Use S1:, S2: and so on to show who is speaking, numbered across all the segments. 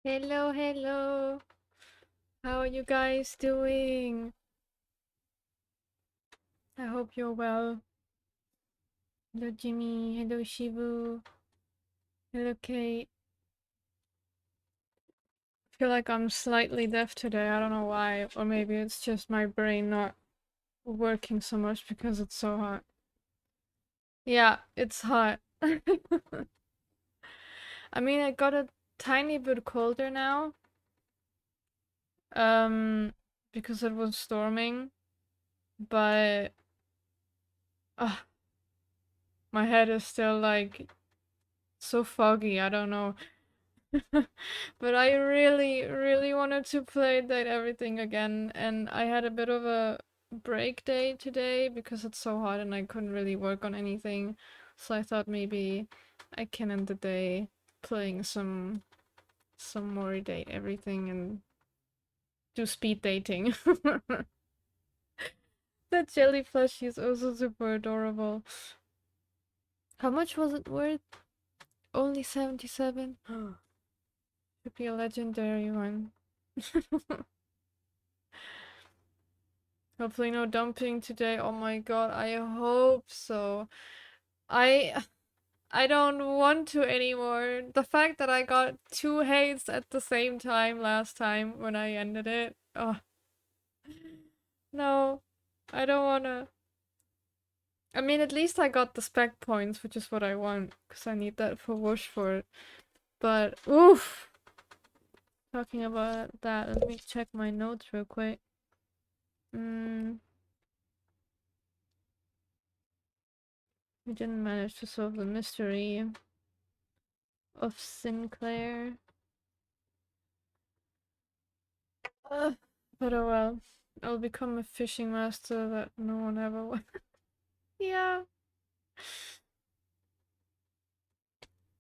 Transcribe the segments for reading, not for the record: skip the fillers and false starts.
S1: Hello, hello. How are you guys doing? I hope you're well. Hello, Jimmy. Hello, Shivu. Hello, Kate. I feel like I'm slightly deaf today. I don't know why. Or maybe it's just my brain not working so much because it's so hot. Yeah, it's hot. I mean, it got a tiny bit colder now. Um, because it was storming. But my head is still like so foggy. I don't know. But I really, really wanted to play that Everything again, and I had a bit of a break day today because it's so hot and I couldn't really work on anything. So I thought maybe I can end the day playing some more date everything and do speed dating. That jelly plushie is also super adorable. How much was it worth? Only 77? Could be a legendary one. Hopefully no dumping today. Oh my god, I hope so. I I don't want to anymore. The fact that I got two hates at the same time last time when I ended it. Oh no. I don't wanna. I mean, at least I got the spec points, which is what I want, because I need that for Whoosh for it. But oof. Talking about that, let me check my notes real quick. We didn't manage to solve the mystery of Sinclair. But oh well. I'll become a fishing master that no one ever wants. Yeah.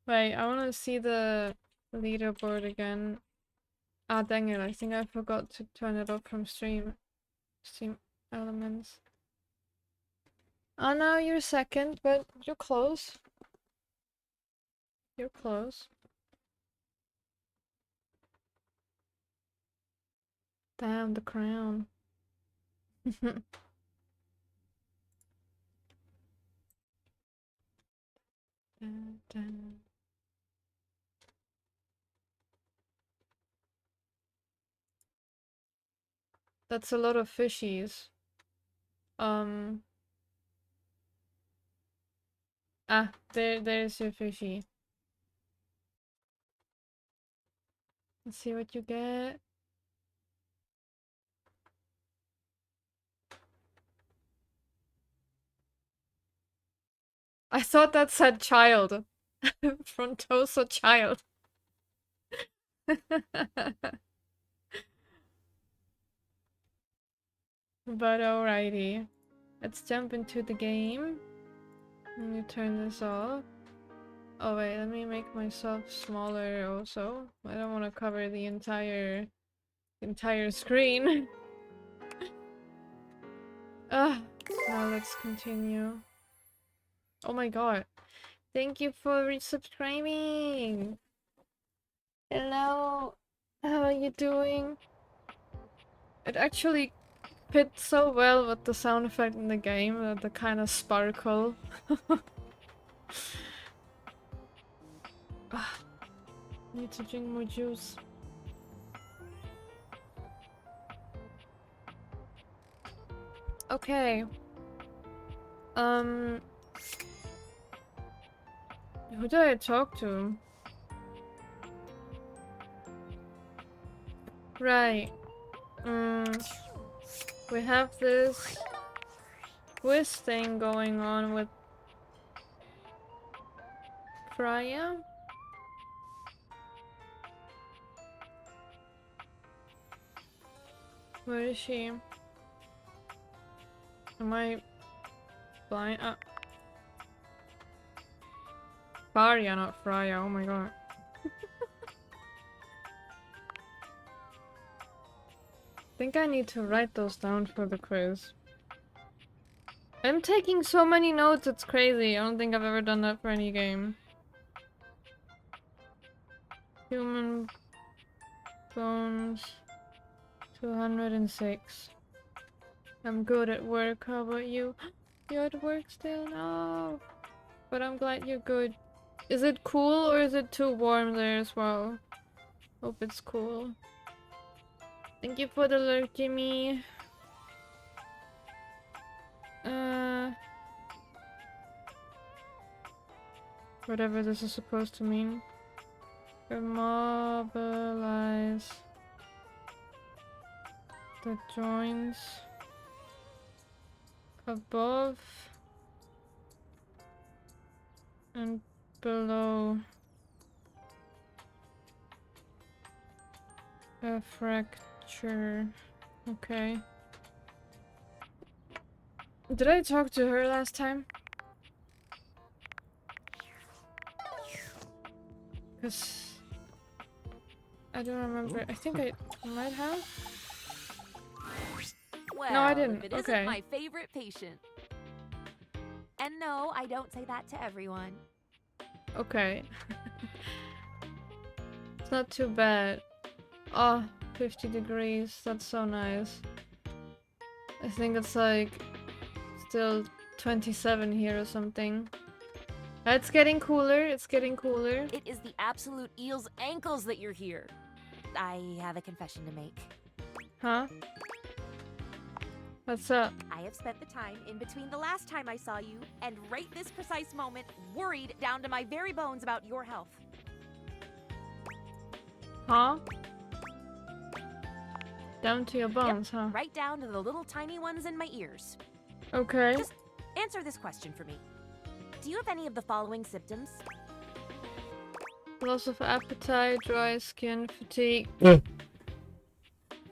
S1: Wait, I wanna see the leaderboard again. Ah, dang it, I think I forgot to turn it off from stream elements. Oh no, you're second, but you're close. You're close. Damn, the crown. Dun, dun. That's a lot of fishies. There's your fishy. Let's see what you get. I thought that said child. Frontosa child. But alrighty. Let's jump into the game. Let me turn this off. Oh wait, let me make myself smaller also. I don't want to cover the entire screen. Now let's continue. Oh my god. Thank you for resubscribing. Hello. How are you doing? It actually fits so well with the sound effect in the game, the kind of sparkle. Need to drink more juice. Okay. Who did I talk to? Right. We have this quiz thing going on with Freya. Where is she? Am I blind? Faria, not Freya. Oh my god. I think I need to write those down for the quiz. I'm taking so many notes, it's crazy. I don't think I've ever done that for any game. Human bones. 206. I'm good at work. How about you? You're at work still? No. But I'm glad you're good. Is it cool or is it too warm there as well? Hope it's cool. Thank you for the lurk, Jimmy. Whatever this is supposed to mean. Immobilize the joints above and below a fracture. Okay. Did I talk to her last time? Because I don't remember. I think I might have.
S2: Well,
S1: no, I didn't.
S2: If it
S1: okay.
S2: isn't my favorite patient. And no, I don't say that to everyone.
S1: Okay. It's not too bad. Oh, 50 degrees. That's so nice. I think it's like still 27 here or something. It's getting cooler. It's getting cooler.
S2: It is the absolute eel's ankles that you're here. I have a confession to make.
S1: Huh? What's up?
S2: I have spent the time in between the last time I saw you and right this precise moment worried down to my very bones about your health.
S1: Huh? Down to your bones, huh?
S2: Right down to the little tiny ones in my ears.
S1: Okay.
S2: Just answer this question for me. Do you have any of the following symptoms?
S1: Loss of appetite, dry skin, fatigue.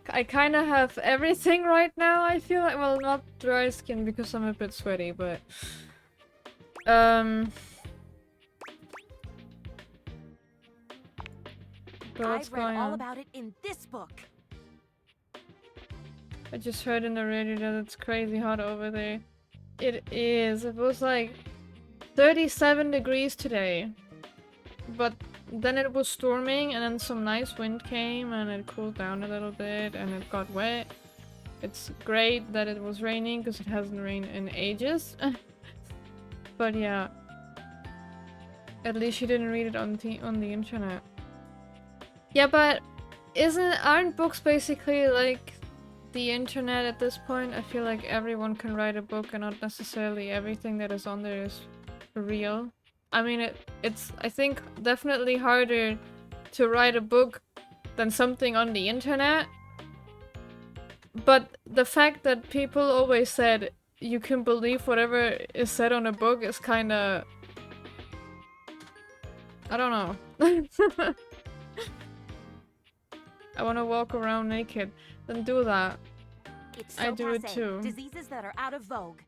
S1: I kind of have everything right now, I feel like. Well, not dry skin because I'm a bit sweaty, but... But what's
S2: I've read
S1: going
S2: all
S1: on?
S2: about it in this book.
S1: I just heard in the radio that it's crazy hot over there. It is. It was like 37 degrees today. But then it was storming and then some nice wind came and it cooled down a little bit and it got wet. It's great that it was raining because it hasn't rained in ages. But yeah. At least you didn't read it on the internet. Yeah, but aren't books basically like the internet at this point? I feel like everyone can write a book and not necessarily everything that is on there is real. I mean, it's I think definitely harder to write a book than something on the internet. But the fact that people always said you can believe whatever is said on a book is kinda... I don't know. I wanna walk around naked. Then do that.
S2: It's so
S1: I do it
S2: passé.
S1: too.
S2: Diseases that are out of vogue.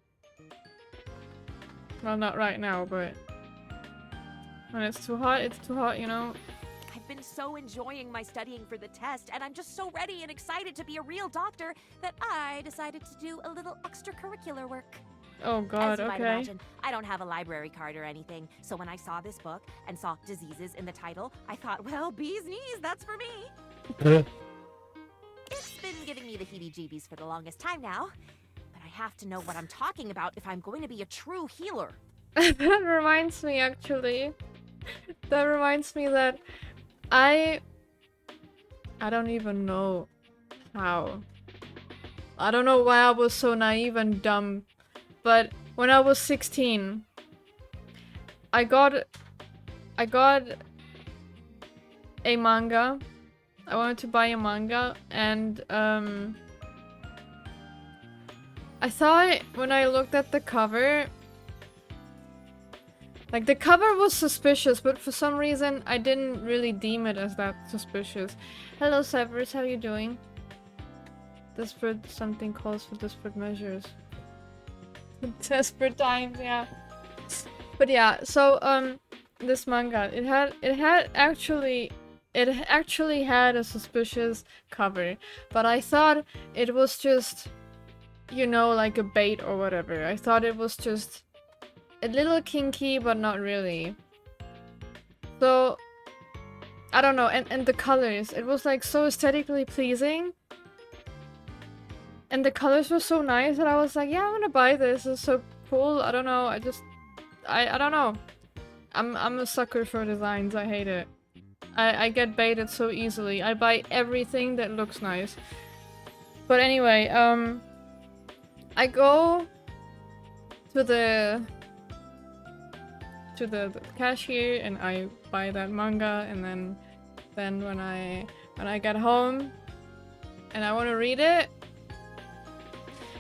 S1: Well, not right now, but... when it's too hot, you know?
S2: I've been so enjoying my studying for the test, and I'm just so ready and excited to be a real doctor that I decided to do a little extracurricular work.
S1: Oh god,
S2: As you might
S1: okay.
S2: imagine, I don't have a library card or anything, so when I saw this book and saw diseases in the title, I thought, well, bee's knees, that's for me. It's been giving me the heebie-jeebies for the longest time now, but I have to know what I'm talking about if I'm going to be a true healer.
S1: That reminds me, actually. That reminds me that I don't even know how. I don't know why I was so naive and dumb. But when I was 16, I got a manga. I wanted to buy a manga, and I thought when I looked at the cover, like the cover was suspicious, but for some reason I didn't really deem it as that suspicious. Hello Severus, how are you doing? Desperate, something calls for desperate measures. Desperate times, yeah. But yeah, so this manga, it actually had a suspicious cover, but I thought it was just, you know, like a bait or whatever. I thought it was just a little kinky, but not really. So I don't know, and the colors, it was like so aesthetically pleasing. And the colors were so nice that I was like, yeah, I'm gonna buy this. It's so cool. I don't know. I don't know. I'm a sucker for designs. I hate it. I get baited so easily. I buy everything that looks nice. But anyway, I go to the the cashier and I buy that manga, and then when I get home and I want to read it,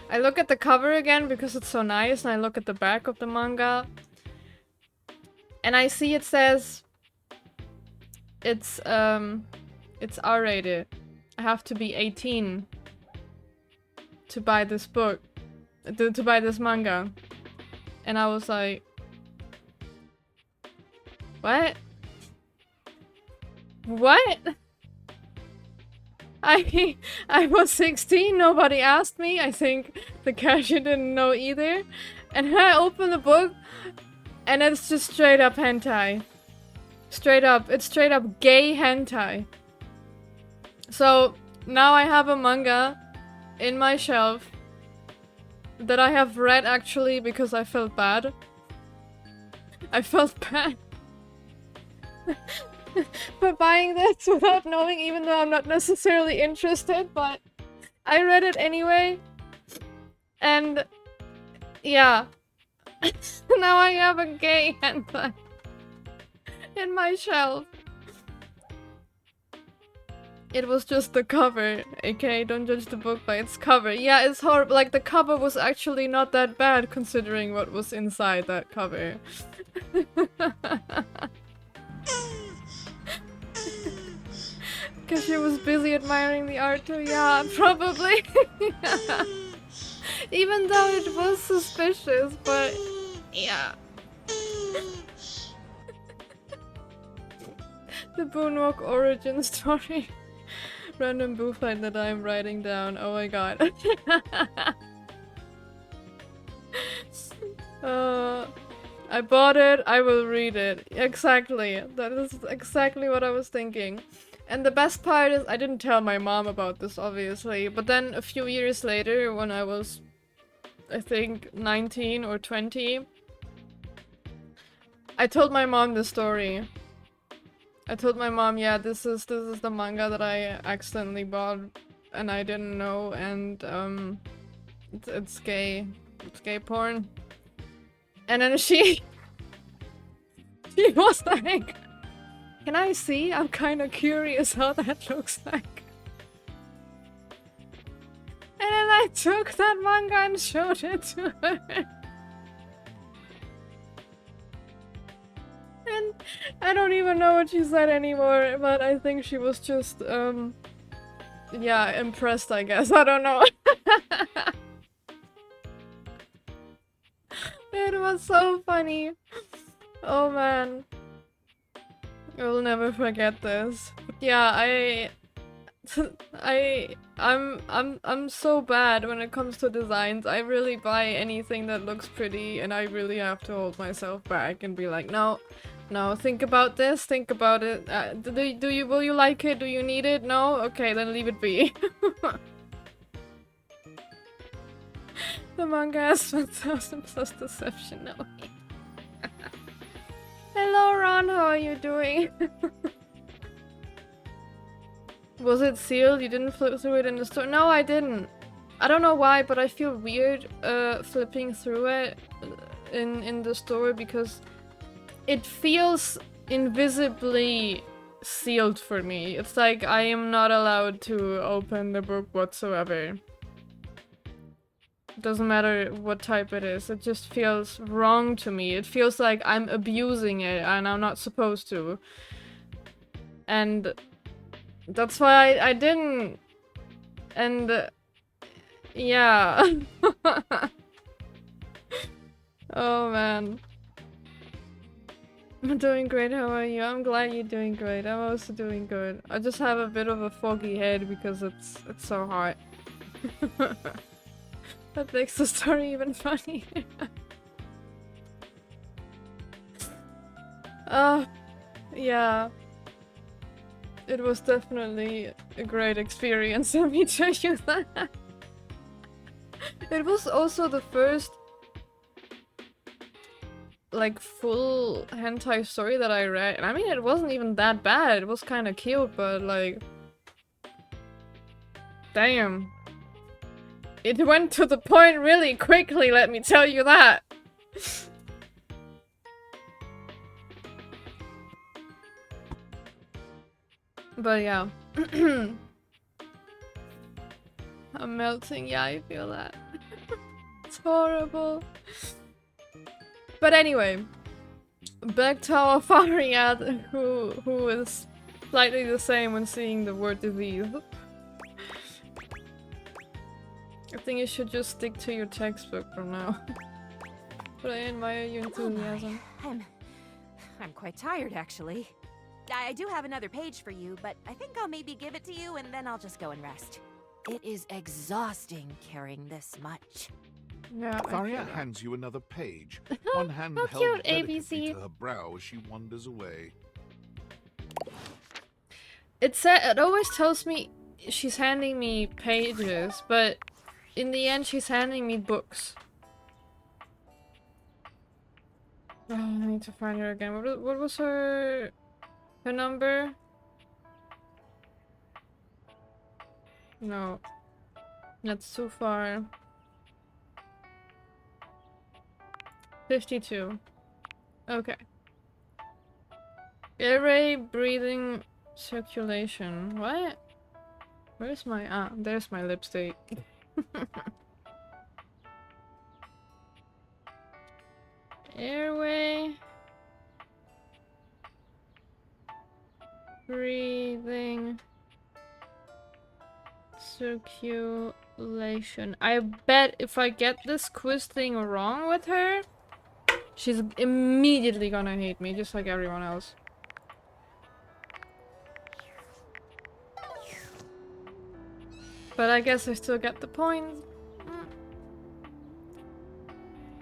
S1: I look at the cover again because it's so nice, and I look at the back of the manga and I see it says it's R-rated. I have to be 18 to buy this book, to buy this manga. And I was like, what? What? I was 16, nobody asked me. I think the cashier didn't know either. And I open the book and it's just straight up hentai. Straight up, it's straight up gay hentai. So now I have a manga in my shelf that I have read actually because I felt bad. I felt bad for buying this without knowing, even though I'm not necessarily interested, but I read it anyway. And yeah. Now I have a gay hentai in my shelf. It was just the cover, okay? Don't judge the book by its cover. Yeah, it's horrible. Like, the cover was actually not that bad considering what was inside that cover. Because she was busy admiring the art too. Yeah, probably. Yeah. Even though it was suspicious, but yeah. The Boonwalk origin story. Random boo fight that I'm writing down. Oh my god. I bought it, I will read it. Exactly. That is exactly what I was thinking. And the best part is I didn't tell my mom about this, obviously. But then a few years later, when I was, I think, 19 or 20, I told my mom the story. I told my mom, yeah, this is the manga that I accidentally bought and I didn't know, and it's gay. It's gay porn. And then she was like, can I see? I'm kind of curious how that looks like. And then I took that manga and showed it to her. And I don't even know what she said anymore, but I think she was just, yeah, impressed, I guess. I don't know. It was so funny. Oh man. I will never forget this. But yeah, I'm so bad when it comes to designs. I really buy anything that looks pretty, and I really have to hold myself back and be like, no, no, think about this, think about it. Will you like it? Do you need it? No? Okay, then leave it be. The manga has 1,000 plus deception. No. Hello, Ron. How are you doing? Was it sealed? You didn't flip through it in the store? No, I didn't. I don't know why, but I feel weird flipping through it in the store because it feels invisibly sealed for me. It's like I am not allowed to open the book whatsoever. Doesn't matter what type it is, it just feels wrong to me. It feels like I'm abusing it and I'm not supposed to. And that's why I didn't. And yeah. Oh man. I'm doing great, how are you? I'm glad you're doing great. I'm also doing good. I just have a bit of a foggy head because it's so hot. That makes the story even funnier. Yeah. It was definitely a great experience, let me tell you that. It was also the first like full hentai story that I read. And I mean, it wasn't even that bad. It was kind of cute, but like, damn. It went to the point really quickly, let me tell you that. But yeah. I'm melting, yeah, I feel that. It's horrible. But anyway, back to our Fariad, who is slightly the same when seeing the word disease. I think you should just stick to your textbook from now. But I admire your enthusiasm.
S2: Oh I'm quite tired, actually. I do have another page for you, but I think I'll maybe give it to you and then I'll just go and rest. It is exhausting carrying this much.
S1: Yeah,
S3: Faria hands you another page, one hand
S1: How
S3: held
S1: cute,
S3: delicately
S1: ABC.
S3: to her brow as she wanders away.
S1: It always tells me she's handing me pages, but in the end she's handing me books. Oh, I need to find her again. What was her number? No. That's too far. 52. Okay. Airway, breathing, circulation. What? Where's my... Ah, there's my lipstick. Airway. Breathing. Circulation. I bet if I get this quiz thing wrong with her, she's immediately gonna hate me, just like everyone else. But I guess I still get the point.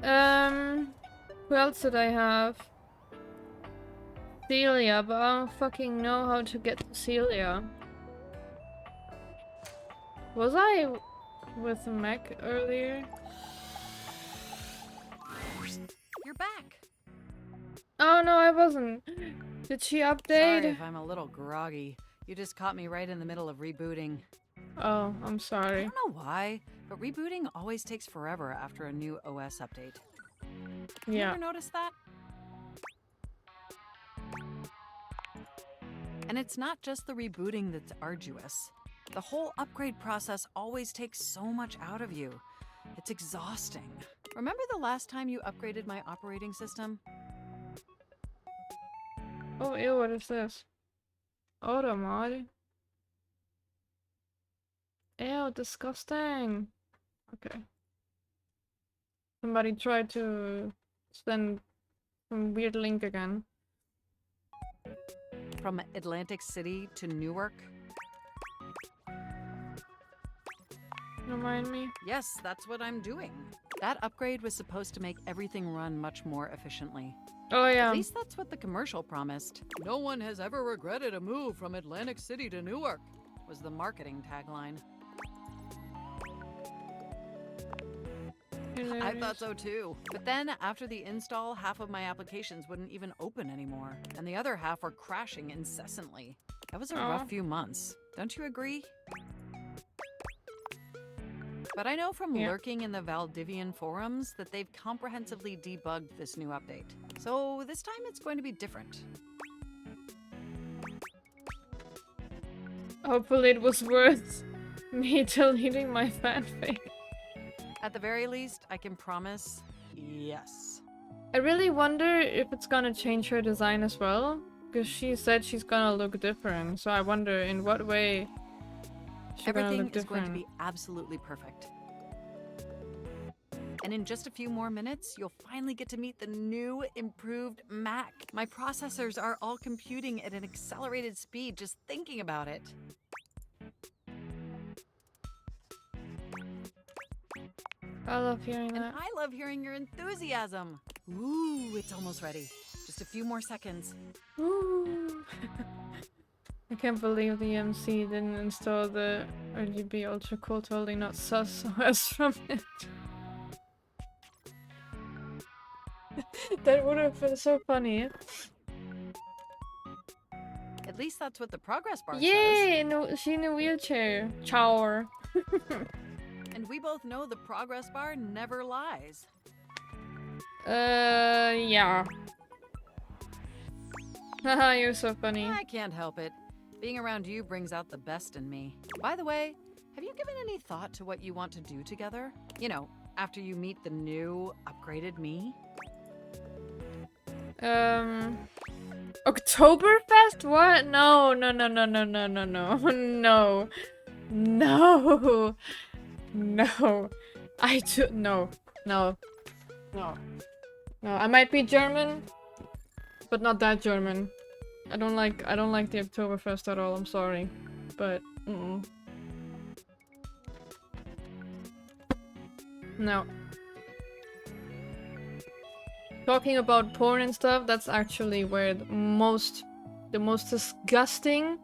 S1: Who else did I have? Celia, but I don't fucking know how to get to Celia. Was I with Mech earlier?
S4: You're back.
S1: Oh no, I wasn't. Did she update?
S4: Sorry if I'm a little groggy. You just caught me right in the middle of rebooting.
S1: Oh, I'm
S4: I
S1: sorry.
S4: don't know why, but rebooting always takes forever after a new OS update. You
S1: Yeah.
S4: ever notice that? And it's not just the rebooting that's arduous. The whole upgrade process always takes so much out of you. It's exhausting. Remember the last time you upgraded my operating system?
S1: Oh, ew, what is this? Automod. Ew, disgusting. Okay. Somebody tried to send some weird link again.
S4: From Atlantic City to Newark?
S1: Remind me?
S4: Yes, that's what I'm doing. That upgrade was supposed to make everything run much more efficiently.
S1: Oh yeah.
S4: At least that's what the commercial promised. No one has ever regretted a move from Atlantic City to Newark, was the marketing tagline. I thought so too. But then, after the install, half of my applications wouldn't even open anymore, and the other half were crashing incessantly. That was a rough few months. Don't you agree? But I know from lurking in the Valdivian forums that they've comprehensively debugged this new update. So this time it's going to be different.
S1: Hopefully it was worth me deleting my fanfic.
S4: At the very least, I can promise, yes.
S1: I really wonder if it's gonna change her design as well, because she said she's gonna look different, so I wonder in what way she's gonna
S4: Everything
S1: look
S4: is going to
S1: different.
S4: be absolutely perfect. And in just a few more minutes, you'll finally get to meet the new, improved Mac. My processors are all computing at an accelerated speed just thinking about it.
S1: I love hearing
S4: And
S1: that.
S4: I love hearing your enthusiasm. Ooh, it's almost ready. Just a few more seconds.
S1: Ooh. I can't believe the MC didn't install the RGB ultra cool, totally not sus OS from it. That would have been so funny.
S4: At least that's what the progress bar says.
S1: Yay! No, she in a wheelchair. Chower.
S4: And we both know the progress bar never lies.
S1: Yeah. Haha, you're so funny.
S4: I can't help it. Being around you brings out the best in me. By the way, have you given any thought to what you want to do together? You know, after you meet the new, upgraded me?
S1: Oktoberfest? What? No, no, no, no, no, no, no, no, no, no, no. No, no, no, no. I might be German, but not that German. I don't like the Oktoberfest at all. I'm sorry, but no. Talking about porn and stuff, that's actually where the most disgusting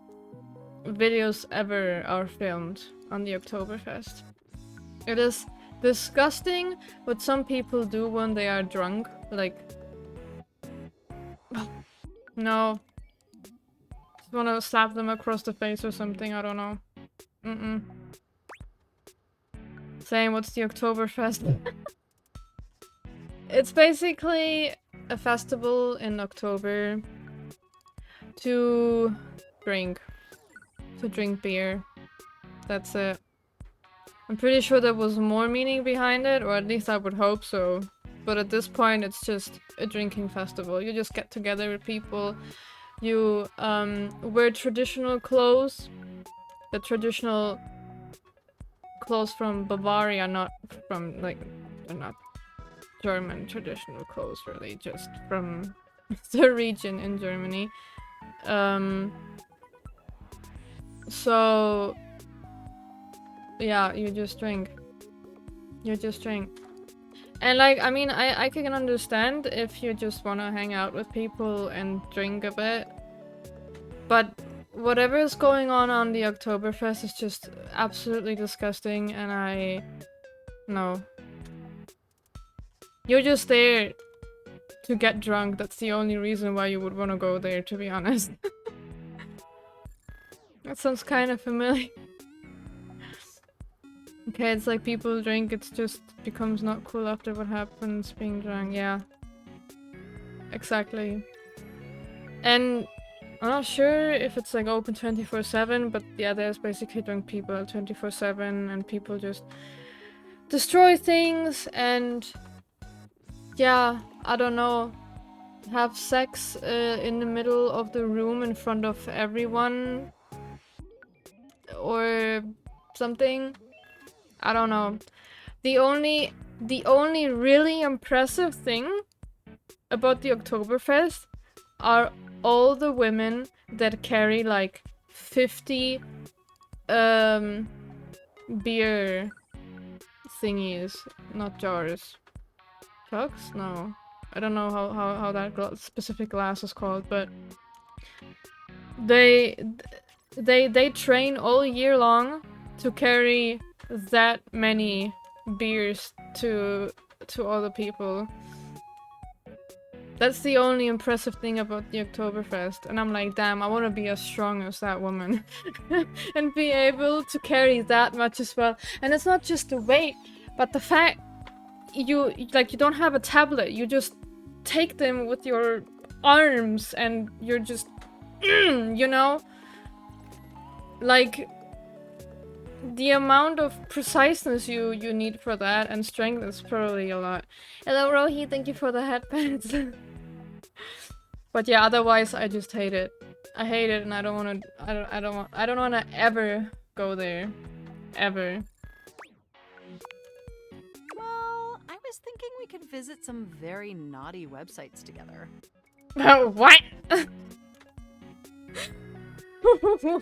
S1: videos ever are filmed, on the Oktoberfest. It is disgusting what some people do when they are drunk. Like, no. Just wanna slap them across the face or something, I don't know. Saying what's the Oktoberfest? It's basically a festival in October to drink beer. That's it. I'm pretty sure there was more meaning behind it, or at least I would hope so. But at this point, it's just a drinking festival. You just get together with people. You wear traditional clothes. The traditional clothes from Bavaria, not from, like, they're not German traditional clothes, really, just from the region in Germany. So yeah, you just drink. And like, I mean, I can understand if you just wanna hang out with people and drink a bit. But whatever is going on the Oktoberfest is just absolutely disgusting, and no. You're just there to get drunk. That's the only reason why you would want to go there, to be honest. That sounds kind of familiar. Okay, it's like people drink, it's just becomes not cool after what happens being drunk. Yeah. Exactly. And I'm not sure if it's like open 24/7, but yeah, there's basically drunk people 24/7, and people just destroy things and yeah, I don't know, have sex in the middle of the room in front of everyone or something. I don't know. The only really impressive thing about the Oktoberfest are all the women that carry like 50 beer thingies, not jars. Jugs? No. I don't know how that specific glass is called, but they train all year long to carry that many beers to other people. That's the only impressive thing about the Oktoberfest, and I'm like, damn, I want to be as strong as that woman and be able to carry that much as well. And it's not just the weight, but the fact you don't have a tablet, you just take them with your arms and you're just you know, like the amount of preciseness you need for that and strength is probably a lot. Hello Rohi, thank you for the headbands. But yeah, otherwise I just hate it. I hate it, and I don't want to ever go there, ever.
S4: I was thinking we could visit some very naughty websites together.
S1: What?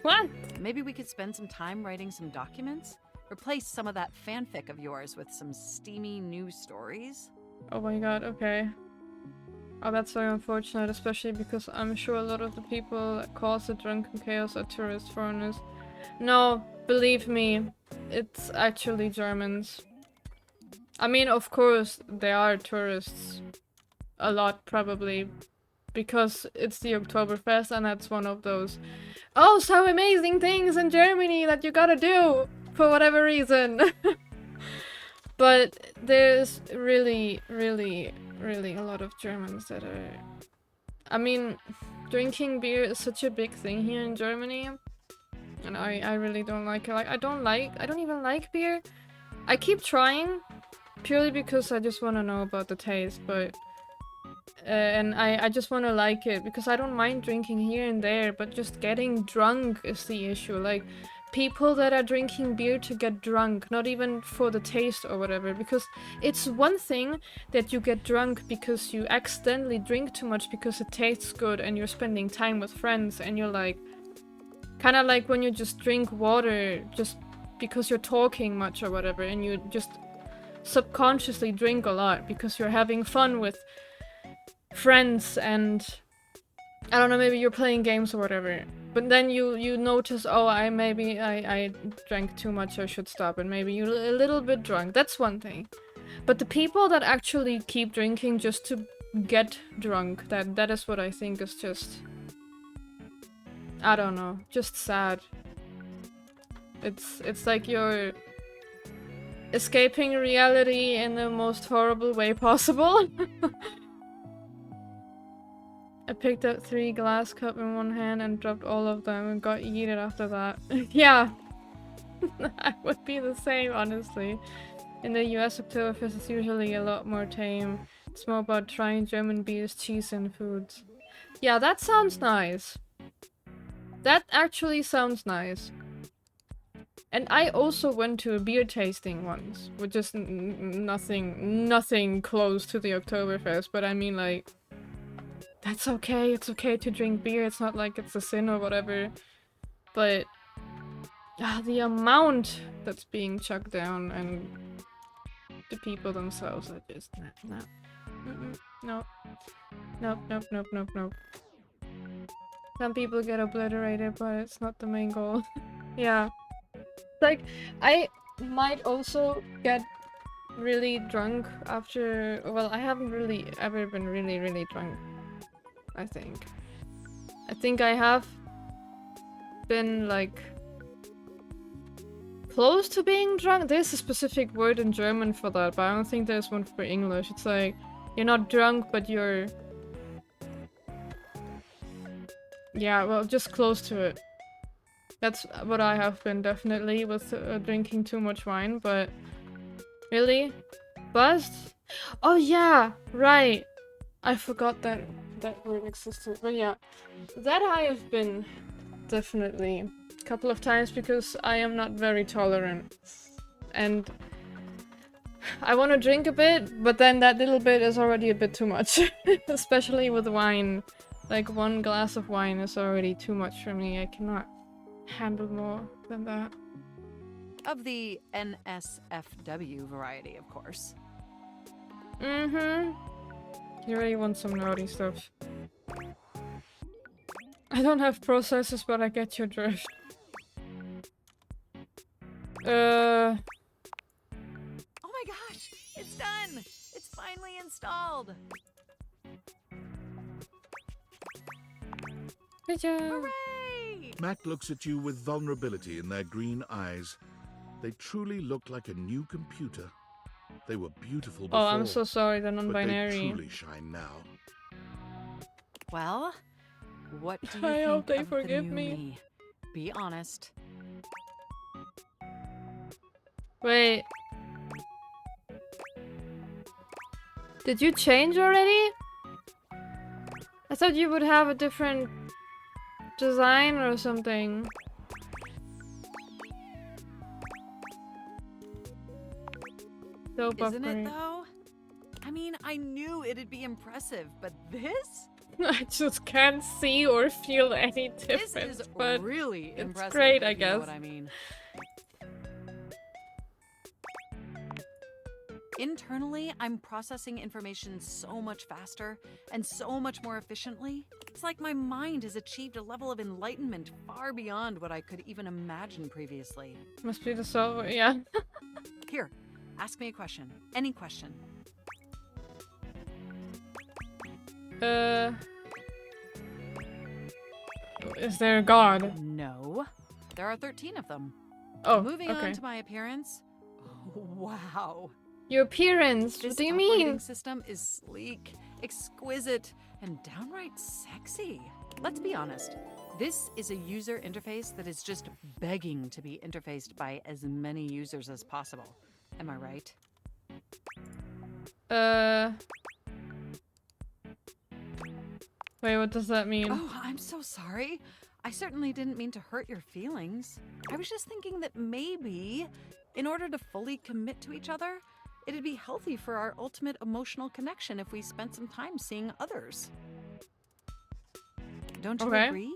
S1: What?
S4: Maybe we could spend some time writing some documents? Replace some of that fanfic of yours with some steamy news stories?
S1: Oh my god, okay. Oh, that's very unfortunate, especially because I'm sure a lot of the people that cause the drunken chaos are tourist foreigners. No, believe me, it's actually Germans. I mean, of course, they are tourists. A lot, probably. Because it's the Oktoberfest and that's one of those, oh, so amazing things in Germany that you gotta do for whatever reason. But there's really, really, really a lot of Germans that are... I mean, drinking beer is such a big thing here in Germany. And I really don't like it. Like, I don't even like beer. I keep trying, purely because I just want to know about the taste, but... and I just want to like it, because I don't mind drinking here and there, but just getting drunk is the issue. Like, people that are drinking beer to get drunk, not even for the taste or whatever, because it's one thing that you get drunk because you accidentally drink too much because it tastes good and you're spending time with friends and you're like, kind of like when you just drink water just because you're talking much or whatever, and you just subconsciously drink a lot because you're having fun with friends and I don't know, maybe you're playing games or whatever. But then you notice, oh, I drank too much, I should stop, and maybe you're a little bit drunk. That's one thing. But the people that actually keep drinking just to get drunk, that is what I think is just, I don't know, just sad. It's like you're escaping reality in the most horrible way possible. I picked up 3 glass cups in one hand and dropped all of them and got yeeted after that. Yeah, I would be the same, honestly. In the US, Oktoberfest is usually a lot more tame. It's more about trying German beers, cheese, and foods. Yeah, that sounds nice. That actually sounds nice. And I also went to a beer tasting once, which is nothing close to the Oktoberfest, but I mean, like, that's okay, it's okay to drink beer, it's not like it's a sin or whatever. But the amount that's being chucked down and the people themselves are just no. Nope. Nope. Some people get obliterated, but it's not the main goal. Yeah. Like, I might also get really drunk after... Well, I haven't really ever been really drunk. I think I have been, like, close to being drunk. There's a specific word in German for that, but I don't think there's one for English. It's like, you're not drunk, but you're... Yeah, well, just close to it. That's what I have been, definitely, with drinking too much wine, but... Really? Buzzed? Oh yeah! Right! I forgot that word existed, but yeah. That I have been, definitely. A couple of times, because I am not very tolerant. And... I want to drink a bit, but then that little bit is already a bit too much. Especially with wine. Like, 1 glass of wine is already too much for me. I cannot handle more than that.
S4: Of the NSFW variety, of course.
S1: Mm-hmm. You really want some naughty stuff. I don't have processors, but I get your drift.
S4: Oh my gosh! It's done! It's finally installed!
S1: Good job!
S4: Hooray!
S3: Mac looks at you with vulnerability in their green eyes. They truly look like a new computer. They were beautiful before.
S1: Oh, I'm so sorry, the
S3: but they
S1: non-binary.
S3: truly shine now.
S4: Well, what do you
S1: I
S4: think
S1: hope they
S4: of
S1: forgive
S4: the new
S1: me.
S4: Be honest.
S1: Wait. Did you change already? I thought you would have a different design or something. Dope
S4: Isn't
S1: upgrade.
S4: it though? I mean, I knew it'd be impressive, but this?
S1: I just can't see or feel any
S4: This
S1: difference,
S4: is
S1: but
S4: really
S1: it's
S4: impressive.
S1: great,
S4: if
S1: I
S4: you know
S1: guess.
S4: what I mean. Internally, I'm processing information so much faster and so much more efficiently. It's like my mind has achieved a level of enlightenment far beyond what I could even imagine previously.
S1: Must be the software, yeah.
S4: Here, ask me a question. Any question.
S1: Is there a god?
S4: No. There are 13 of them.
S1: Oh,
S4: Moving
S1: okay.
S4: on to my appearance. Wow.
S1: Your appearance,
S4: This
S1: what do you
S4: operating
S1: mean?
S4: system is sleek, exquisite, and downright sexy. Let's be honest. This is a user interface that is just begging to be interfaced by as many users as possible. Am I right?
S1: Wait, what does that mean?
S4: Oh, I'm so sorry. I certainly didn't mean to hurt your feelings. I was just thinking that maybe, in order to fully commit to each other, it'd be healthy for our ultimate emotional connection if we spent some time seeing others. Don't you
S1: Okay.
S4: agree?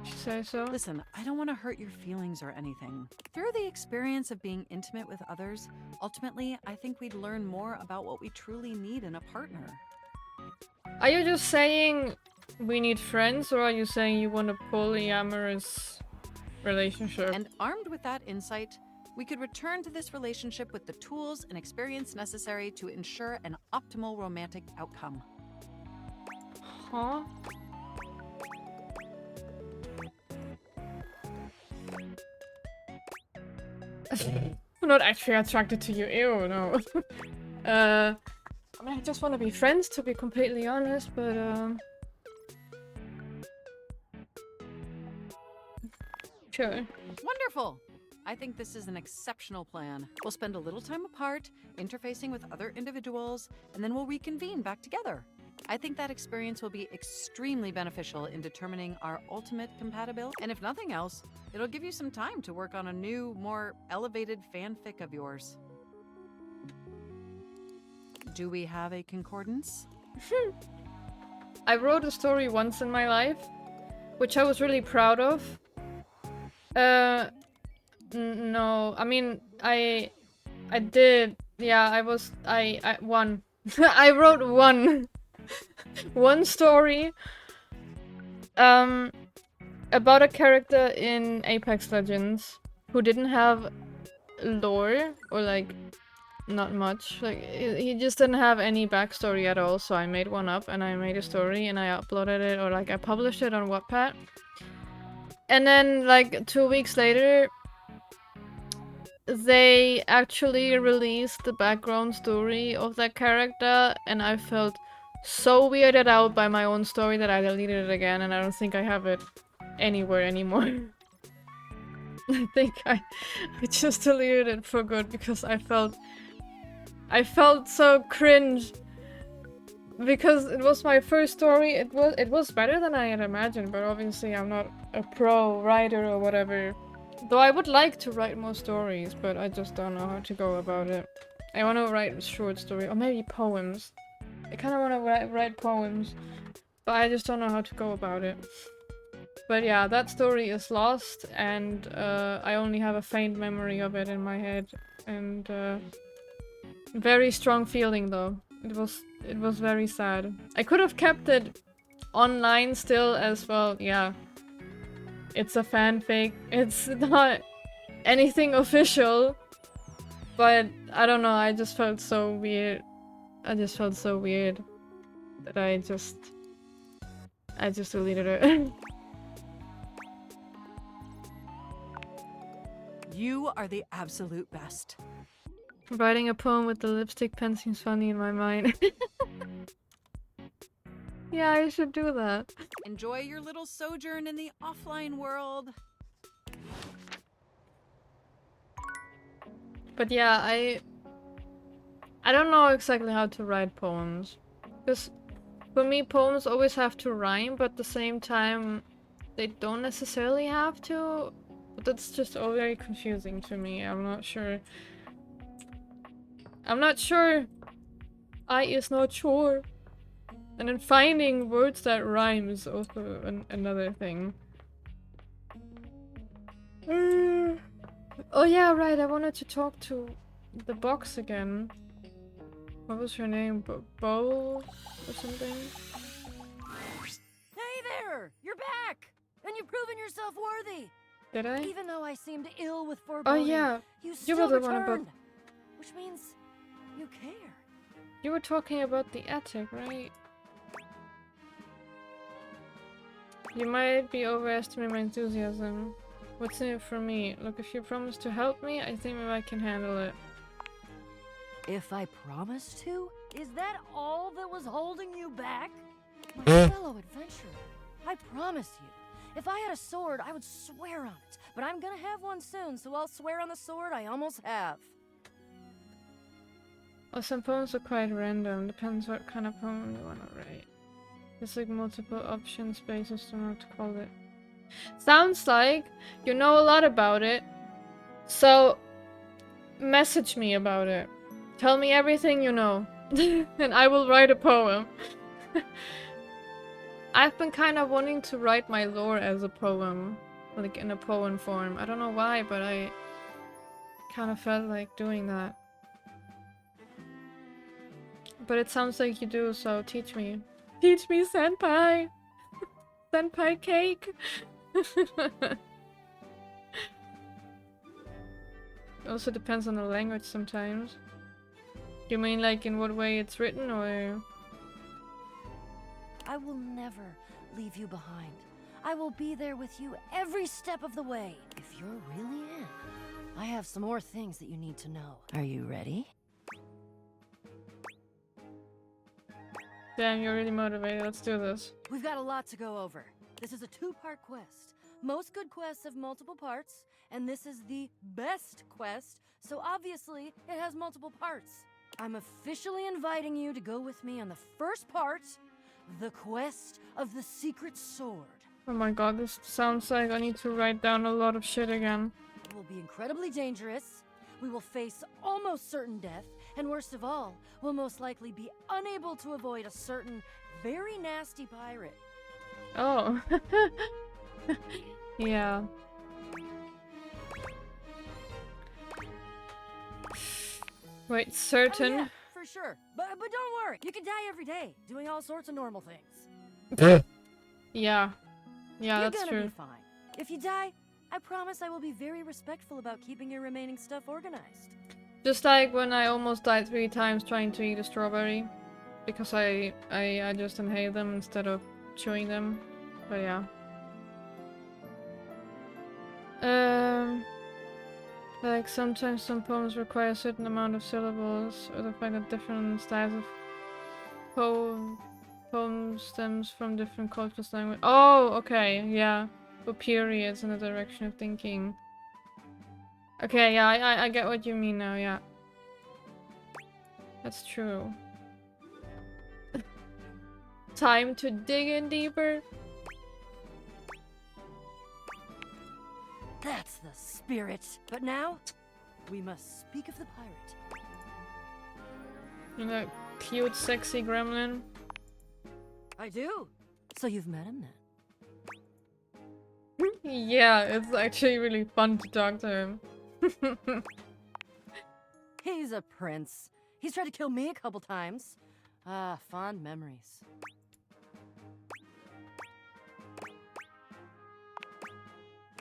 S1: You say so?
S4: Listen, I don't want to hurt your feelings or anything. Through the experience of being intimate with others, ultimately, I think we'd learn more about what we truly need in a partner.
S1: Are you just saying we need friends, or are you saying you want a polyamorous relationship?
S4: And armed with that insight, we could return to this relationship with the tools and experience necessary to ensure an optimal romantic outcome.
S1: Huh? I'm not actually attracted to you. Ew, no. I mean, I just want to be friends, to be completely honest, but, sure.
S4: Wonderful! I think this is an exceptional plan. We'll spend a little time apart, interfacing with other individuals, and then we'll reconvene back together. I think that experience will be extremely beneficial in determining our ultimate compatibility. And if nothing else, it'll give you some time to work on a new, more elevated fanfic of yours. Do we have a concordance?
S1: I wrote a story once in my life, which I was really proud of. No, I mean, I did, yeah, I won. I wrote one story, about a character in Apex Legends who didn't have lore, or like, not much. Like, he just didn't have any backstory at all, so I made one up, and I made a story, and I uploaded it, or like, I published it on Wattpad. And then, like, 2 weeks later, they actually released the background story of that character, and I felt so weirded out by my own story that I deleted it again, and I don't think I have it anywhere anymore. I think I just deleted it for good because I felt so cringe, because it was my first story. It was better than I had imagined, but obviously I'm not a pro writer or whatever. Though I would like to write more stories, but I just don't know how to go about it. I want to write short stories, or maybe poems. I kind of want to write poems, but I just don't know how to go about it. But yeah, that story is lost, and I only have a faint memory of it in my head. And very strong feeling though. It was very sad. I could have kept it online still as well, yeah. It's a fanfic. It's not anything official. But I don't know, I just felt so weird. I just felt so weird that I just deleted it.
S4: You are the absolute best.
S1: Writing a poem with the lipstick pen seems funny in my mind. Yeah, I should do that.
S4: Enjoy your little sojourn in the offline world.
S1: But yeah, I don't know exactly how to write poems. Because for me, poems always have to rhyme, but at the same time, they don't necessarily have to. But that's just all very confusing to me. I'm not sure. I is not sure. And then finding words that rhyme is also another thing. Oh yeah, right. I wanted to talk to the box again. What was her name? Bo or something?
S5: Hey there! You're back! And you've proven yourself worthy!
S1: Did I?
S5: Even though I seemed ill with
S1: Oh
S5: foreboding,
S1: yeah,
S5: you
S1: you were
S5: still
S1: the one
S5: returned!
S1: about.
S5: Which means you care.
S1: You were talking about the attic, right? You might be overestimating my enthusiasm. What's in it for me? Look, if you promise to help me, I think maybe I can handle it.
S5: If I promised to? Is that all that was holding you back? My fellow adventurer, I promise you, if I had a sword, I would swear on it. But I'm gonna have one soon, so I'll swear on the sword I almost have.
S1: Oh, some poems are quite random. Depends what kind of poem you want to write. There's like multiple option spaces to know what to call it. Sounds like you know a lot about it. So, message me about it. Tell me everything you know. And I will write a poem. I've been kind of wanting to write my lore as a poem. Like in a poem form. I don't know why, but I kind of felt like doing that. But it sounds like you do, so teach me. Teach me, senpai! Senpai cake! Also depends on the language sometimes. You mean like in what way it's written, or...?
S5: I will never leave you behind. I will be there with you every step of the way. If you're really in, I have some more things that you need to know. Are you ready?
S1: Damn, you're really motivated. Let's do this.
S5: We've got a lot to go over. This is a two-part quest. Most good quests have multiple parts, and this is the best quest, so obviously it has multiple parts. I'm officially inviting you to go with me on the first part, the quest of the secret sword.
S1: Oh my god, this sounds like I need to write down a lot of shit again.
S5: It will be incredibly dangerous. We will face almost certain death, and worst of all, we'll most likely be unable to avoid a certain very nasty pirate.
S1: Oh. Yeah. Wait, certain?
S5: Oh, yeah, for sure. But don't worry, you can die every day, doing all sorts of normal things.
S1: Yeah. Yeah,
S5: You're
S1: that's
S5: gonna
S1: true.
S5: be fine. If you die, I promise I will be very respectful about keeping your remaining stuff organized.
S1: Just like when I almost died 3 times trying to eat a strawberry. Because I just inhaled them instead of chewing them. But yeah. Like sometimes some poems require a certain amount of syllables, or the fact that different styles of poem stems from different cultures' language. Oh, okay, yeah. Or periods in the direction of thinking. Okay, yeah, I get what you mean now, yeah. That's true. Time to dig in deeper.
S5: That's the spirit. But now, we must speak of the pirate.
S1: You know, cute, sexy gremlin.
S5: I do. So you've met him then?
S1: Yeah, it's actually really fun to talk to him.
S5: He's a prince. He's tried to kill me a couple times. Ah, fond memories.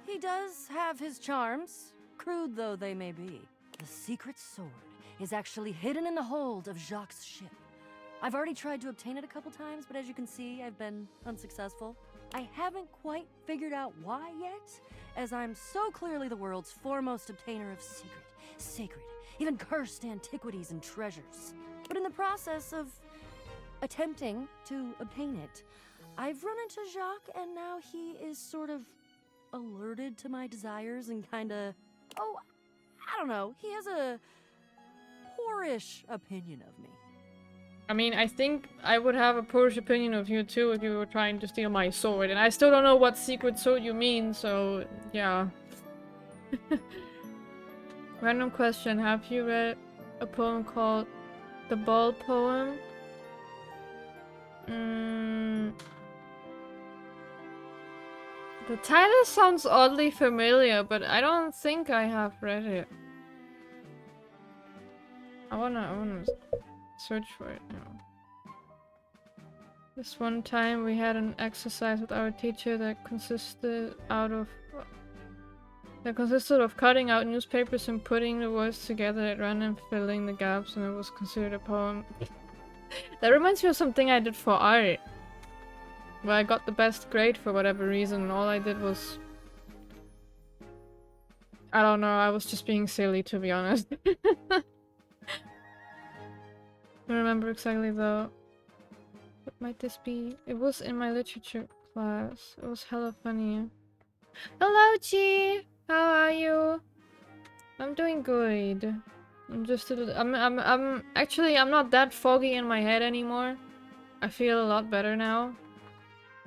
S5: He does have his charms, crude though they may be. The secret sword is actually hidden in the hold of Jacques' ship. I've already tried to obtain it a couple times, but as you can see, I've been unsuccessful. I haven't quite figured out why yet, as I'm so clearly the world's foremost obtainer of secret, sacred, even cursed antiquities and treasures. But in the process of attempting to obtain it, I've run into Jacques, and now he is sort of alerted to my desires and kinda... Oh, I don't know. He has a poorish opinion of me.
S1: I mean, I think I would have a poorish opinion of you too if you were trying to steal my sword, and I still don't know what secret sword you mean, so yeah. Random question, have you read a poem called The Ball Poem? The title sounds oddly familiar, but I don't think I have read it. I wanna search for it now. This one time we had an exercise with our teacher that consisted of cutting out newspapers and putting the words together at random, filling the gaps, and it was considered a poem. That reminds me of something I did for art, where I got the best grade for whatever reason, and all I did was... I don't know, I was just being silly, to be honest. I don't remember exactly though. What might this be? It was in my literature class. It was hella funny. Hello, Chi! How are you? I'm doing good. I'm just I'm actually I'm not that foggy in my head anymore. I feel a lot better now.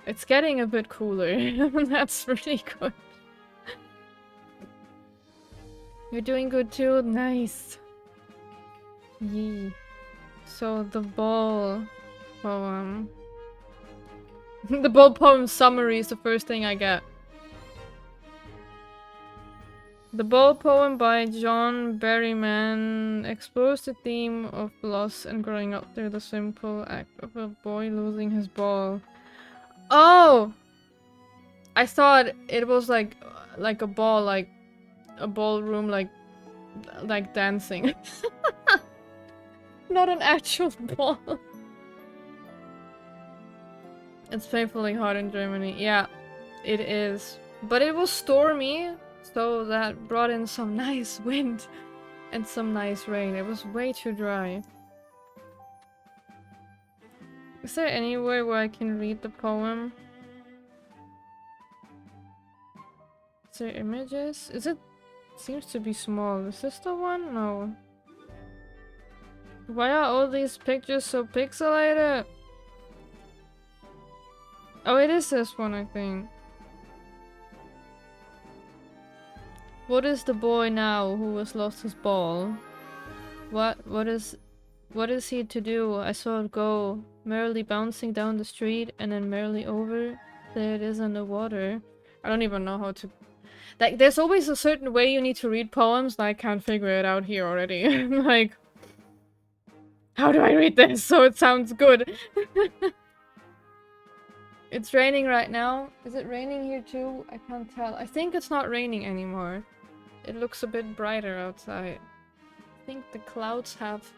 S1: It's getting a bit cooler. That's really good. You're doing good too? Nice. Yee. So the ball poem. The ball poem summary is the first thing I get. The Ball poem by John Berryman explores the theme of loss and growing up through the simple act of a boy losing his ball. Oh! I thought it was like a ball, like a ballroom, like dancing. Not an actual ball. It's painfully hot in Germany. Yeah, it is. But it was stormy. So that brought in some nice wind and some nice rain. It was way too dry. Is there anywhere where I can read the poem? Is there images? Is it? Seems to be small. Is this the one? No. Why are all these pictures so pixelated? Oh, it is this one, I think. What is the boy now who has lost his ball? What is he to do? I saw it go, merrily bouncing down the street and then merrily over. There it is in the water. I don't even know how to... Like, there's always a certain way you need to read poems, and I can't figure it out here already. Like... How do I read this so it sounds good? It's raining right now. Is it raining here too? I can't tell. I think it's not raining anymore. It looks a bit brighter outside. I think the clouds have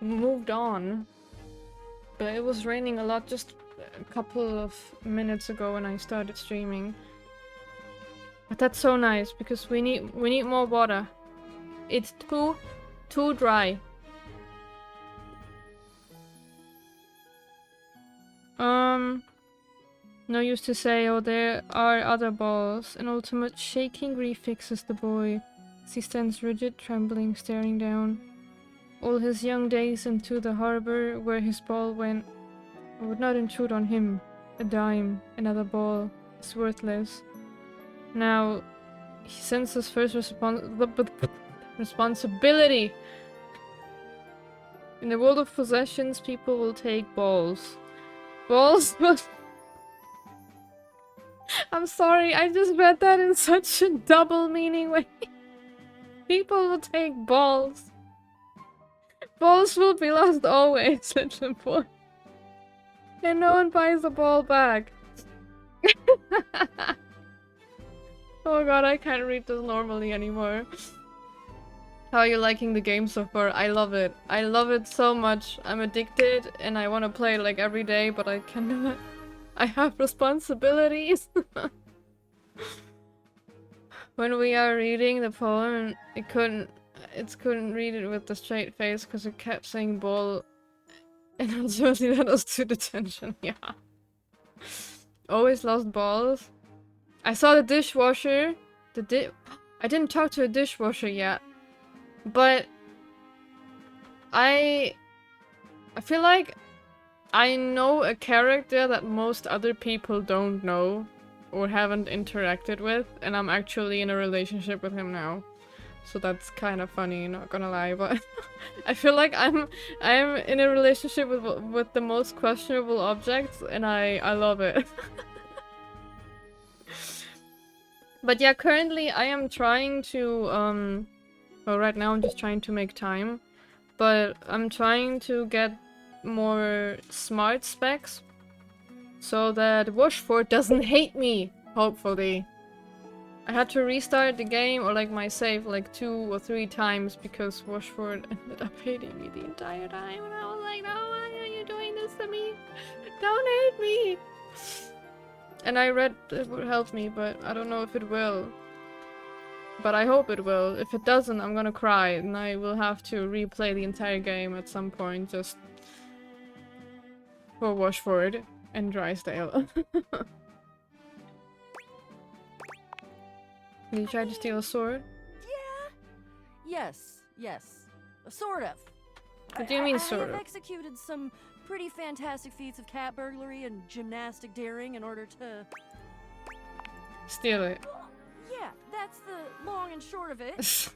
S1: moved on. But it was raining a lot just a couple of minutes ago when I started streaming. But that's so nice because we need more water. It's too dry. No use to say, oh, there are other balls. An ultimate shaking grief fixes the boy. As he stands rigid, trembling, staring down. All his young days into the harbor where his ball went. I would not intrude on him. A dime, another ball. It's worthless. Now, he senses first responsibility. In the world of possessions, people will take balls. Balls? I'm sorry, I just read that in such a double meaning way. People will take balls. Balls will be lost always, little boy. And no one buys the ball back. Oh god, I can't read this normally anymore. How are you liking the game so far? I love it. I love it so much. I'm addicted and I want to play it like every day, but I cannot. I have responsibilities. When we are reading the poem, it couldn't read it with the straight face because it kept saying ball, and ultimately led us to detention. Yeah. Always lost balls. I saw the dishwasher. I didn't talk to a dishwasher yet, but I feel like I know a character that most other people don't know or haven't interacted with, and I'm actually in a relationship with him now. So that's kind of funny, not gonna lie, but I feel like I'm in a relationship with the most questionable objects, and I love it. But yeah, currently I am trying to, well, right now I'm just trying to make time. But I'm trying to get more smart specs so that Washford doesn't hate me, hopefully. I had to restart the game, or like my save, like 2 or 3 times because Washford ended up hating me the entire time, and I was like, no, why are you doing this to me? Don't hate me! And I read it would help me, but I don't know if it will. But I hope it will. If it doesn't, I'm gonna cry, and I will have to replay the entire game at some point, just for Washford and Drysdale. Did you try to steal a sword?
S5: Yes, sort of.
S1: What do you mean,
S5: I
S1: sort
S5: have
S1: of?
S5: executed some pretty fantastic feats of cat burglary and gymnastic daring in order to...
S1: Steal it.
S5: Yeah, that's the long and short of it.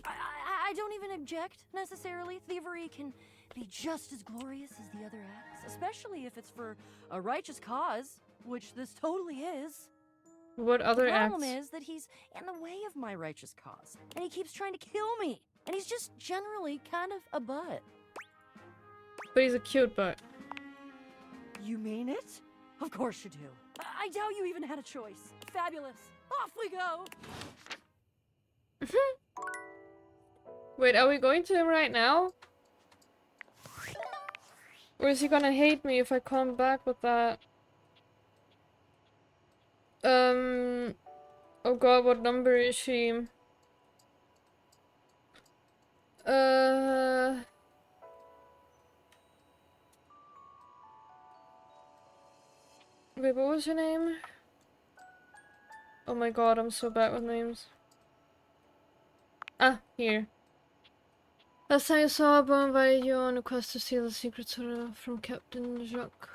S5: I don't even object, necessarily. Thievery can be just as glorious as the other acts, especially if it's for a righteous cause, which this totally is.
S1: What other
S5: The problem
S1: acts?
S5: is that he's in the way of my righteous cause, and he keeps trying to kill me. And he's just generally kind of a butt.
S1: But he's a cute butt.
S5: You mean it? Of course you do. I doubt you even had a choice. Fabulous. Off we go!
S1: Wait, are we going to him right now? Or is he gonna hate me if I come back with that? Oh god, what number is she? Wait, what was her name? Oh my god, I'm so bad with names. Ah, here. Last time I saw Bo invited you on a quest to steal the secret soda from Captain Jacques.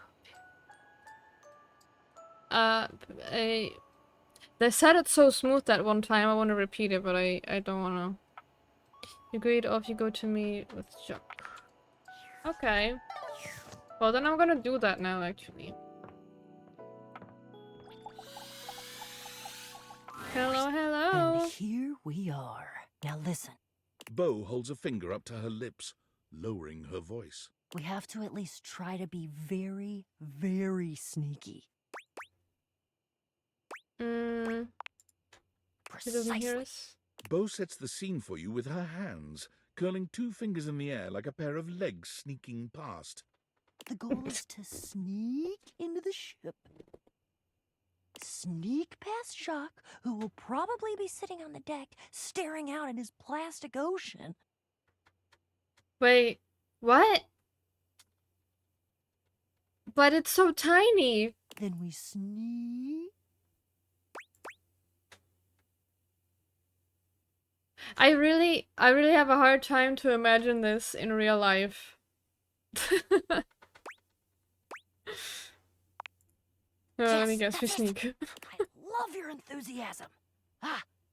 S1: They said it so smooth that one time, I want to repeat it, but I don't want to. You agreed off, you go to meet with Jacques. Okay. Well, then I'm gonna do that now, actually. Hello, hello!
S5: And here we are. Now listen,
S3: Bo holds a finger up to her lips, lowering her voice.
S5: we have to at least try to be very, very sneaky.
S1: She doesn't hear
S5: Precisely.
S1: us.
S3: Bo sets the scene for you with her hands, curling 2 fingers in the air like a pair of legs sneaking past.
S5: The goal is to sneak into the ship. Sneak past Jacques, who will probably be sitting on the deck, staring out at his plastic ocean.
S1: Wait, what? But it's so tiny!
S5: Then we sneak.
S1: I really have a hard time to imagine this in real life. Let me guess, we
S5: that's it.
S1: sneak.
S5: I love your enthusiasm.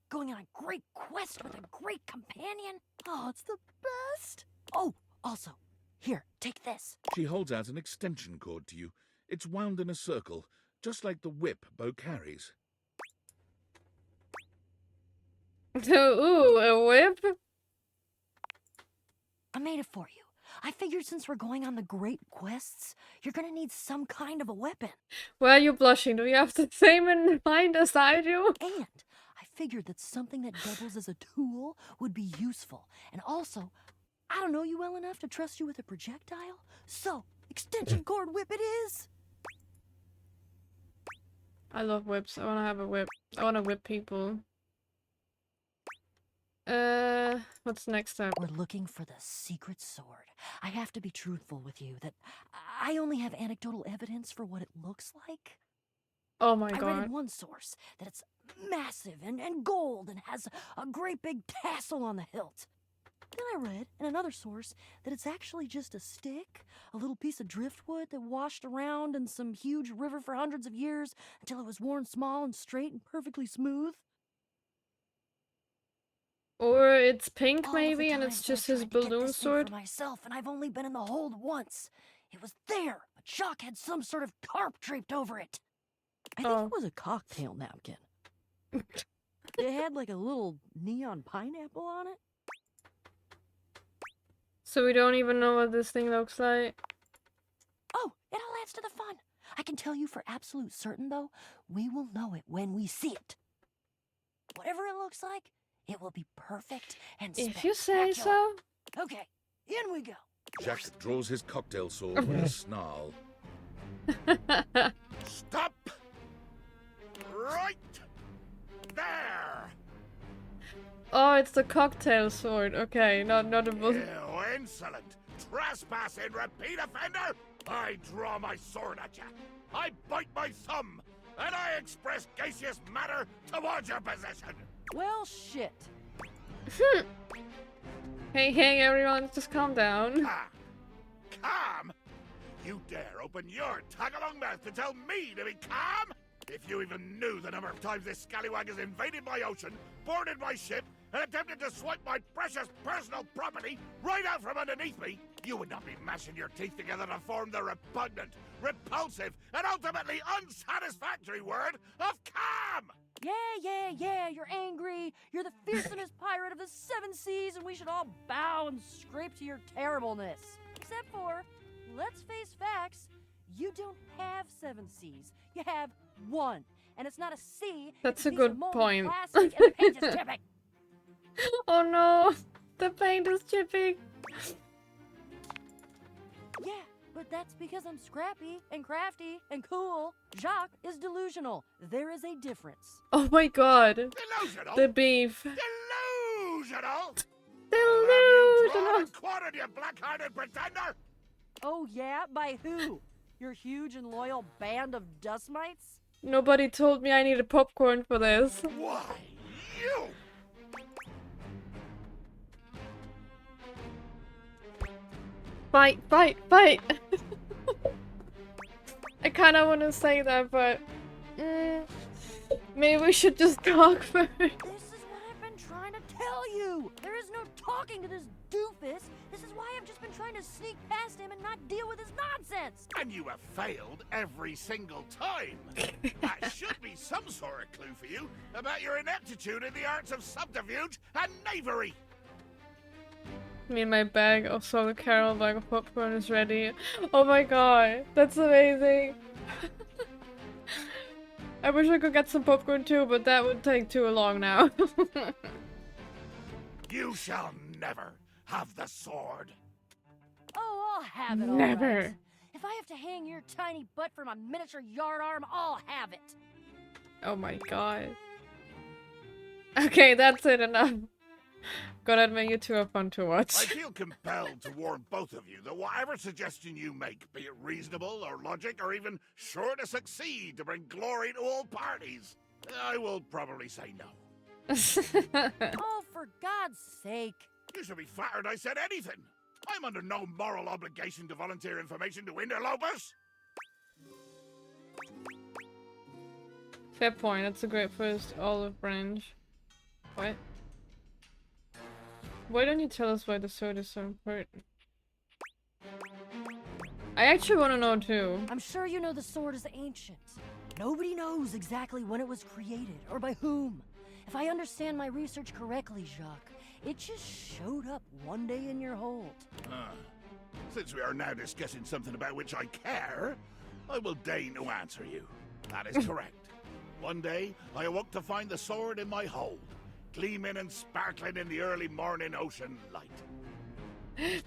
S5: Going on a great quest with a great companion. Oh, it's the best. Oh, also, here, take this.
S3: She holds out an extension cord to you. It's wound in a circle, just like the whip Bo carries.
S1: Ooh, a whip?
S5: I made it for you. I figured since we're going on the great quests, you're gonna need some kind of a weapon.
S1: Why are you blushing? Do you have the same in mind as I do?
S5: And I figured that something that doubles as a tool would be useful. And also, I don't know you well enough to trust you with a projectile. So, extension cord whip it is.
S1: I love whips. I wanna have a whip. I wanna whip people. What's the next step?
S5: We're looking for the secret sword. I have to be truthful with you that I only have anecdotal evidence for what it looks like.
S1: Oh my
S5: I read
S1: god.
S5: in one source that it's massive and gold and has a great big tassel on the hilt. Then I read in another source that it's actually just a stick, a little piece of driftwood that washed around in some huge river for hundreds of years until it was worn small and straight and perfectly smooth.
S1: Or it's pink
S5: All
S1: maybe,
S5: the
S1: and
S5: times
S1: it's
S5: that I
S1: just his
S5: tried to get
S1: balloon
S5: this thing
S1: sword?
S5: for myself, and I've only been in the hold once. It was there, but Jacques had some sort of tarp draped over it. I think
S1: Oh.
S5: it was a cocktail napkin. It had like a little neon pineapple on it.
S1: So we don't even know what this thing looks like.
S5: Oh, it all adds to the fun. I can tell you for absolute certain, though, we will know it when we see it. Whatever it looks like, it will be perfect and
S1: If you say so.
S5: Okay, in we go.
S3: Jack draws his cocktail sword with a snarl. Stop! Right there!
S1: Oh, it's the cocktail sword. Okay, not a bull.
S3: You insolent, trespassing repeat offender! I draw my sword at you. I bite my thumb, and I express gaseous matter towards your position.
S5: Well, shit.
S1: Hey, everyone, just calm down.
S3: Ah, calm? You dare open your tag-along mouth to tell me to be calm? If you even knew the number of times this scallywag has invaded my ocean, boarded my ship, and attempted to swipe my precious personal property right out from underneath me, you would not be mashing your teeth together to form the repugnant, repulsive, and ultimately unsatisfactory word of calm!
S5: Yeah, you're angry. You're the fearsomest pirate of the seven seas, and we should all bow and scrape to your terribleness. Except for, let's face facts, you don't have seven seas. You have one. And it's not a sea.
S1: That's
S5: it's
S1: a
S5: piece
S1: good
S5: of moldy
S1: point.
S5: plastic, and the paint is chipping.
S1: Oh no, the paint is chipping.
S5: Yeah, but that's because I'm scrappy and crafty and cool. Jacques is delusional. There is a difference.
S1: Oh my god,
S3: Delusional?
S1: the beef.
S3: Delusional?
S1: Delusional.
S3: And quartered, you black-hearted pretender!
S5: Oh yeah? By who? Your huge and loyal band of dust mites?
S1: Nobody told me I needed popcorn for this.
S3: Why, you!
S1: Fight! I kind of want to say that, but maybe we should just talk first.
S5: This is what I've been trying to tell you! There is no talking to this doofus! This is why I've just been trying to sneak past him and not deal with his nonsense!
S3: And you have failed every single time. That should be some sort of clue for you about your ineptitude in the arts of subterfuge and knavery.
S1: Me and my bag of Solar Carol bag of popcorn is ready. Oh my god, that's amazing. I wish I could get some popcorn too, but that would take too long now.
S3: You shall never have the sword.
S5: Oh, I'll have it all
S1: Never.
S5: right. If I have to hang your tiny butt from a miniature yard arm, I'll have it.
S1: Oh my god. Okay, that's it, enough. Gotta admit, you two are fun to
S3: I
S1: watch.
S3: feel compelled to warn both of you that whatever suggestion you make, be it reasonable or logic or even sure to succeed to bring glory to all parties, I will probably say no.
S5: Oh, for God's sake.
S3: You should be flattered I said anything. I'm under no moral obligation to volunteer information to interlopers.
S1: Fair point, that's a great first olive branch. What? Why don't you tell us why the sword is so important? I actually want to know too.
S5: I'm sure you know the sword is ancient. Nobody knows exactly when it was created or by whom. If I understand my research correctly, Jacques, it just showed up one day in your hold.
S3: Since we are now discussing something about which I care, I will deign to answer you. That is correct. One day, I awoke to find the sword in my hold, gleaming and sparkling in the early morning ocean light.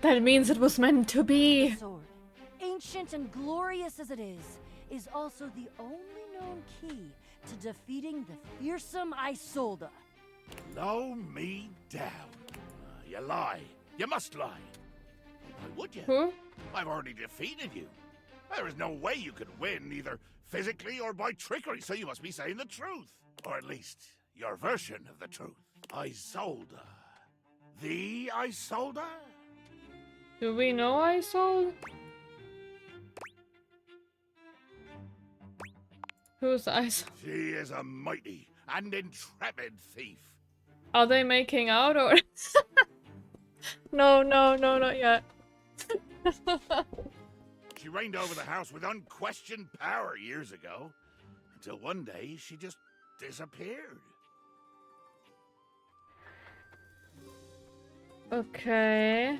S1: That means it was meant to be.
S5: The sword, ancient and glorious as it is also the only known key to defeating the fearsome Isolde.
S3: Blow me down. You lie. You must lie. Why would you?
S1: Who?
S3: I've already defeated you. There is no way you could win, either physically or by trickery, so you must be saying the truth. Or at least, your version of the truth. Isolde. The Isolde?
S1: Do we know I sold? Who's I sold?
S3: She is a mighty and intrepid thief.
S1: Are they making out or? No, not yet.
S3: She reigned over the house with unquestioned power years ago, until one day she just disappeared.
S1: Okay.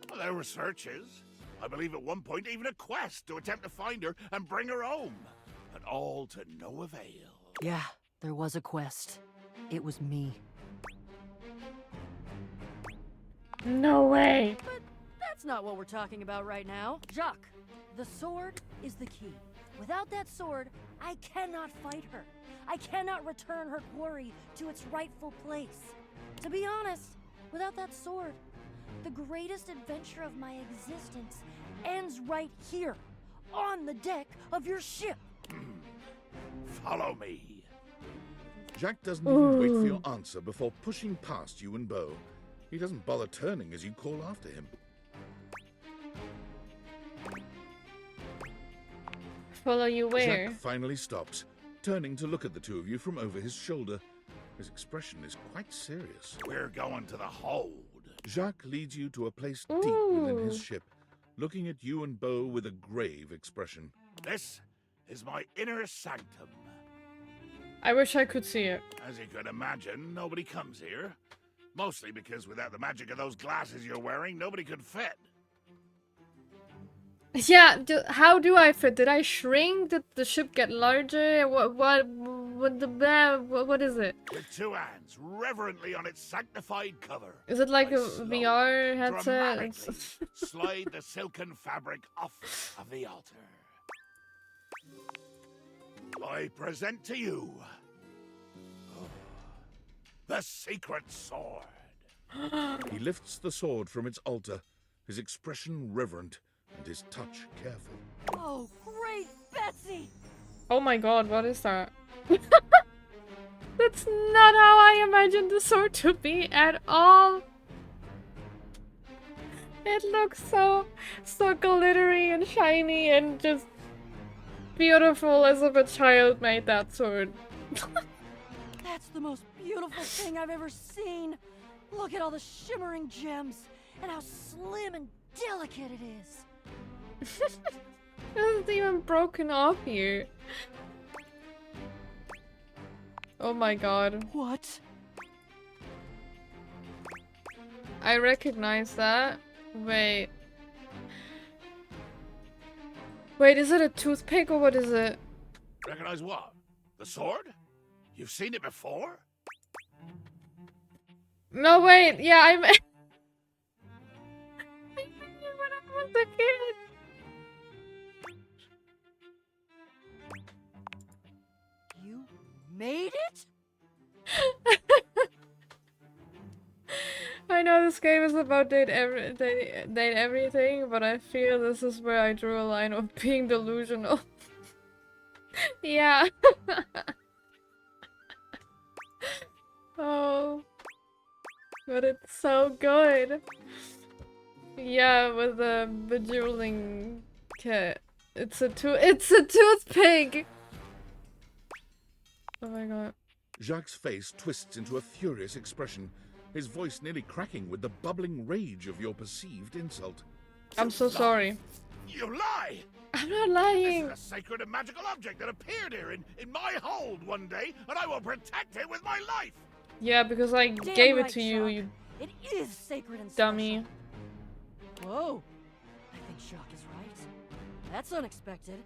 S3: Well, there were searches. I believe at one point even a quest to attempt to find her and bring her home. But all to no avail.
S5: Yeah, there was a quest. It was me.
S1: No way.
S5: But that's not what we're talking about right now. Jacques, the sword is the key. Without that sword, I cannot fight her. I cannot return her quarry to its rightful place. To be honest, without that sword, the greatest adventure of my existence ends right here, on the deck of your ship.
S3: Follow me.
S6: Jacques doesn't even wait for your answer before pushing past you and Beau. He doesn't bother turning as you call after him.
S1: Follow you where?
S6: Jacques finally stops, turning to look at the two of you from over his shoulder. His expression is quite serious.
S3: We're going to the hold.
S6: Jacques leads you to a place deep within his ship, looking at you and Beau with a grave expression.
S3: This is my inner sanctum.
S1: I wish I could see it.
S3: As you could imagine, nobody comes here. Mostly because without the magic of those glasses you're wearing, nobody could fit.
S1: Yeah, how do I fit? Did I shrink? Did the ship get larger? What is it?
S3: With two hands reverently on its sanctified cover.
S1: Is it like
S3: I
S1: a
S3: slowly,
S1: VR headset?
S3: dramatically slide the silken fabric off of the altar. I present to you the secret sword.
S6: He lifts the sword from its altar, his expression reverent and his touch careful.
S5: Oh, great Betsy!
S1: Oh my god, what is that? That's not how I imagined the sword to be at all. It looks so glittery and shiny and just beautiful, as if a child made that sword.
S5: That's the most beautiful thing I've ever seen. Look at all the shimmering gems and how slim and delicate it is.
S1: It hasn't even broken off here. Oh my god.
S5: What?
S1: I recognize that. Wait. Wait, is it a toothpick or what is it?
S3: Recognize what? The sword? You've seen it before?
S1: No, wait. Yeah, I made it when I was a kid.
S5: You made it?
S1: I know this game is about date everything, but I feel this is where I drew a line of being delusional. Yeah. Oh. But it's so good. Yeah, with the bejeweling kit. It's a toothpick! Oh my god.
S6: Jacques' face twists into a furious expression, his voice nearly cracking with the bubbling rage of your perceived insult.
S1: I'm so sorry.
S3: You lie!
S1: I'm not
S3: This
S1: lying!
S3: is a sacred and magical object that appeared here in my hold one day, and I will protect it with my life!
S1: Yeah, because I
S5: Damn
S1: gave it
S5: right,
S1: to you,
S5: Jacques.
S1: you
S5: It is sacred and
S1: dummy.
S5: special. Whoa. I think Jacques is right. That's unexpected.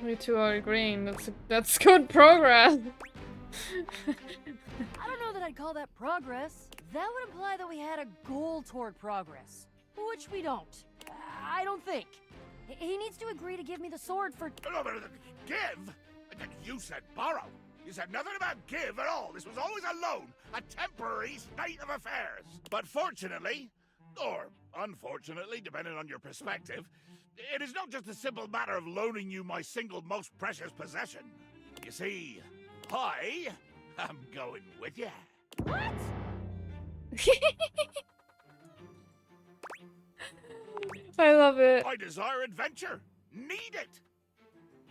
S1: We two are agreeing. That's good progress.
S5: I don't know that I'd call that progress. That would imply that we had a goal toward progress. Which we don't. I don't think. He needs to agree to give me the sword for...
S3: No, but give? You said borrow. You said nothing about give at all. This was always a loan, a temporary state of affairs. But fortunately, or unfortunately, depending on your perspective, it is not just a simple matter of loaning you my single most precious possession. You see, I am going with you.
S5: What?
S1: I love it.
S3: I desire adventure. Need it.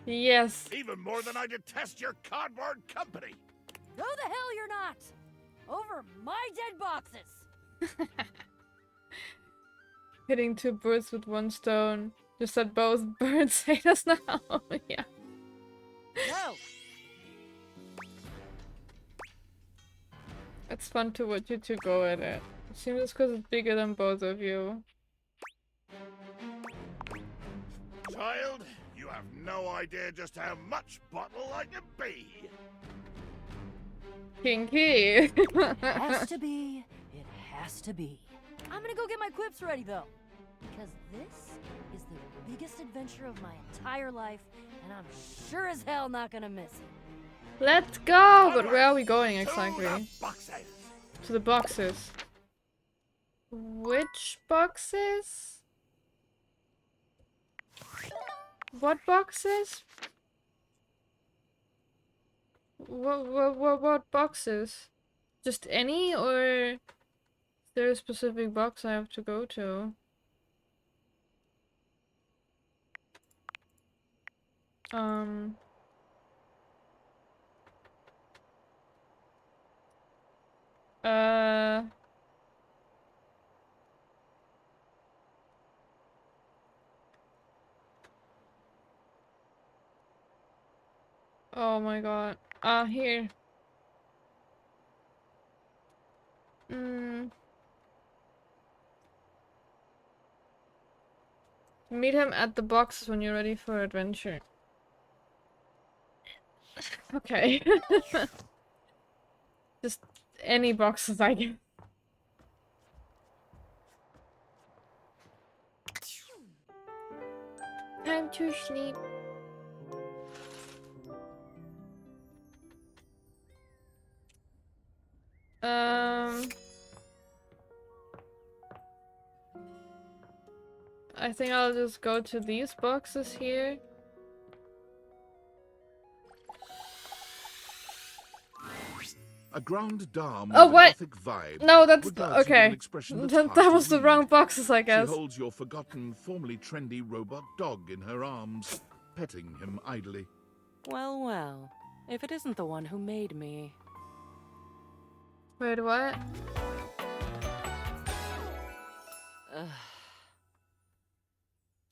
S1: Yes.
S3: Even more than I detest your cardboard company.
S5: No the hell you're not! Over my dead boxes!
S1: Hitting two birds with one stone. Just that both birds hate us now. Yeah.
S5: No!
S1: It's fun to watch you two go at it. It seems because it's bigger than both of you.
S3: Child, you have no idea just how much bottle I can be.
S1: Kinky.
S5: Has to be. It has to be. I'm gonna go get my quips ready though, because this is the biggest adventure of my entire life, and I'm sure as hell not gonna miss it.
S1: Let's go! But where are we going
S3: To
S1: exactly?
S3: the boxes.
S1: To the boxes. Which boxes? What boxes? What boxes? Just any, or is there a specific box I have to go to? Uh... Oh my god. Here. Meet him at the boxes when you're ready for adventure. Okay. Just any boxes, I guess. Time to sleep. I think I'll just go to these boxes here.
S6: A grand dame
S1: Oh,
S6: with
S1: what?
S6: a gothic vibe.
S1: No, that's
S6: regards you with
S1: okay.
S6: an expression that's
S1: That,
S6: hard
S1: that
S6: to
S1: was the
S6: read.
S1: wrong boxes, I guess.
S6: She holds your forgotten, formerly trendy robot dog in her arms, petting him idly.
S7: Well, well. If it isn't the one who made me.
S1: Wait, what?
S7: Ugh.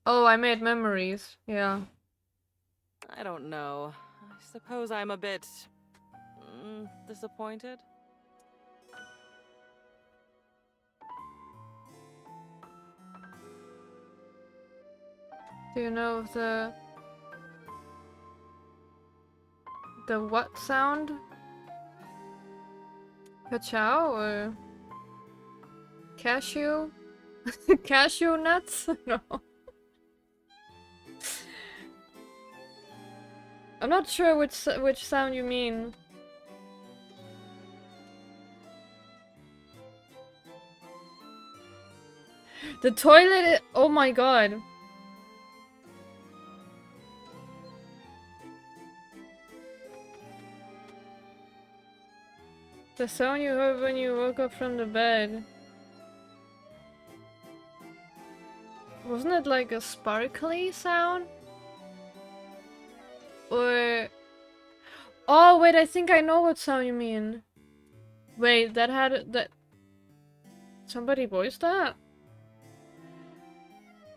S1: Oh, I made memories. Yeah.
S7: I don't know. I suppose I'm a bit... disappointed?
S1: Do you know the what sound? Cacao or cashew? Cashew nuts? No. I'm not sure which sound you mean. The toilet. Oh my god. The sound you heard when you woke up from the bed. Wasn't it like a sparkly sound? Or... Oh, wait, I think I know what sound you mean. Wait, that... Somebody voiced that?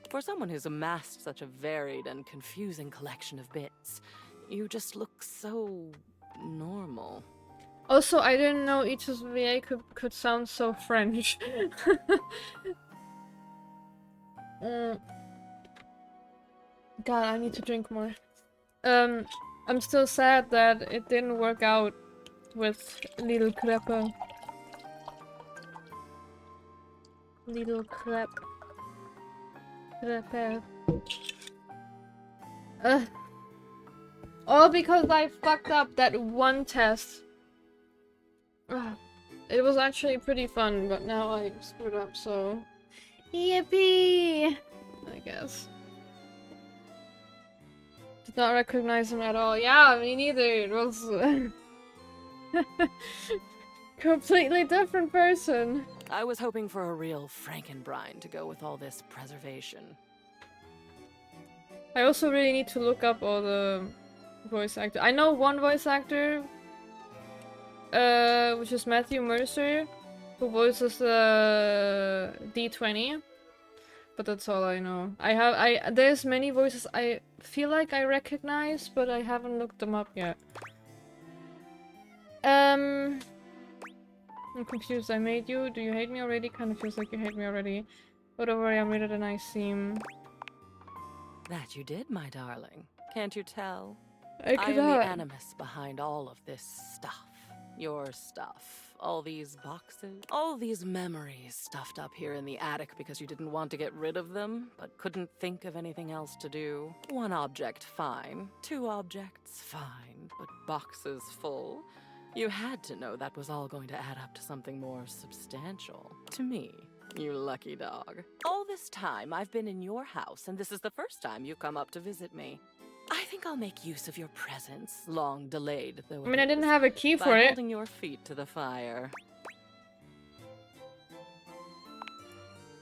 S7: For someone who's amassed such a varied and confusing collection of bits, you just look so... normal.
S1: Also, I didn't know Ichi's VA could sound so French. God, I need to drink more. I'm still sad that it didn't work out with Little Crepe. Little Crepe. Crepe. All because I fucked up that one test. It was actually pretty fun, but now I screwed up, so... Yippee! I guess. Did not recognize him at all. Yeah, me neither. It was... completely different person.
S7: I was hoping for a real Frankenbrine to go with all this preservation.
S1: I also really need to look up all the voice actors. I know one voice actor, which is Matthew Mercer, who voices D20. But that's all I know. There's many voices I feel like I recognize, but I haven't looked them up yet. I'm confused. I made you. Do you hate me already? Kind of feels like you hate me already. But don't worry, I'm really the nice seam.
S7: That you did, my darling. Can't you tell?
S1: I
S7: I
S1: could
S7: am the
S1: not.
S7: animus behind all of this stuff. Your stuff. All these boxes. All these memories stuffed up here in the attic because you didn't want to get rid of them, but couldn't think of anything else to do. One object, fine. Two objects, fine. But boxes full? You had to know that was all going to add up to something more substantial. To me. You lucky dog. All this time I've been in your house, and this is the first time you've come up to visit me. I think I'll make use of your presence, long delayed though
S1: I mean, I didn't have a key for
S7: by
S1: it.
S7: holding your feet to the fire.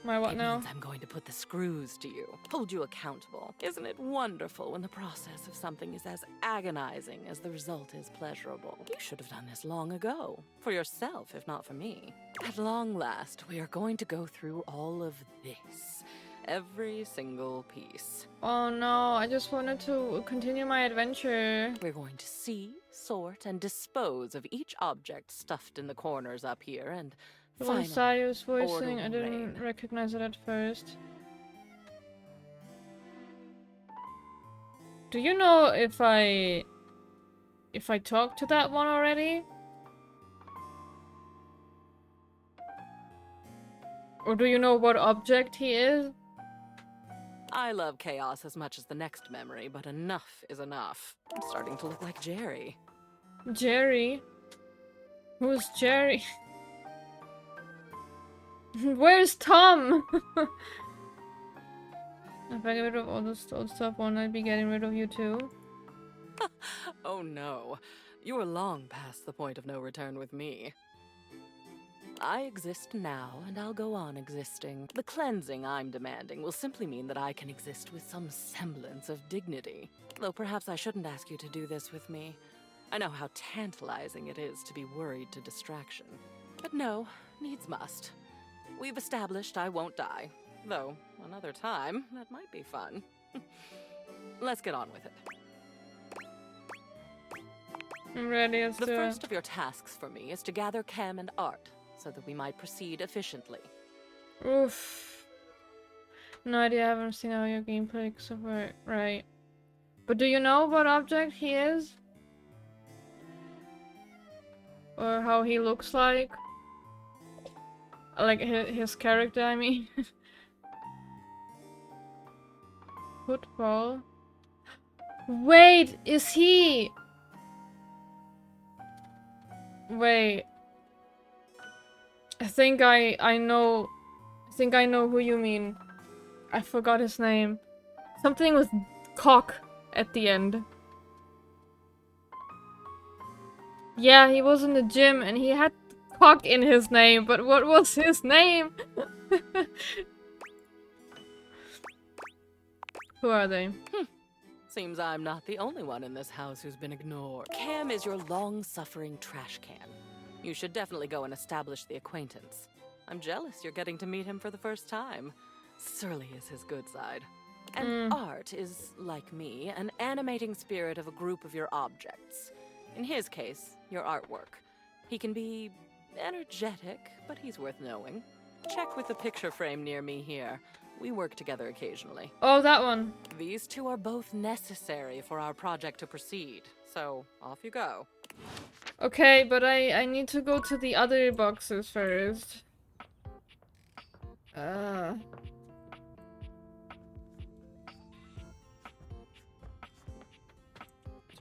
S1: My what
S7: It
S1: now?
S7: means I'm going to put the screws to you, hold you accountable. Isn't it wonderful when the process of something is as agonizing as the result is pleasurable? You should have done this long ago. For yourself, if not for me. At long last, we are going to go through all of this. Every single piece.
S1: Oh no, I just wanted to continue my adventure.
S7: We're going to see, sort, and dispose of each object stuffed in the corners up here, and
S1: The one
S7: finally,
S1: Sayu's voicing,
S7: order
S1: I
S7: will
S1: didn't
S7: reign.
S1: recognize it at first. Do you know if I talked to that one already? Or do you know what object he is?
S7: I love chaos as much as the next memory, but enough is enough. I'm starting to look like Jerry.
S1: Jerry? Who's Jerry? Where's Tom? If I get rid of all this old stuff, won't I be getting rid of you too?
S7: Oh no, you are long past the point of no return with me. I exist now, and I'll go on existing. The cleansing I'm demanding will simply mean that I can exist with some semblance of dignity. Though perhaps I shouldn't ask you to do this with me. I know how tantalizing it is to be worried to distraction. But no, needs must. We've established I won't die. Though, another time, that might be fun. Let's get on with it.
S1: I'm ready, let's
S7: The
S1: do
S7: first
S1: it.
S7: of your tasks for me is to gather Cam and Art, so that we might proceed efficiently.
S1: Oof. No idea, I haven't seen all your gameplay so far. Right. But do you know what object he is? Or how he looks like? Like his character, I mean. Football. Wait, is he? Wait. I think I know who you mean. I forgot his name. Something with cock at the end. Yeah, he was in the gym and he had cock in his name, but what was his name? Who are they?
S7: Seems I'm not the only one in this house who's been ignored. Cam is your long-suffering trash can. You should definitely go and establish the acquaintance. I'm jealous you're getting to meet him for the first time. Surly is his good side. And Art is, like me, an animating spirit of a group of your objects. In his case, your artwork. He can be energetic, but he's worth knowing. Check with the picture frame near me here. We work together occasionally.
S1: Oh, that one.
S7: These two are both necessary for our project to proceed, so off you go.
S1: Okay, but I need to go to the other boxes first. Don't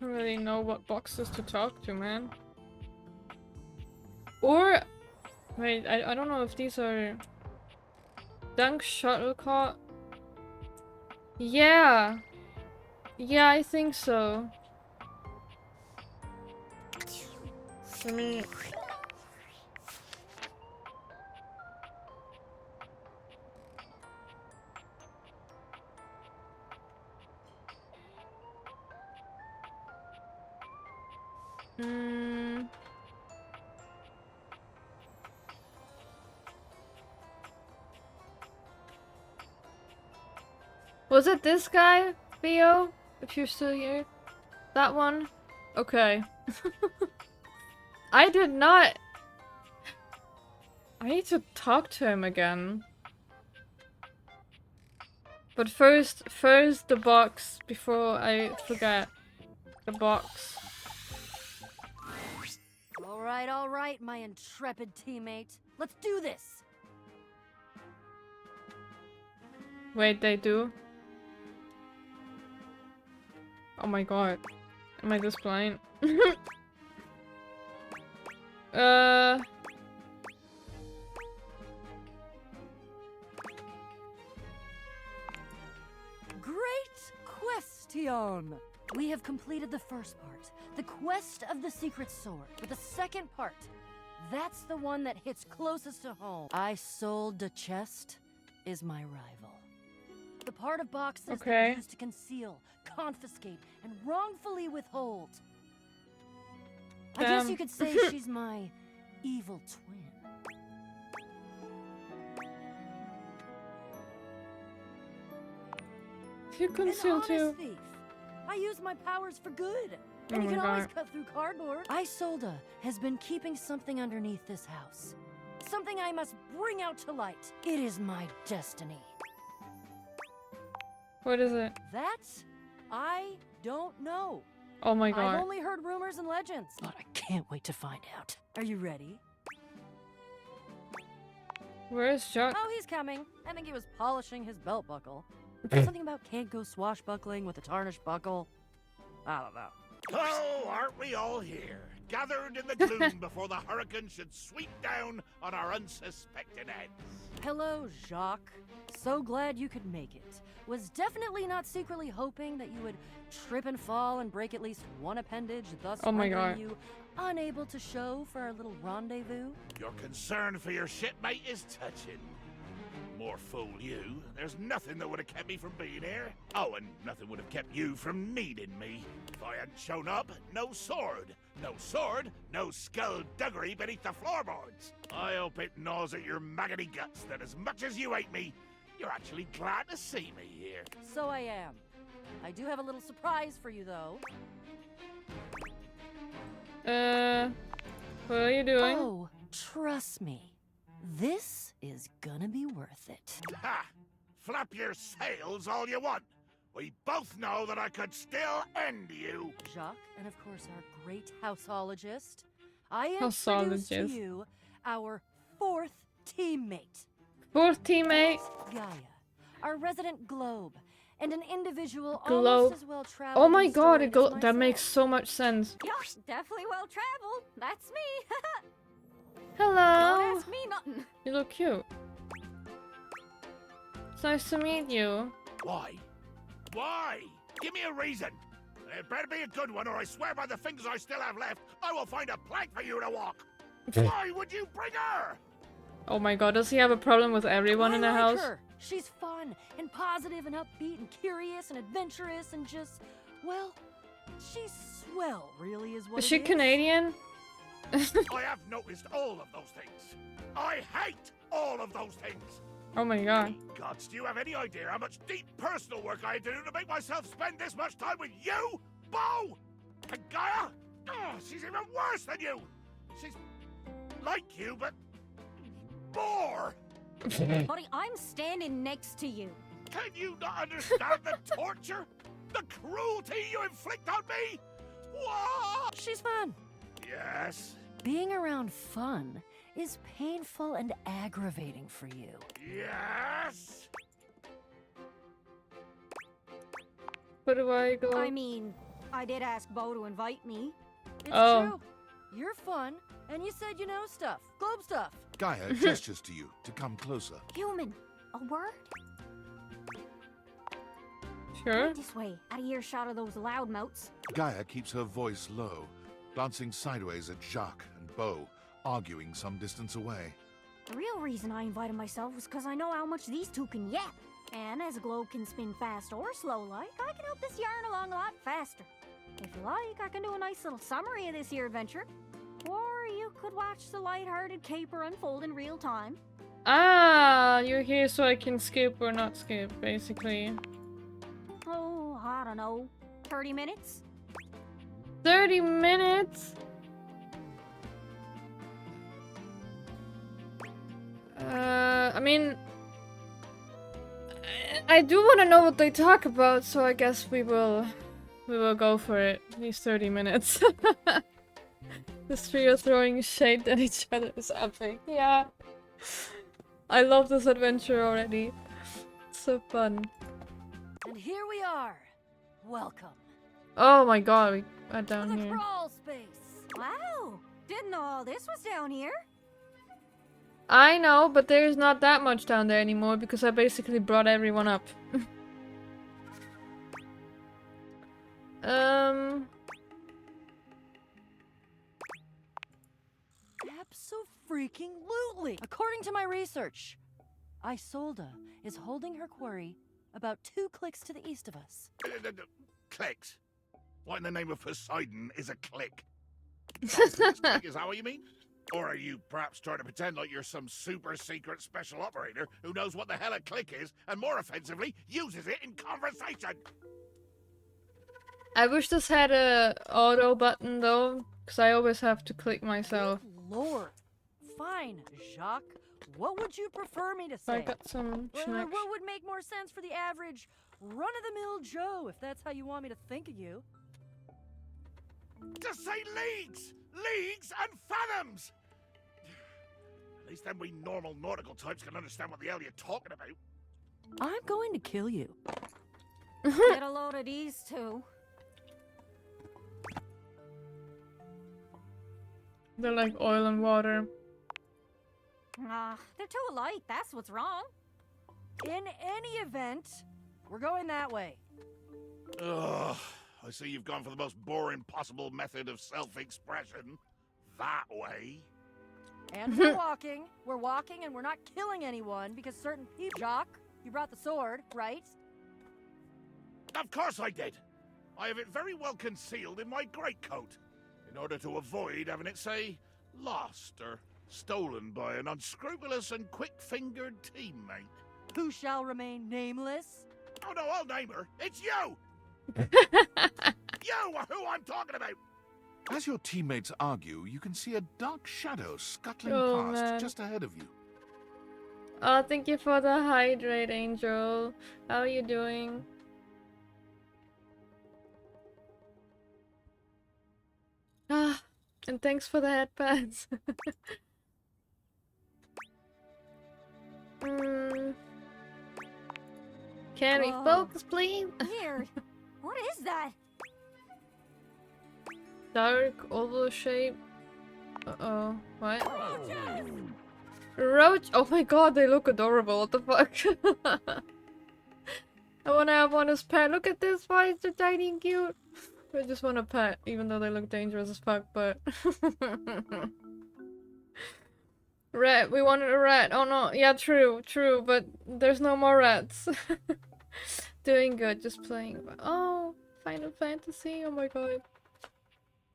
S1: really know what boxes to talk to, man. Or wait, I don't know if these are dunk shuttlecock. Yeah. Yeah, I think so. Let me... Was it this guy, Theo? If you're still here? That one? Okay. I did not... I need to talk to him again. But first the box before I forget. The box.
S5: All right, my intrepid teammate. Let's do this.
S1: Wait, they do? Oh my god. Am I this blind?
S5: Great question! We have completed the first part, the quest of the secret sword. But the second part, that's the one that hits closest to home. I sold the chest is my rival. The part of boxes that are used to conceal, confiscate, and wrongfully withhold. I guess you could say she's my evil twin.
S1: You conceal too.
S5: Thief. I use my powers for good.
S1: Oh
S5: And you
S1: my
S5: can always
S1: God.
S5: cut through cardboard. Isolda has been keeping something underneath this house. Something I must bring out to light. It is my destiny.
S1: What is it?
S5: That I don't know.
S1: Oh my
S5: I've
S1: god.
S5: only heard rumors and legends, but I can't wait to find out. Are you ready?
S1: Where is Jacques?
S5: Oh, he's coming. I think he was polishing his belt buckle. Something about can't go swashbuckling with a tarnished buckle. I don't know.
S3: Oh, aren't we all here? Gathered in the gloom before the hurricane should sweep down on our unsuspecting heads.
S5: Hello, Jacques. So glad you could make it. Was definitely not secretly hoping that you would trip and fall and break at least one appendage, thus
S1: Oh my
S5: rendering
S1: God.
S5: you unable to show for our little rendezvous.
S3: Your concern for your shipmate is touching. More fool you. There's nothing that would have kept me from being here. Oh, and nothing would have kept you from needing me. If I hadn't shown up, no sword. No sword, no skullduggery beneath the floorboards. I hope it gnaws at your maggoty guts that as much as you hate me, you're actually glad to see me here.
S5: So I am. I do have a little surprise for you, though.
S1: What are you doing?
S5: Oh, trust me. This is gonna be worth it.
S3: Ha! Flap your sails all you want. We both know that I could still end you.
S5: Jacques, and of course our great houseologist. I introduce to
S1: Houseologist.
S5: you our fourth teammate,
S1: Fourth teammate.
S5: Gaia, our resident globe, and an individual
S1: Globe.
S5: almost as well traveled.
S1: Oh my
S5: and
S1: god,
S5: storied as
S1: that
S5: myself.
S1: makes so much sense.
S2: You're definitely well traveled. That's me.
S1: Hello.
S2: Don't ask me nothing.
S1: You look cute. It's nice to meet you.
S3: Why? Why? Give me a reason. It better be a good one, or I swear by the fingers I still have left, I will find a plank for you to walk. Why would you bring her?
S1: Oh my god, does he have a problem with everyone in the
S5: I like
S1: house?
S5: her. She's fun and positive and upbeat and curious and adventurous and just, well, she's swell, really, is what
S1: Is
S5: it
S1: she Canadian?
S3: I have noticed all of those things. I hate all of those things.
S1: Oh my god.
S3: Gods, do you have any idea how much deep personal work I had to do to make myself spend this much time with you, Bo? And Gaia? Oh, she's even worse than you. She's like you, but more.
S2: Buddy, I'm standing next to you.
S3: Can you not understand the torture? The cruelty you inflict on me? What?
S5: She's fun.
S3: Yes.
S5: Being around fun is painful and aggravating for you.
S3: Yes.
S1: Where do I go?
S2: I mean, I did ask Bo to invite me.
S5: It's
S1: Oh.
S5: true. You're fun, and you said you know stuff. Globe stuff.
S6: Gaia gestures to you to come closer.
S2: Human, a word?
S1: Sure.
S2: Right this way, out of earshot of those loudmouths.
S6: Gaia keeps her voice low, glancing sideways at Jacques and Bo, arguing some distance away.
S2: The real reason I invited myself was because I know how much these two can yap. And as a globe can spin fast or slow like, I can help this yarn along a lot faster. If you like, I can do a nice little summary of this here adventure. Or you could watch the lighthearted caper unfold in real time.
S1: Ah, you're here so I can skip or not skip, basically.
S2: Oh, I don't know, 30 minutes?
S1: 30 minutes? I mean, I do want to know what they talk about, so I guess we will go for it. These 30 minutes. This trio throwing shade at each other is epic. Yeah. I love this adventure already. It's so fun.
S5: And here we are. Welcome
S1: Oh my god, we are
S5: to
S1: down
S5: the
S1: here.
S5: crawl space.
S2: Wow! Didn't know all this was down here.
S1: I know, but there's not that much down there anymore because I basically brought everyone up.
S5: Abso-freaking-lutely! According to my research, Isolda is holding her quarry about 2 clicks to the east of us.
S3: Clicks? What in the name of Poseidon is a click? Click, is that what you mean? Or are you perhaps trying to pretend like you're some super secret special operator who knows what the hell a click is and more offensively uses it in conversation?
S1: I wish this had a auto button though, because I always have to click myself.
S5: Good Lord. Fine, Jacques. What would you prefer me to
S1: I
S5: say?
S1: got some
S5: Or
S1: snacks.
S5: what would make more sense for the average run-of-the-mill Joe, if that's how you want me to think of you?
S3: Just say leagues! Leagues and fathoms! At least then we normal nautical types can understand what the hell you're talking about.
S5: I'm going to kill you.
S2: Get a load of these too.
S1: They're like oil and water.
S2: They're too alike, that's what's wrong.
S5: In any event, we're going that way.
S3: Ugh, I see you've gone for the most boring possible method of self-expression. That way.
S5: And we're walking. We're walking and we're not killing anyone because certain people... Jacques, you brought the sword, right?
S3: Of course I did. I have it very well concealed in my greatcoat, in order to avoid having it, say, lost or stolen by an unscrupulous and quick-fingered teammate.
S5: Who shall remain nameless?
S3: Oh no, I'll name her. It's you! You are who I'm talking about!
S6: As your teammates argue, you can see a dark shadow scuttling
S1: Oh,
S6: past
S1: man.
S6: just ahead of you.
S1: Oh, thank you for the hydrate, Angel. How are you doing? Ah, and thanks for the headpads. Can we
S2: Whoa.
S1: focus, please?
S2: Weird. What is that?
S1: Dark oval shape. Uh-oh. What? Roach! Oh my god, they look adorable. What the fuck? I wanna have one as pet. Look at this. Why is it tiny and cute? I just want a pet, even though they look dangerous as fuck, but... Rat. We wanted a rat. Oh no. Yeah, true. True, but there's no more rats. Doing good. Just playing. Oh, Final Fantasy. Oh my god.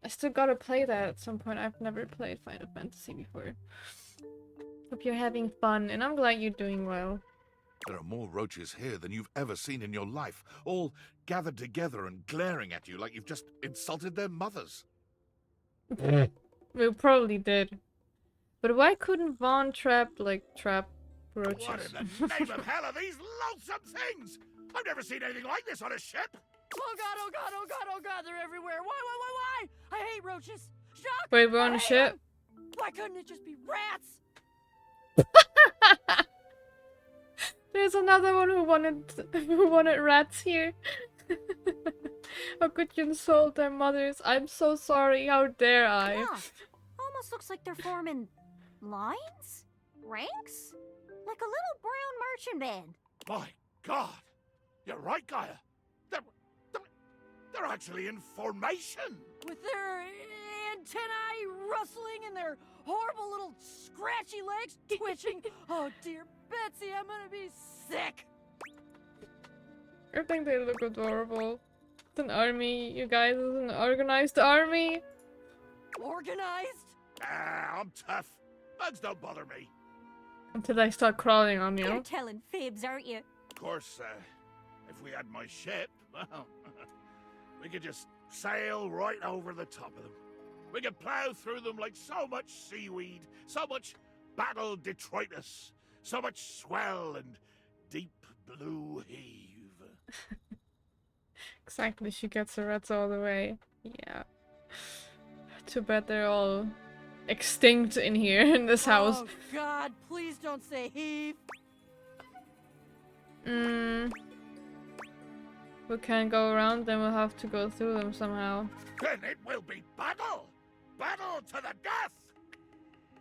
S1: I still gotta play that at some point. I've never played Final Fantasy before. Hope you're having fun, and I'm glad you're doing well.
S6: There are more roaches here than you've ever seen in your life, all gathered together and glaring at you like you've just insulted their mothers.
S1: We probably did. But why couldn't Vaughn trap roaches?
S3: What in the name of hell are these loathsome things? I've never seen anything like this on a ship.
S5: Oh god, oh god, oh god, oh god, they're everywhere. Why? I hate roaches. Jacques!
S1: Wait, we're
S5: I
S1: on a
S5: hate
S1: ship?
S5: them. Why couldn't it just be rats?
S1: There's another one who wanted rats here. How could you insult their mothers? I'm so sorry. How dare I?
S2: Yeah. Almost looks like they're forming lines? Ranks? Like a little brown marching band.
S3: My God. You're right, Gaia. They're actually in formation.
S5: With their antennae rustling and their horrible little scratchy legs twitching. Oh dear Betsy, I'm gonna be sick.
S1: I think they look adorable. It's an army, you guys. It's an organized army.
S5: Organized?
S3: I'm tough. Bugs don't bother me.
S1: Until I start crawling on
S2: You're
S1: you.
S2: telling fibs, aren't you?
S3: Of course, if we had my ship, well, we could just sail right over the top of them. We could plow through them like so much seaweed, so much battle Detroitus. So much swell and deep blue heave.
S1: Exactly, she gets the rats all the way. Yeah. Too bad they're all extinct in here, in this house.
S5: Oh God, please don't say heave.
S1: We can't go around, then we'll have to go through them somehow.
S3: Then it will be battle! Battle to the death!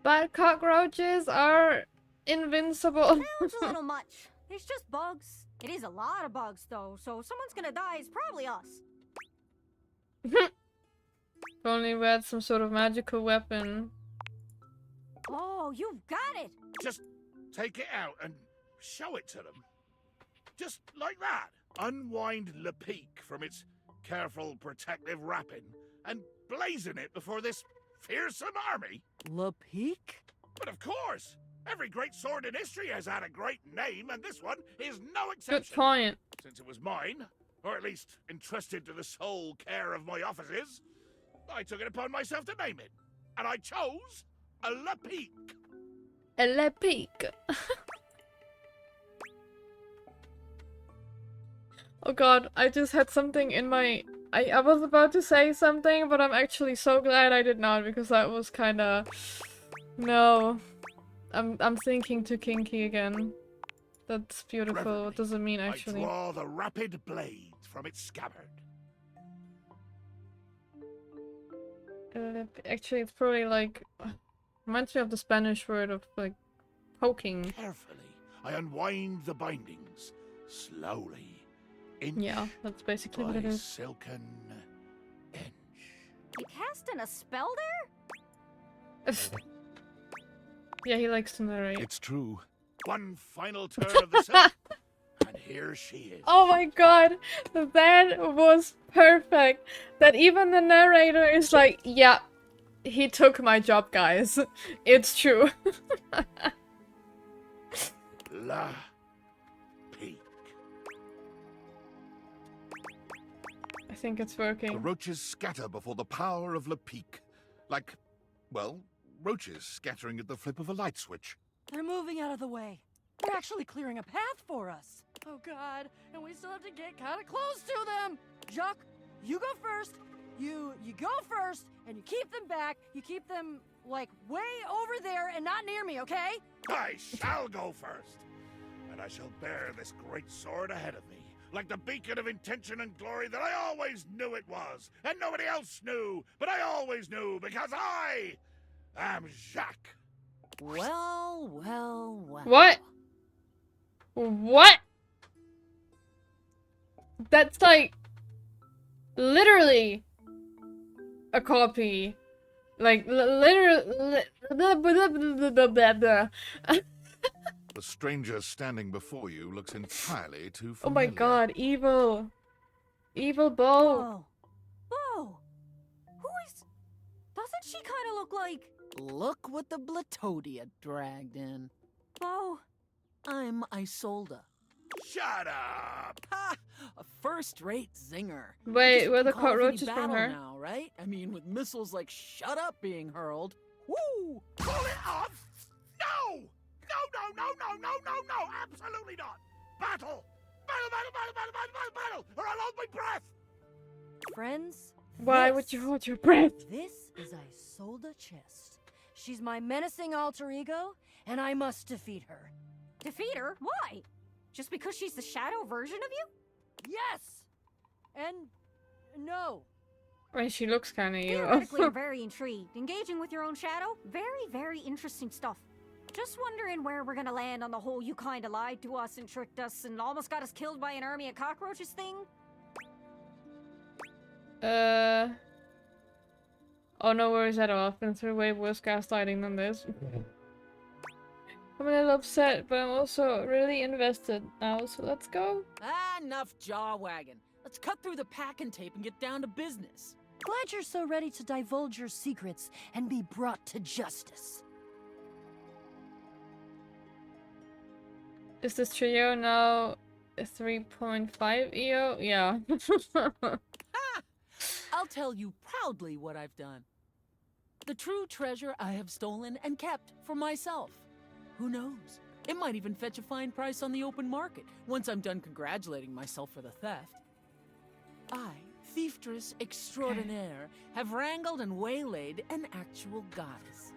S1: But cockroaches are invincible.
S8: Sounds a little much. It's just bugs. It is a lot of bugs, though, so if someone's gonna die, it's probably us.
S1: If only we had some sort of magical weapon.
S8: Oh, you've got it!
S3: Just take it out and show it to them. Just like that. Unwind Le Peak from its careful protective wrapping and blazon it before this fearsome army.
S5: Le Peak?
S3: But of course, every great sword in history has had a great name, and this one is no exception.
S1: Good point.
S3: Since it was mine, or at least entrusted to the sole care of my offices, I took it upon myself to name it. And I chose a Le Peak.
S1: Le Peak. Oh god, I just had something in my... I was about to say something, but I'm actually so glad I did not, because that was kinda... No. I'm thinking too kinky again. That's beautiful. What does it mean, actually?
S3: I draw the rapid blade from its scabbard.
S1: Actually, it's probably like... Reminds me of the Spanish word of, like, poking.
S3: Carefully, I unwind the bindings, slowly. Inch
S1: Yeah, that's basically what it
S3: by
S1: is.
S3: silken inch.
S8: You casting a spell there?
S1: Yeah, he likes to narrate.
S3: It's true. One final turn of the silk, and here she is.
S1: Oh my god, that was perfect. That even the narrator is like, yeah, he took my job, guys. It's true.
S3: La Peak.
S1: I think it's
S3: The
S1: working.
S3: roaches scatter before the power of Le Peak. Like, well, roaches scattering at the flip of a light switch.
S5: They're moving out of the way. They're actually clearing a path for us. Oh God, and we still have to get kind of close to them. Jacques, you go first. You go first, and you keep them back. You keep them, like, way over there and not near me, okay?
S3: I shall go first, and I shall bear this great sword ahead of me, like the beacon of intention and glory that I always knew it was, and nobody else knew, but I always knew because I am Jacques.
S7: Well, well, well.
S1: What? What? That's like... Literally... a copy. Like, literally...
S6: The stranger standing before you looks entirely too
S1: Oh my
S6: familiar.
S1: god, evil. Evil Bo.
S8: Whoa. Who is... Doesn't she kind of look like...
S7: Look what the Blatodia dragged in.
S8: Bo?
S7: I'm Isolda.
S3: Shut up!
S7: Ha! A first-rate zinger.
S1: Wait,
S7: Guess
S1: where
S7: you
S1: the
S7: can call off any
S1: cockroaches from
S7: battle
S1: her?
S7: now, right? I mean, with missiles like "Shut Up" being hurled. Woo!
S3: Pull it off! No! No! Absolutely not! Battle! Battle! Or I'll hold my breath!
S5: Friends,
S1: Why would you hold your breath?
S5: This is Isolda Chest. She's my menacing alter ego, and I must defeat her.
S8: Defeat her? Why? Just because she's the shadow version of you?
S5: Yes! And no.
S1: Wait, she looks kind of evil.
S8: Theoretically, I'm very intrigued. Engaging with your own shadow? Very, very interesting stuff. Just wondering where we're gonna land on the whole you kinda lied to us and tricked us and almost got us killed by an army of cockroaches thing?
S1: Oh, no worries at all. I've been through way worse gaslighting than this. I'm a little upset, but I'm also really invested now, so let's go.
S7: Ah, enough jaw wagging. Let's cut through the packing tape and get down to business.
S5: Glad you're so ready to divulge your secrets and be brought to justice.
S1: Is this trio now a 3.5 EO? Yeah.
S7: I'll tell you proudly what I've done.
S9: the true treasure I have stolen and kept for myself. Who knows? It might even fetch a fine price on the open market once I'm done congratulating myself for the theft. I, thieftress extraordinaire, have wrangled and waylaid an actual goddess.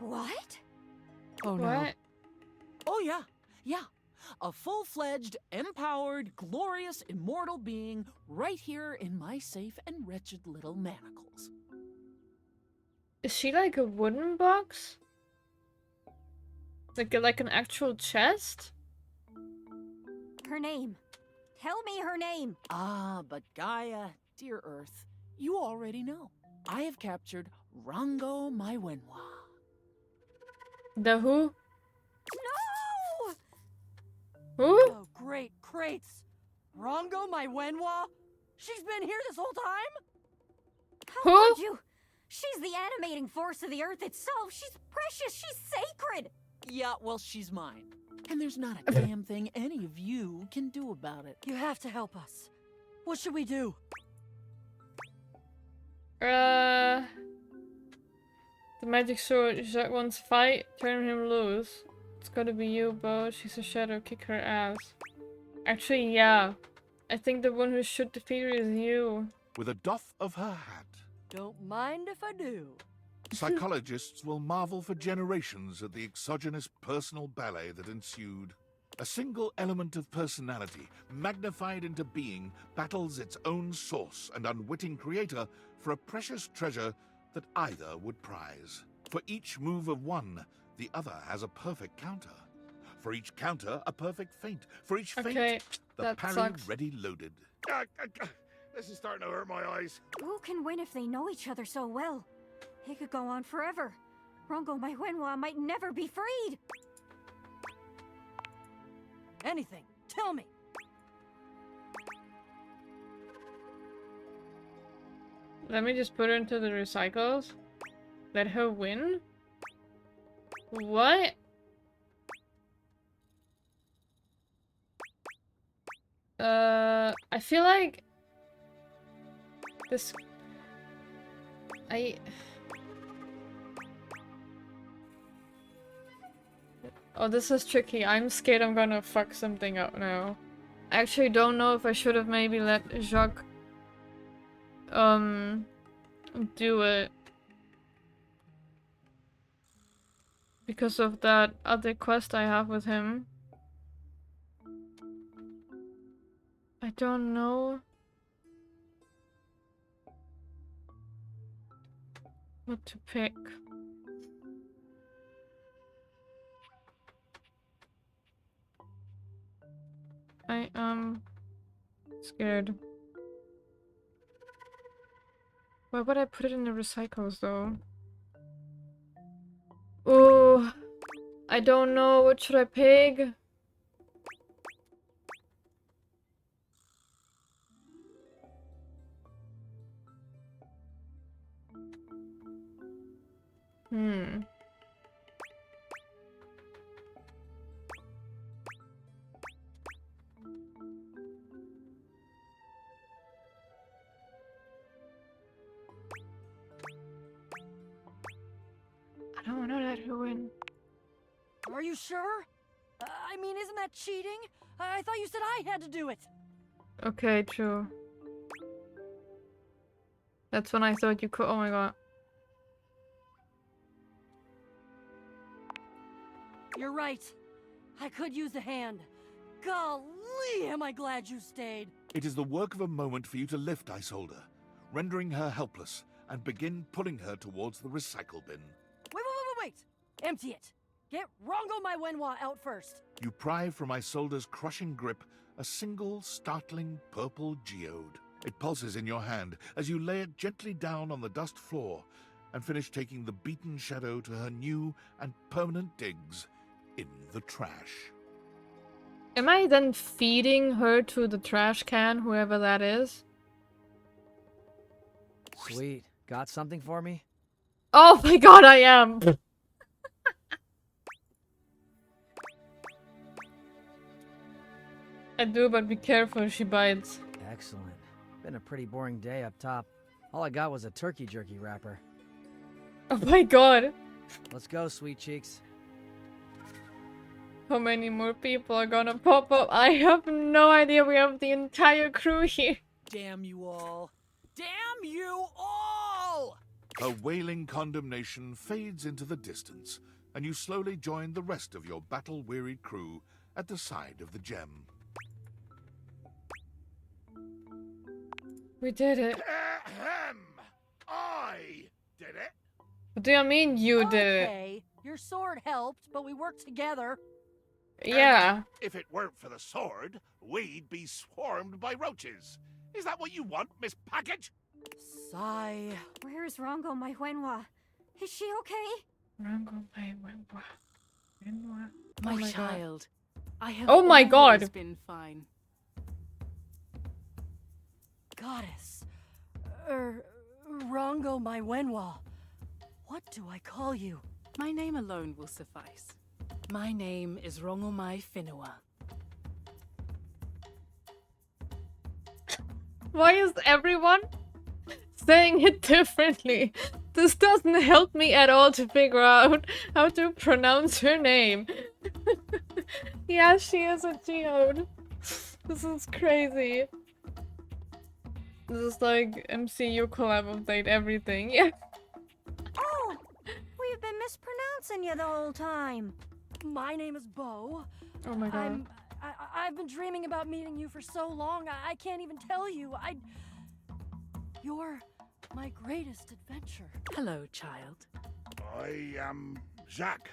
S8: What?
S4: Oh no.
S1: What?
S9: Oh yeah, yeah. A full-fledged, empowered, glorious, immortal being right here in my safe and wretched little manacles.
S1: Is she like a wooden box? Like an actual chest?
S8: Her name. Tell me her name.
S9: Ah, but Gaia, dear Earth, you already know. I have captured Rango Maiwenwa.
S1: The who?
S8: No!
S1: Who?
S5: Oh, great crates! Rongo, my Wenwa? She's been here this whole time?
S8: How
S1: Who?
S8: could you? She's the animating force of the earth itself. She's precious. She's sacred.
S9: Yeah, well, she's mine. And there's not a damn thing any of you can do about it.
S5: You have to help us. What should we do?
S1: The magic sword. Jacques wants to fight. Turn him loose. It's gotta be you, Bo. She's a shadow. Kick her ass. Actually, yeah. I think the one who should defeat her is you.
S6: With a doff of her hat,
S5: Don't mind if I do.
S6: psychologists will marvel for generations at the exogenous personal ballet that ensued. A single element of personality, magnified into being, battles its own source and unwitting creator for a precious treasure that either would prize. For each move of one, the other has a perfect counter. For each counter, a perfect feint. For each feint,
S1: Okay,
S6: the
S1: that
S6: parry
S1: sucks.
S6: ready loaded.
S3: This is starting to hurt my eyes.
S8: Who can win if they know each other so well? It could go on forever. Rongo Maiwenwa might never be freed.
S5: Anything. Tell me.
S1: Let me just put her into the recycles. Let her win? What? I feel like this. Oh, this is tricky. I'm scared I'm gonna fuck something up now. I actually don't know if I should have maybe let Jacques do it. Because of that other quest I have with him. I don't know what to pick. I am scared. Why would I put it in the recycles though? Oh, I don't know. What should I pick? I don't want to let her win.
S5: Are you sure? I mean, isn't that cheating? I thought you said I had to do it.
S1: Okay, true. That's when I thought you could. Oh my god.
S5: You're right. I could use a hand. Golly, am I glad you stayed.
S6: It is the work of a moment for you to lift Isolde, rendering her helpless, and begin pulling her towards the recycle bin.
S5: Wait! Empty it. Get Rongo my Wenwa out first.
S6: You pry from Isolde's crushing grip a single startling purple geode. It pulses in your hand as you lay it gently down on the dust floor and finish taking the beaten shadow to her new and permanent digs in the trash.
S1: Am I then feeding her to the trash can, whoever that is?
S10: Sweet. Got something for me?
S1: Oh my god, I am! I do, but be careful, she bites.
S10: Excellent. Been a pretty boring day up top. All I got was a turkey jerky wrapper.
S1: Oh my god.
S10: Let's go, sweet cheeks.
S1: How many more people are gonna pop up? I have no idea. We have the entire crew here.
S9: Damn you all. Damn you all!
S6: A wailing condemnation fades into the distance, and you slowly join the rest of your battle-wearied crew at the side of the gem.
S1: We did it.
S3: Ahem! I did it!
S1: What do you mean you did it?
S5: Okay, your sword helped, but we worked together.
S1: Yeah.
S3: If it weren't for the sword, we'd be swarmed by roaches. Is that what you want, Miss Package?
S5: Sigh.
S8: Where's Rongo, my Wenwa? Is she okay?
S1: Rango, my Wenwa. Wenwa.
S9: My,
S1: Oh my God.
S9: child. I have
S1: Oh my
S9: always
S1: God.
S9: been fine.
S5: Goddess. Rongo my Wenwa. What do I call you?
S9: My name alone will suffice. My name is Rongomai Whenua.
S1: Why is everyone saying it differently? This doesn't help me at all to figure out how to pronounce her name. Yeah, she is a geode. This is crazy. This is like MCU collab update everything. Yeah.
S8: Oh! We've been mispronouncing you the whole time.
S5: My name is Bo.
S1: Oh my god.
S5: I've been dreaming about meeting you for so long, I can't even tell you. You're my greatest adventure.
S9: Hello, child.
S3: I am Jacques.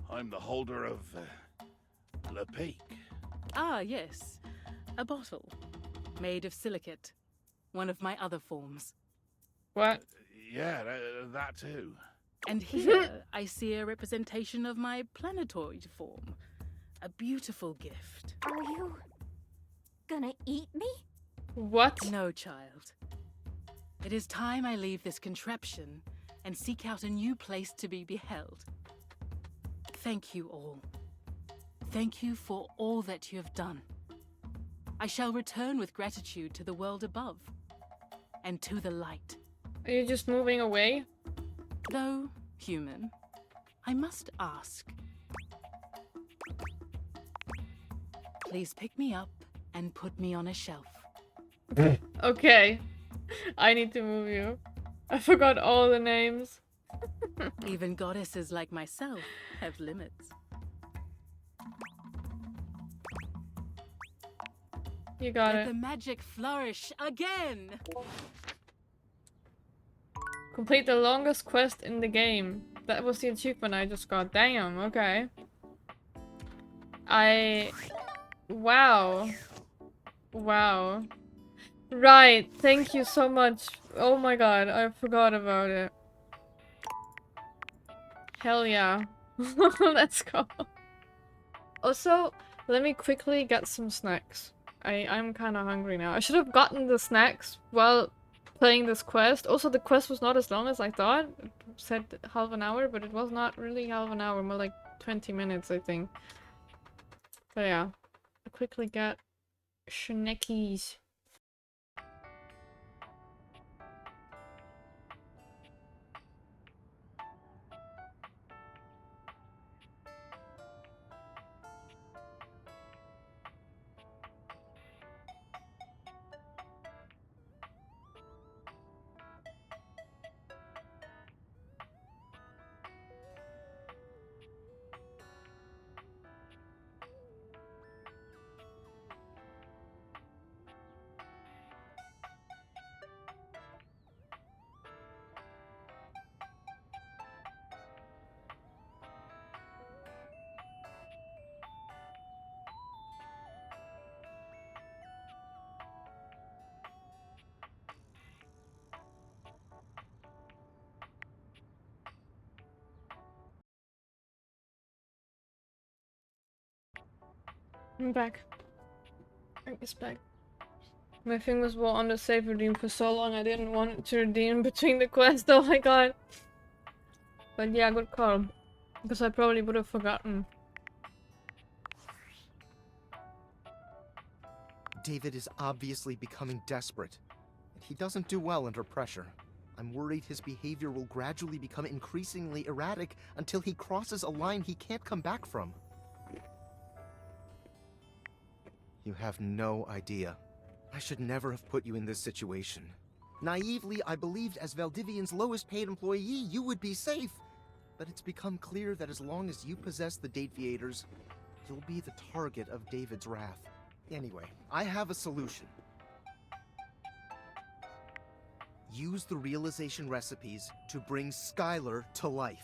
S3: I'm the holder of Le Peak.
S9: Ah, yes. A bottle. Made of silicate. One of my other forms.
S1: What?
S3: Yeah, that too.
S9: And here I see a representation of my planetoid form. A beautiful gift.
S8: Are you gonna eat me?
S1: What?
S9: No, child. It is time I leave this contraption and seek out a new place to be beheld. Thank you all. Thank you for all that you have done. I shall return with gratitude to the world above and to the light.
S1: Are you just moving away?
S9: Though human, I must ask. Please pick me up and put me on a shelf.
S1: Okay. I need to move you. I forgot all the names.
S9: Even goddesses like myself have limits.
S1: You got
S9: Let
S1: it.
S9: the magic flourish again!
S1: Complete the longest quest in the game. That was the achievement I just got. Damn, okay. Wow. Wow. Right, thank you so much. Oh my god, I forgot about it. Hell yeah. Let's go. Also, let me quickly get some snacks. I'm kinda hungry now. I should have gotten the snacks while playing this quest. Also, the quest was not as long as I thought. It said half an hour, but it was not really half an hour, more like 20 minutes, I think. But yeah, I'll quickly get snackies. I'm back. It's back. My fingers were on the save redeem for so long I didn't want it to redeem between the quests. Oh my god. But yeah, good call. Because I probably would have forgotten.
S11: David is obviously becoming desperate. He doesn't do well under pressure. I'm worried his behavior will gradually become increasingly erratic until he crosses a line he can't come back from. You have no idea. I should never have put you in this situation. Naively, I believed as Valdivian's lowest paid employee, you would be safe. But it's become clear that as long as you possess the Dateviators, you'll be the target of David's wrath. Anyway, I have a solution. Use the realization recipes to bring Skylar to life.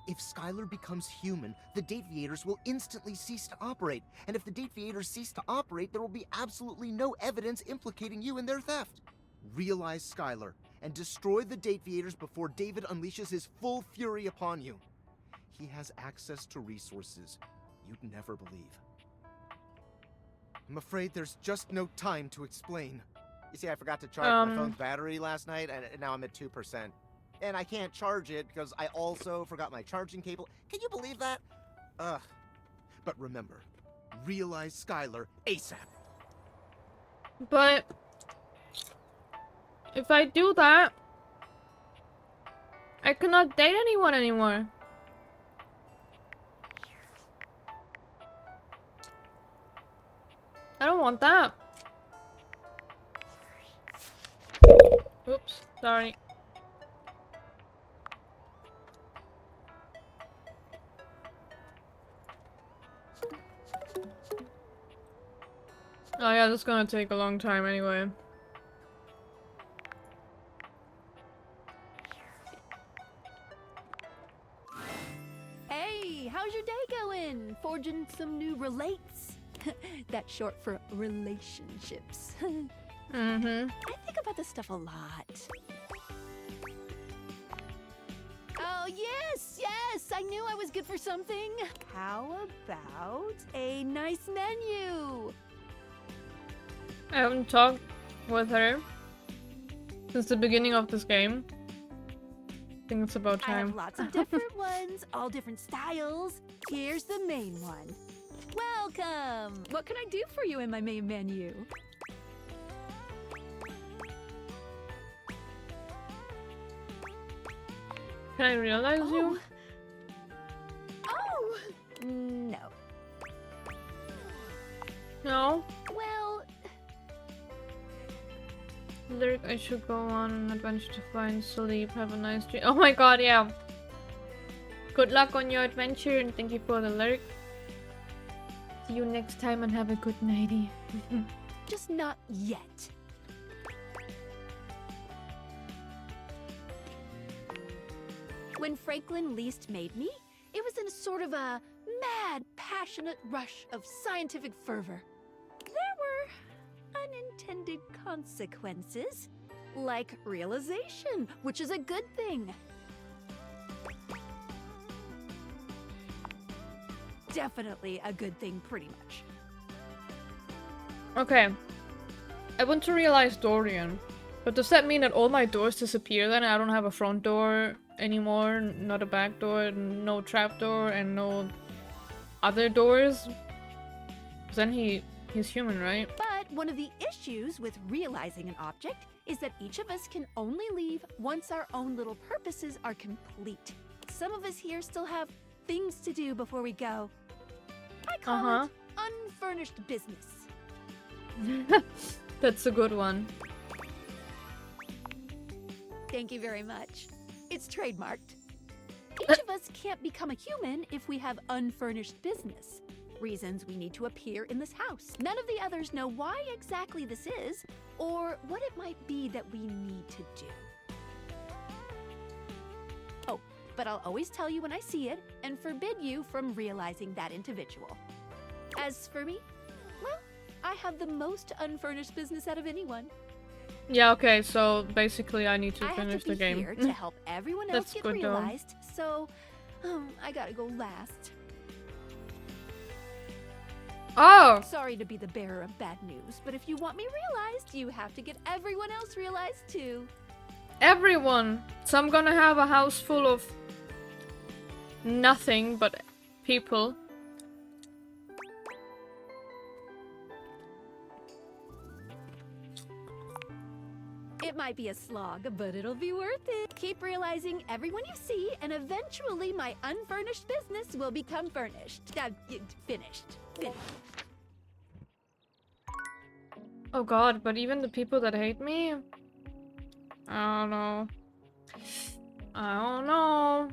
S11: If Skylar becomes human, the Dateviators will instantly cease to operate. And if the Dateviators cease to operate, there will be absolutely no evidence implicating you in their theft. Realize Skylar and destroy the Dateviators before David unleashes his full fury upon you. He has access to resources you'd never believe. I'm afraid there's just no time to explain. You see, I forgot to charge my phone's battery last night, and now I'm at 2%. And I can't charge it because I also forgot my charging cable. Can you believe that? Ugh. But remember, realize Skylar ASAP.
S1: But if I do that, I cannot date anyone anymore. I don't want that. Oops, sorry. Oh yeah, this is gonna take a long time anyway.
S12: Hey, how's your day going? Forging some new relates? That's short for relationships. I think about this stuff a lot. Oh, yes, yes! I knew I was good for something. How about a nice menu?
S1: I haven't talked with her since the beginning of this game. I think it's about
S12: I
S1: time.
S12: have lots of different ones, all different styles. Here's the main one. Welcome! What can I do for you in my main menu?
S1: Can I realize you?
S12: Oh! No.
S1: No?
S12: Well,
S1: Lyric, I should go on an adventure to find sleep. Have a nice dream. Oh my god, yeah. Good luck on your adventure and thank you for the lyric. See you next time and have a good nighty.
S12: just not yet. When Franklin least made me, it was in a sort of a mad, passionate rush of scientific fervor. There were unintended consequences, like realization, which is a good thing. Definitely a good thing, pretty much.
S1: Okay. I want to realize Dorian. But does that mean that all my doors disappear then? I don't have a front door anymore, not a back door, no trap door, and no other doors? Then he's human, right?
S12: But one of the issues with realizing an object is that each of us can only leave once our own little purposes are complete. Some of us here still have things to do before we go. I call it unfurnished business.
S1: That's a good one.
S12: Thank you very much. It's trademarked. Each of us can't become a human if we have unfurnished business. Reasons we need to appear in this house. None of the others know why exactly this is, or what it might be that we need to do. Oh, but I'll always tell you when I see it, and forbid you from realizing that individual. As for me, well, I have the most unfurnished business out of anyone.
S1: Yeah, okay, so basically I need to finish the game.
S12: I have to be here to help everyone else get
S1: good,
S12: realized, so I gotta go last.
S1: Oh!
S12: Sorry to be the bearer of bad news, but if you want me realized, you have to get everyone else realized too.
S1: Everyone! So I'm gonna have a house full of nothing but people.
S12: It might be a slog, but it'll be worth it. Keep realizing everyone you see, and eventually my unfurnished business will become furnished. Finished. Finished.
S1: Oh god, but even the people that hate me? I don't know. I don't know.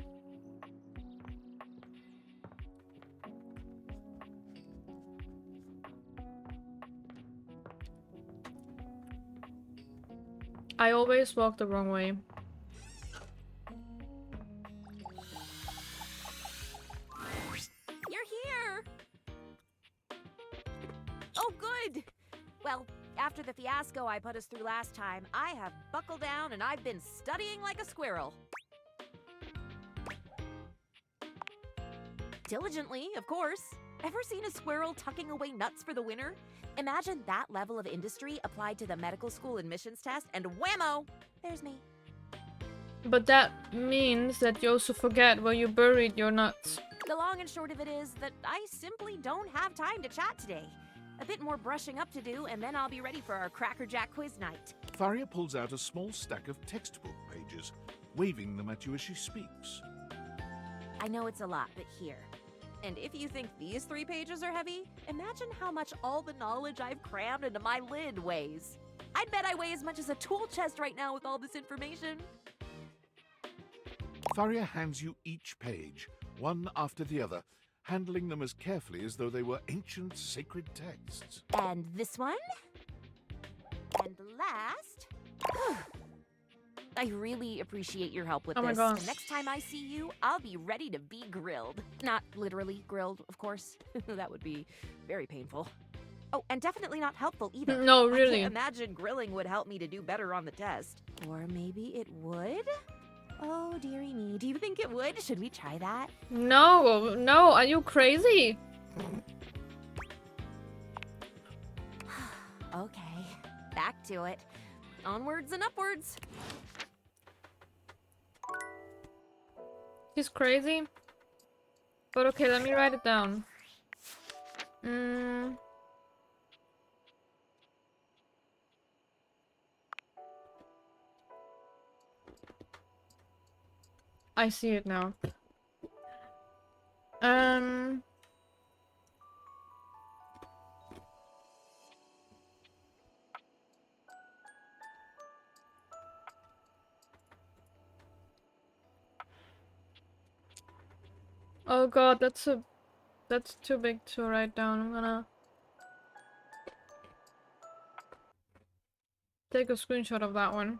S1: I always walk the wrong way.
S2: You're here! Oh, good! Well, after the fiasco I put us through last time, I have buckled down and I've been studying like a squirrel. Diligently, of course. Ever seen a squirrel tucking away nuts for the winter? Imagine that level of industry applied to the medical school admissions test, and whammo! There's me.
S1: But that means that you also forget where you buried your nuts.
S2: The long and short of it is that I simply don't have time to chat today. A bit more brushing up to do, and then I'll be ready for our Cracker Jack quiz night.
S6: Faria pulls out a small stack of textbook pages, waving them at you as she speaks.
S2: I know it's a lot, but here. And if you think these 3 pages are heavy, imagine how much all the knowledge I've crammed into my lid weighs. I'd bet I weigh as much as a tool chest right now with all this information.
S6: Faria hands you each page, one after the other, handling them as carefully as though they were ancient sacred texts.
S2: And this one? And last? I really appreciate your help with
S1: Oh my
S2: this.
S1: gosh.
S2: The next time I see you, I'll be ready to be grilled. Not literally grilled, of course. That would be very painful. Oh, and definitely not helpful either.
S1: No,
S2: I
S1: really.
S2: can't imagine grilling would help me to do better on the test. Or maybe it would? Oh, dearie me. Do you think it would? Should we try that?
S1: No, no, are you crazy?
S2: Okay, back to it. Onwards and upwards.
S1: She's crazy. But okay, let me write it down. I see it now. Oh god, that's too big to write down. I'm gonna take a screenshot of that one.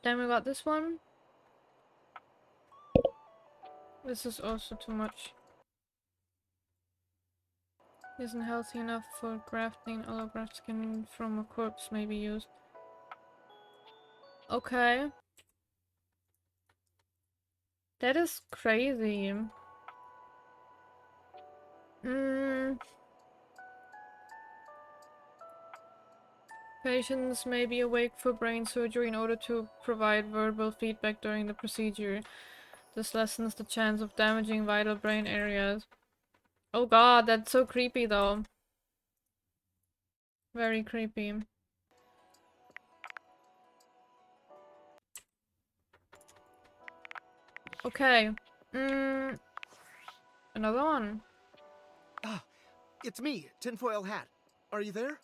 S1: Then we got this one. This is also too much. Isn't healthy enough for grafting. Allograft skin from a corpse may be used. Okay. That is crazy. Patients may be awake for brain surgery in order to provide verbal feedback during the procedure. This lessens the chance of damaging vital brain areas. Oh god, that's so creepy though. Very creepy. Okay. Another one.
S11: Ah, it's me, Tinfoil Hat. Are you there?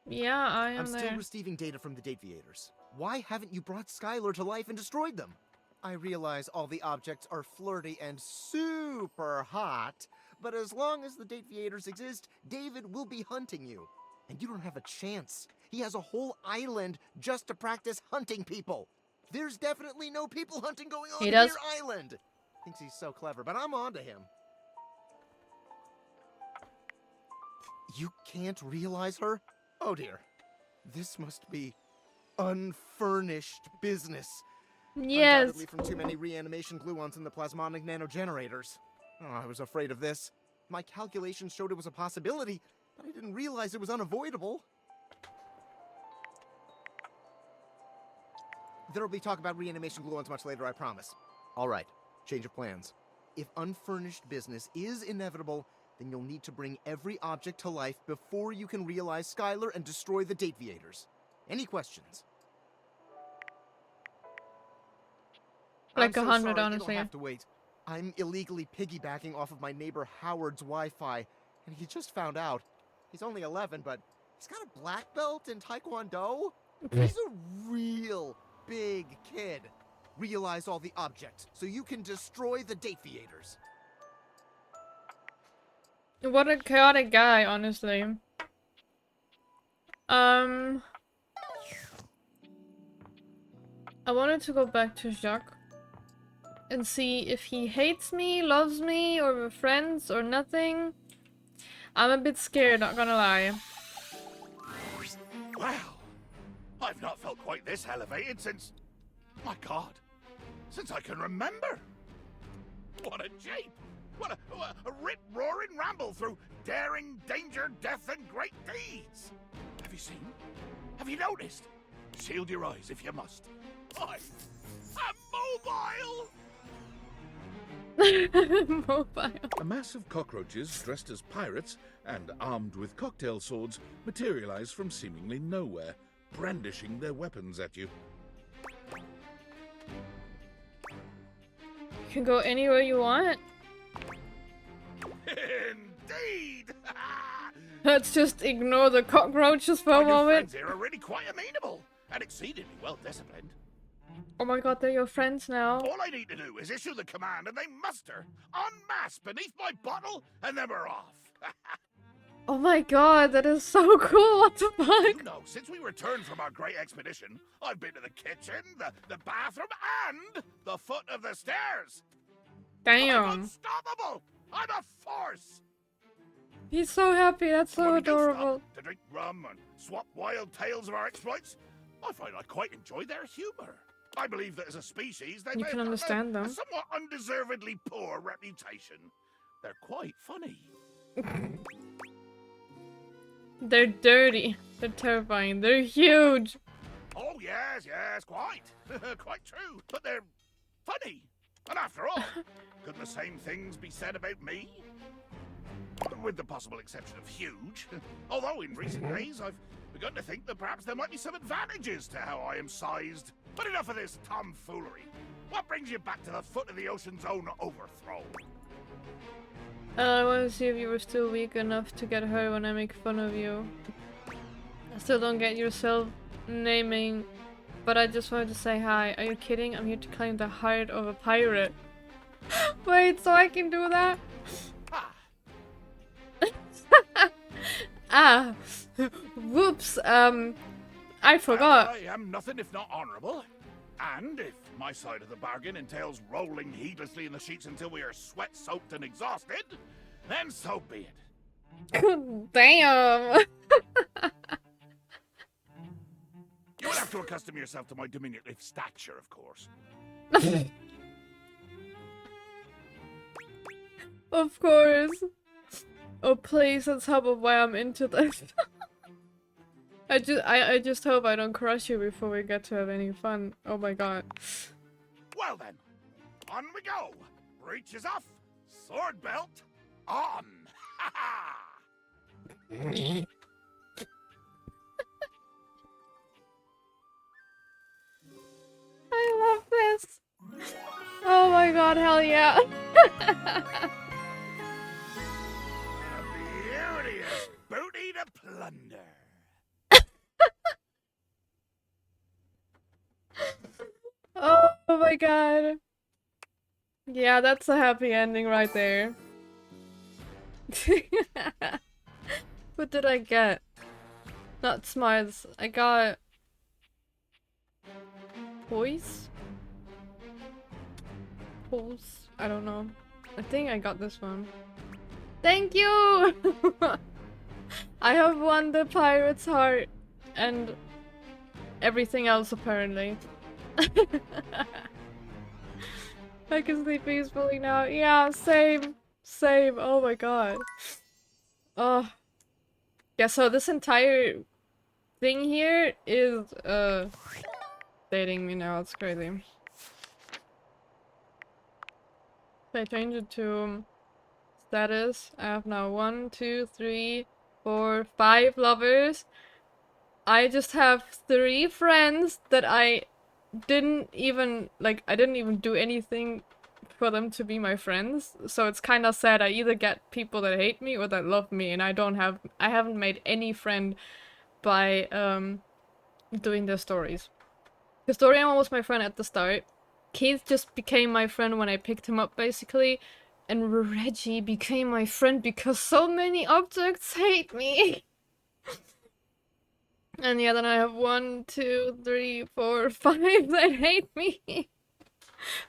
S1: Yeah, I am
S11: I'm still
S1: there.
S11: receiving data from the Dateviators. Why haven't you brought Skylar to life and destroyed them? I realize all the objects are flirty and super hot, but as long as the Dateviators exist, David will be hunting you. And you don't have a chance. He has a whole island just to practice hunting people. There's definitely no people hunting going on
S1: He
S11: in
S1: does.
S11: your island. Thinks he's so clever, but I'm on to him. You can't realize her? Oh dear. This must be unfurnished business.
S1: Yes.
S11: Undoubtedly from too many reanimation gluons in the plasmonic nanogenerators. Oh, I was afraid of this. My calculations showed it was a possibility, but I didn't realize it was unavoidable. There'll be talk about reanimation glue-ons much later, I promise. Alright, change of plans. If unfurnished business is inevitable, then you'll need to bring every object to life before you can realize Skylar and destroy the Dateviators. Any questions?
S1: Like
S11: I'm so
S1: 100,
S11: sorry,
S1: honestly.
S11: It'll have to wait. I'm illegally piggybacking off of my neighbor Howard's Wi-Fi, and he just found out. He's only 11, but he's got a black belt in Taekwondo. He's a real big kid. Realize all the objects, so you can destroy the Dateviators.
S1: What a chaotic guy, honestly. I wanted to go back to Jacques and see if he hates me, loves me, or we're friends, or nothing. I'm a bit scared, not gonna lie.
S3: Wow, I've not felt quite this elevated since... my god, since I can remember. What a jape! What a rip-roaring ramble through daring, danger, death, and great deeds! Have you seen? Have you noticed? Shield your eyes if you must. I'm mobile!
S1: Mobile.
S6: A mass of cockroaches dressed as pirates and armed with cocktail swords materialize from seemingly nowhere, brandishing their weapons at you.
S1: You can go anywhere you want.
S3: Indeed!
S1: Let's just ignore the cockroaches for a
S3: My new
S1: moment.
S3: friends here are really quite amenable and exceedingly well disciplined.
S1: Oh my god, they're your friends now.
S3: All I need to do is issue the command and they muster en masse beneath my bottle and then we're off.
S1: Oh my god, that is so cool, what the fuck?
S3: You know, since we returned from our great expedition, I've been to the kitchen, the bathroom, and the foot of the stairs. I'm
S1: Damn.
S3: unstoppable! I'm a force!
S1: He's so happy, that's so
S3: When we do
S1: adorable.
S3: stop to drink rum and swap wild tales of our exploits, I find I quite enjoy their humor. I believe that as a species, they
S1: You
S3: may
S1: can
S3: have
S1: understand
S3: a
S1: them.
S3: somewhat undeservedly poor reputation. They're quite funny.
S1: They're dirty. They're terrifying. They're huge.
S3: Oh, yes, quite. Quite true. But they're funny. And after all, couldn't the same things be said about me? With the possible exception of huge. Although in recent days, I've begun to think that perhaps there might be some advantages to how I am sized. But enough of this tomfoolery. What brings you back to the foot of the ocean's own overthrow?
S1: I want to see if you were still weak enough to get hurt when I make fun of you. I still don't get yourself naming, but I just wanted to say hi. Are you kidding? I'm here to claim the heart of a pirate. Wait, so I can do that? Ah, whoops, I forgot.
S3: I am nothing if not honorable. And if my side of the bargain entails rolling heedlessly in the sheets until we are sweat-soaked and exhausted, then so be it.
S1: Damn.
S3: You will have to accustom yourself to my diminutive stature, of course.
S1: Of course. Oh please, let's help of why I'm into this. I just hope I don't crush you before we get to have any fun. Oh my god.
S3: Well then, on we go. Breeches off, sword belt on. Ha ha!
S1: I love this. Oh my god, hell yeah.
S3: A beauteous booty to plunder.
S1: Oh my god. Yeah, that's a happy ending right there. What did I get? Not smarts. I got... Poise? Pulse? I don't know. I think I got this one. Thank you! I have won the pirate's heart. And everything else apparently. I can sleep peacefully now. Yeah, same. Same. Oh my god. Oh. Yeah, so this entire thing here is, dating me now. It's crazy. If I change it to status, I have now 1, 2, 3, 4, 5 lovers. I just have 3 friends that I didn't even do anything for them to be my friends. So it's kind of sad. I either get people that hate me or that love me, and I haven't made any friend by doing their stories. The story Emma was my friend at the start. Keith just became my friend when I picked him up, basically. And Reggie became my friend because so many objects hate me. And yeah, then I have 1, 2, 3, 4, 5 that hate me.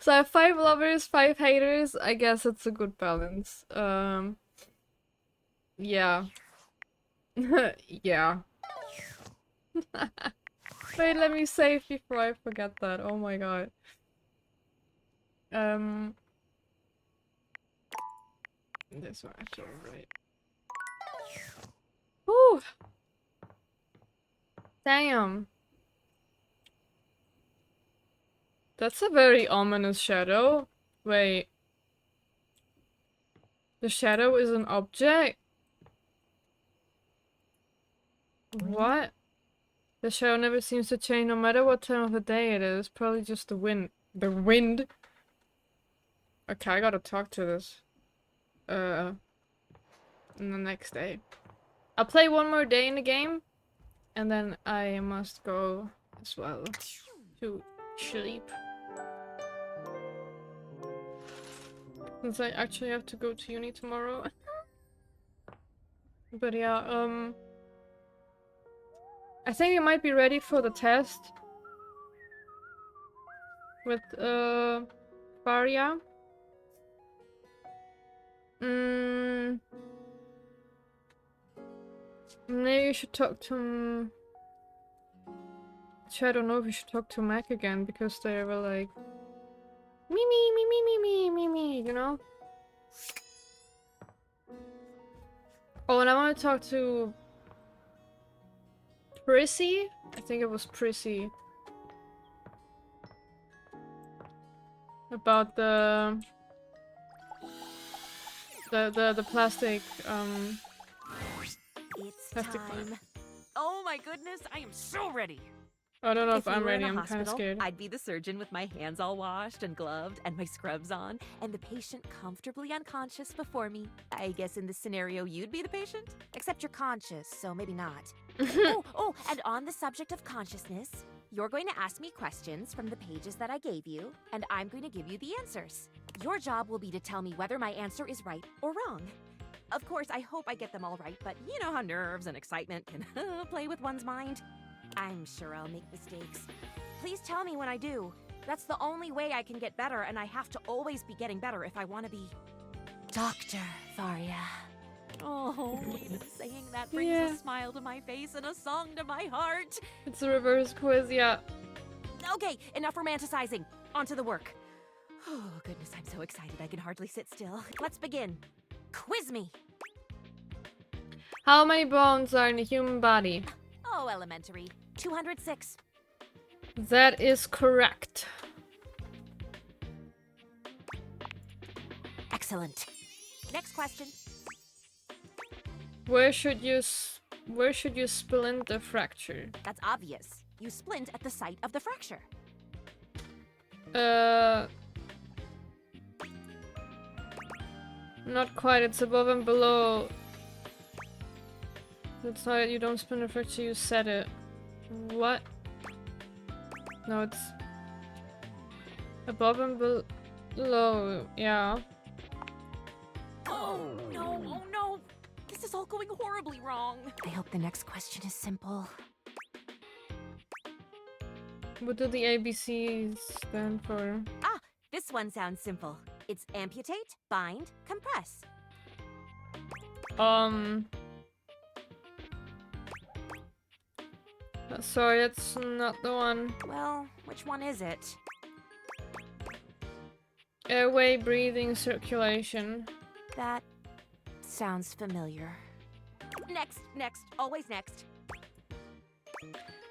S1: So I have 5 lovers, 5 haters. I guess it's a good balance. Yeah. Yeah. Wait, let me save before I forget that. Oh my god. This one actually, right? Whew. Damn. That's a very ominous shadow. Wait. The shadow is an object? What? The shadow never seems to change no matter what time of the day it is. Probably just the wind. The wind? Okay, I gotta talk to this. In the next day. I'll play one more day in the game. And then I must go as well to sleep. Since I actually have to go to uni tomorrow. But yeah, I think you might be ready for the test. With, Faria. Maybe you should talk to... Actually, I don't know if you should talk to Mac again, because they were like... Me, you know? Oh, and I want to talk to... Prissy? I think it was Prissy. About the plastic,
S2: It's
S1: plastic
S2: time.
S1: plant.
S2: Oh my goodness, I am so ready.
S1: I don't know if
S2: we
S1: I'm
S2: were in
S1: ready,
S2: a
S1: I'm kinda
S2: hospital,
S1: scared.
S2: I'd be the surgeon with my hands all washed and gloved and my scrubs on, and the patient comfortably unconscious before me. I guess in this scenario you'd be the patient? Except you're conscious, so maybe not. oh, and on the subject of consciousness, you're going to ask me questions from the pages that I gave you, and I'm going to give you the answers. Your job will be to tell me whether my answer is right or wrong. Of course, I hope I get them all right, but you know how nerves and excitement can play with one's mind. I'm sure I'll make mistakes. Please tell me when I do. That's the only way I can get better, and I have to always be getting better if I want to be... Dr. Faria. Oh, saying that brings a smile to my face and a song to my heart.
S1: It's a reverse quiz, yeah.
S2: Okay, enough romanticizing. On to the work. Oh, goodness, I'm so excited I can hardly sit still. Let's begin. Quiz me.
S1: How many bones are in the human body?
S2: Oh, elementary. 206.
S1: That is correct.
S2: Excellent. Next question.
S1: Where should you splint the fracture?
S2: That's obvious. You splint at the site of the fracture.
S1: Not quite. It's above and below. It's not. You don't splint the fracture. You set it. What? No, it's above and below. Yeah.
S2: Oh no! This is all going horribly wrong. I hope the next question is simple.
S1: What do the ABCs stand for?
S2: Ah, this one sounds simple. It's amputate, bind, compress.
S1: Sorry, that's not the one.
S2: Well, which one is it?
S1: Airway, breathing, circulation.
S2: That sounds familiar. Next, always next.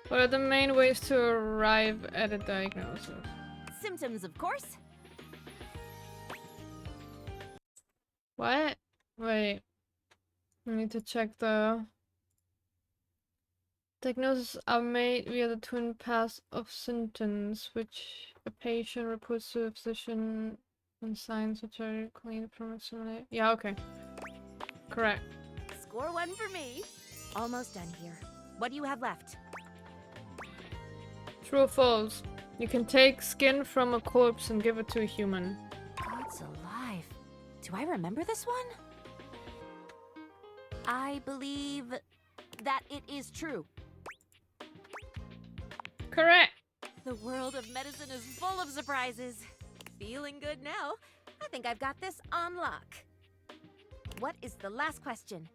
S1: What are the main ways to arrive at a diagnosis?
S2: Symptoms, of course.
S1: What? Wait. I need to check the... Diagnoses are made via the twin paths of symptoms, which a patient reports to a physician, and signs which are clean from examination. Yeah, okay. Correct.
S2: Score 1 for me. Almost done here. What do you have left?
S1: True or false? You can take skin from a corpse and give it to a human.
S2: God's alive. Do I remember this one? I believe that it is true.
S1: Correct!
S2: The world of medicine is full of surprises. Feeling good now. I think I've got this on lock. What is the last question?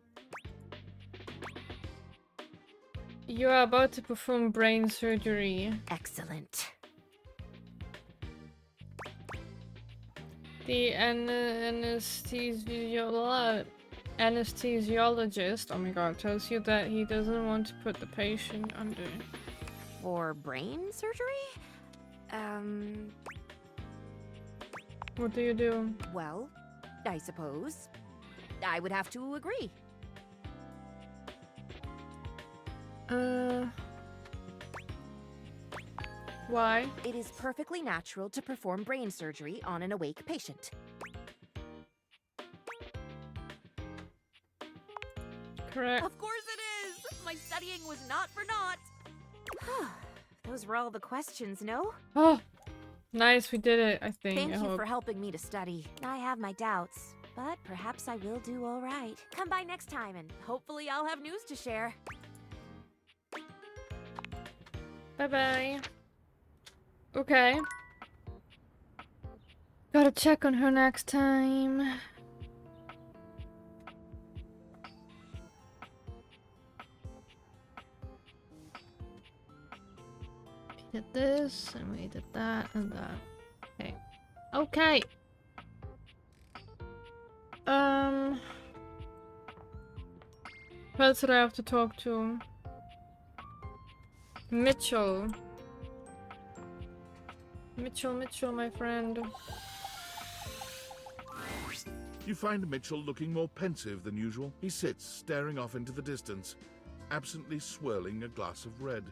S1: You are about to perform brain surgery.
S2: Excellent.
S1: The anesthesiologist, oh my god, tells you that he doesn't want to put the patient under.
S2: For brain surgery?
S1: What do you do?
S2: Well, I suppose I would have to agree.
S1: Why?
S2: It is perfectly natural to perform brain surgery on an awake patient.
S1: Correct.
S2: Of course it is! My studying was not for naught. Those were all the questions, no?
S1: Oh, nice, we did it, I think.
S2: Thank
S1: I
S2: you
S1: hope.
S2: for helping me to study. I have my doubts, but perhaps I will do all right. Come by next time and hopefully I'll have news to share.
S1: Bye-bye. Okay. Gotta check on her next time. We did this, and we did that, and that. Okay. Okay! Who else did I have to talk to? Mitchell. Mitchell, my friend.
S6: You find Mitchell looking more pensive than usual. He sits, staring off into the distance, absently swirling a glass of red.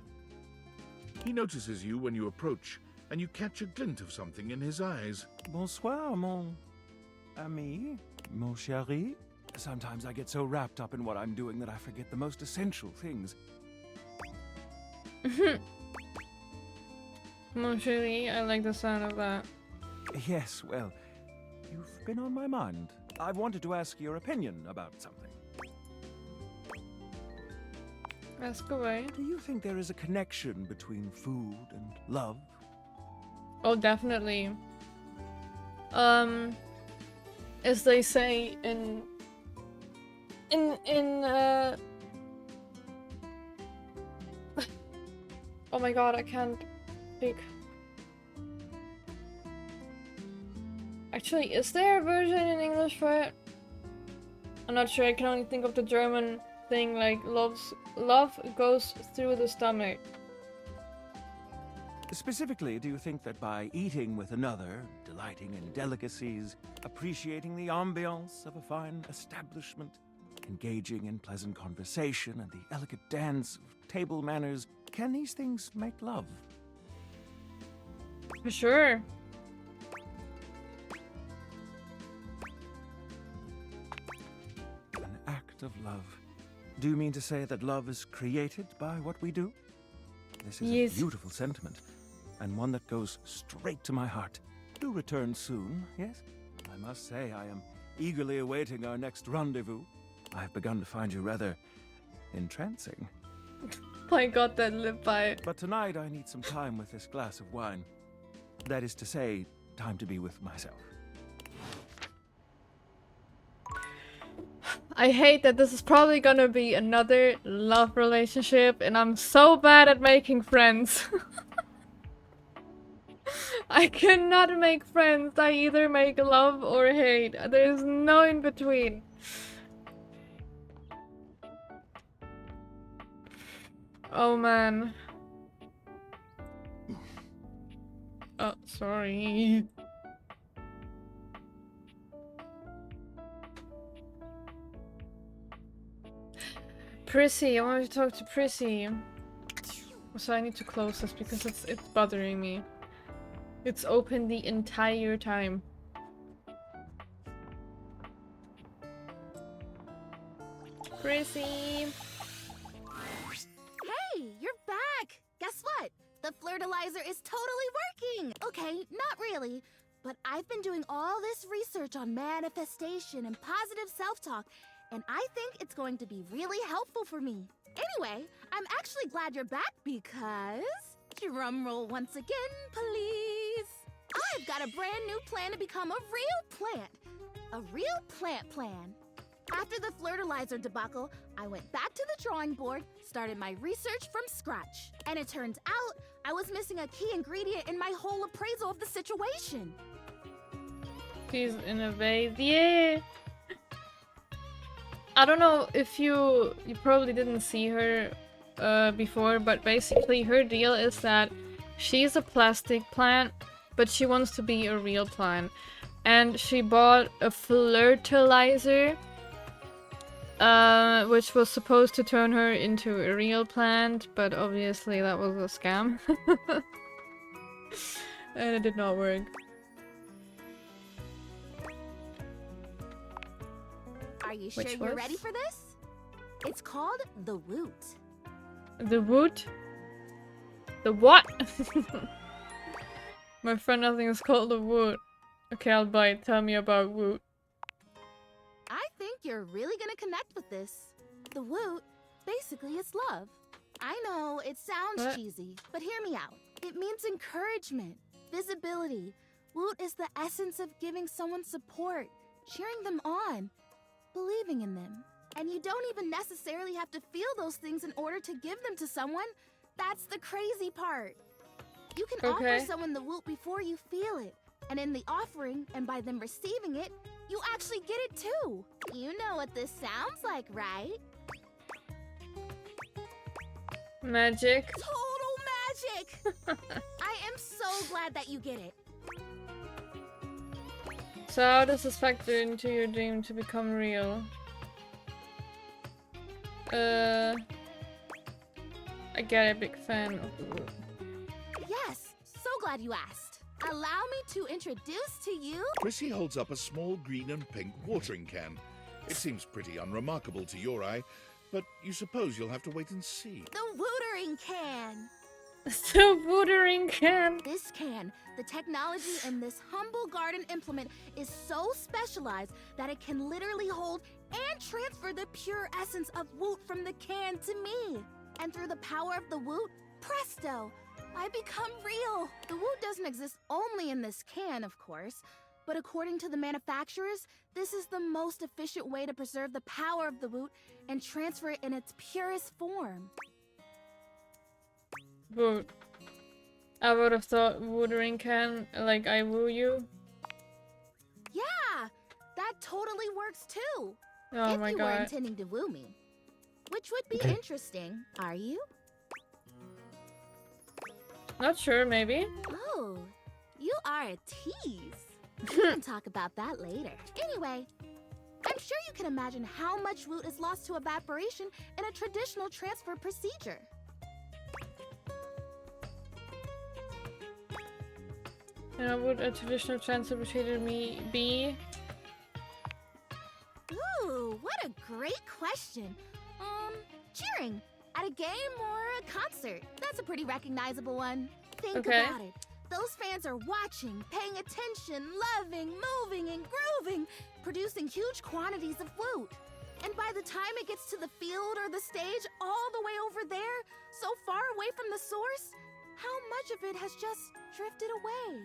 S6: He notices you when you approach, and you catch a glint of something in his eyes.
S13: Bonsoir, mon ami, mon chéri. Sometimes I get so wrapped up in what I'm doing that I forget the most essential things.
S1: Mon chéri, I like the sound of that.
S13: Yes, well, you've been on my mind. I wanted to ask your opinion about something.
S1: Ask away.
S13: Do you think there is a connection between food and love?
S1: Oh, definitely. As they say in oh my god, I can't speak. Actually, is there a version in English for it? I'm not sure, I can only think of the German thing, like, love goes through the stomach.
S13: Specifically, do you think that by eating with another, delighting in delicacies, appreciating the ambiance of a fine establishment, engaging in pleasant conversation and the elegant dance of table manners, can these things make love?
S1: For sure.
S13: An act of love. Do you mean to say that love is created by what we do? This is
S1: Yes.
S13: a beautiful sentiment, and one that goes straight to my heart. Do return soon, yes? I must say I am eagerly awaiting our next rendezvous. I've begun to find you rather entrancing.
S1: I got that lip bite.
S13: But tonight I need some time with this glass of wine. That is to say, time to be with myself.
S1: I hate that this is probably gonna be another love relationship, and I'm so bad at making friends. I cannot make friends. I either make love or hate. There's no in between. Oh man. Oh, sorry. Prissy, I want to talk to Prissy. So I need to close this because it's bothering me. It's open the entire time. Prissy!
S12: Hey, you're back! Guess what? The flirtilizer is totally working! Okay, not really. But I've been doing all this research on manifestation and positive self-talk, and I think it's going to be really helpful for me. Anyway, I'm actually glad you're back because... Drumroll once again, please. I've got a brand new plan to become a real plant. A real plant plan. After the flirtilizer debacle, I went back to the drawing board, started my research from scratch. And it turns out I was missing a key ingredient in my whole appraisal of the situation.
S1: She's in Eveything. I don't know if you probably didn't see her before, but basically her deal is that she's a plastic plant, but she wants to be a real plant. And she bought a flirtilizer, which was supposed to turn her into a real plant, but obviously that was a scam. And it did not work.
S12: Are you sure you're ready for this? It's called the Woot.
S1: The Woot? The what? My friend, nothing is called the Woot. Okay, I'll buy it. Tell me about Woot.
S12: I think you're really gonna connect with this. The Woot, basically, is love. I know, it sounds cheesy, but hear me out. It means encouragement, visibility. Woot is the essence of giving someone support, cheering them on, believing in them. And you don't even necessarily have to feel those things in order to give them to someone. That's the crazy part. You can offer someone the Woot before you feel it. And in the offering, and by them receiving it, you actually get it too. You know what this sounds like, right?
S1: Magic.
S12: Total magic! I am so glad that you get it.
S1: So how does this factor into your dream to become real? I get a big fan of the Woot.
S12: Yes, so glad you asked. Allow me to introduce to you...
S6: Prissy holds up a small green and pink watering can. It seems pretty unremarkable to your eye, but you suppose you'll have to wait and see.
S12: The Wootering Can!
S1: The Wootering Can!
S12: This can, the technology in this humble garden implement is so specialized that it can literally hold and transfer the pure essence of Woot from the can to me. And through the power of the Woot, presto! I become real! The Woot doesn't exist only in this can, of course, but according to the manufacturers, this is the most efficient way to preserve the power of the Woot and transfer it in its purest form.
S1: Woot. I would have thought Wootering Can, like I woo you.
S12: Yeah! That totally works too!
S1: Oh
S12: if
S1: my
S12: you
S1: god.
S12: were intending to woo me. Which would be interesting, are you?
S1: Not sure, maybe.
S12: Oh, you are a tease. We can talk about that later. Anyway, I'm sure you can imagine how much Woot is lost to evaporation in a traditional transfer procedure.
S1: And how would a traditional transfer procedure be?
S12: Ooh, what a great question. Cheering. At a game or a concert. That's a pretty recognizable one. Think about it. Those fans are watching, paying attention, loving, moving, and grooving, producing huge quantities of Woot. And by the time it gets to the field or the stage, all the way over there, so far away from the source, how much of it has just drifted away?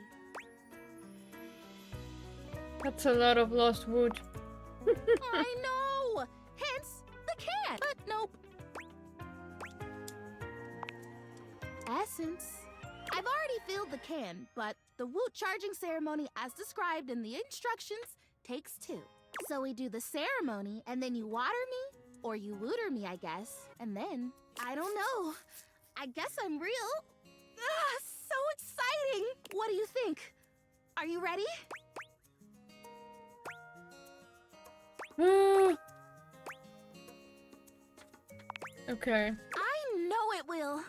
S1: That's a lot of lost Woot.
S12: I know! Hence, the can! But nope. Essence. I've already filled the can, but the Woot charging ceremony as described in the instructions takes 2. So we do the ceremony, and then you water me, or you Wooter me, I guess, and then, I don't know. I guess I'm real. Ah, so exciting! What do you Are you ready?
S1: Okay.
S12: I know it will.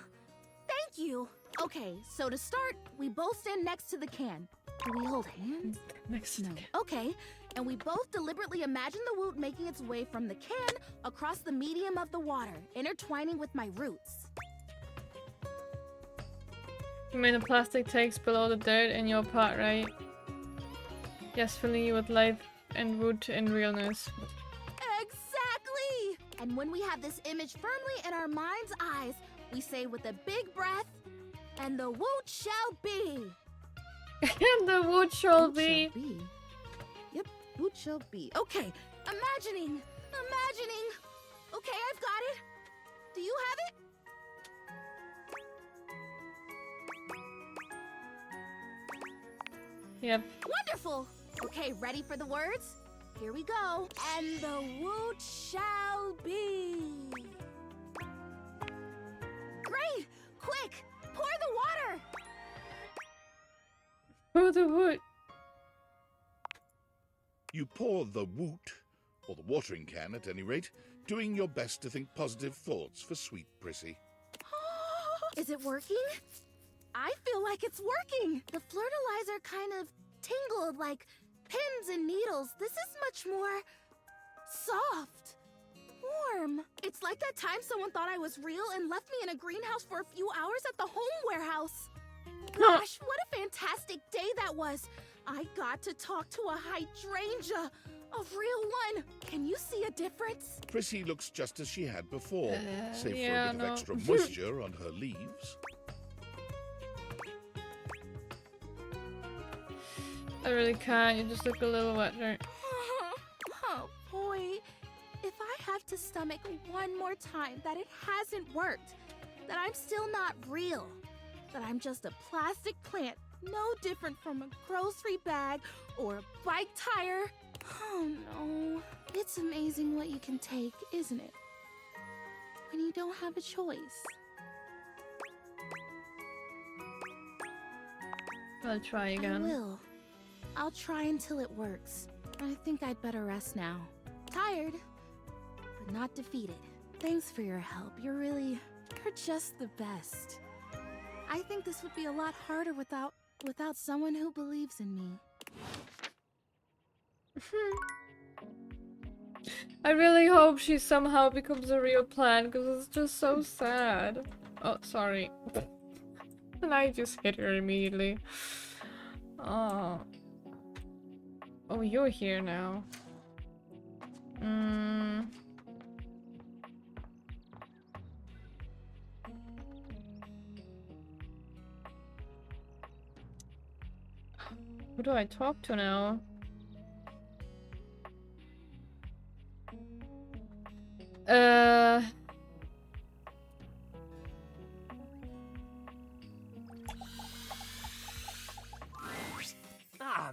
S12: Thank you. Okay, so to start, we both stand next to the can. Do we hold hands?
S1: Next to the can.
S12: Okay, and we both deliberately imagine the woot making its way from the can across the medium of the water, intertwining with my roots.
S1: You mean the plastic takes below the dirt in your part, right? Yes, filling you with life and wood and realness.
S12: Exactly! And when we have this image firmly in our mind's eyes, we say with a big breath, and the woot shall be.
S1: And the wood shall
S12: Woot
S1: be.
S12: shall be. Yep, woot shall be. Okay, imagining. Okay, I've got it. Do you have it?
S1: Yep.
S12: Wonderful! Okay, ready for the words? Here we go. And the woot shall be. Great! Quick! Pour the water!
S1: Oh, the wood.
S6: You pour the woot, or the watering can at any rate, doing your best to think positive thoughts for sweet Prissy.
S12: Is it working? I feel like it's working. The fertilizer kind of tingled like pins and needles. This is much more soft, warm. It's like that time someone thought I was real and left me in a greenhouse for a few hours at the home warehouse. Gosh, what a fantastic day that was. I got to talk to a hydrangea, a real one. Can you see a difference?
S6: Prissy looks just as she had before, save
S1: yeah,
S6: for a bit of extra moisture on her leaves.
S1: I really can't. You just look a little wetter.
S12: Oh boy. If I have to stomach one more time that it hasn't worked, that I'm still not real, that I'm just a plastic plant, no different from a grocery bag or a bike tire. Oh no. It's amazing what you can take, isn't it? When you don't have a choice.
S1: I'll try again.
S12: I will. I'll try until it works. I think I'd better rest now. Tired, but not defeated. Thanks for your help. You're just the best. I think this would be a lot harder without someone who believes in me.
S1: I really hope she somehow becomes a real plant, because it's just so sad. Oh, sorry. And I just hit her immediately. Oh. Oh, you're here now. Who do I talk to now?
S14: Ah,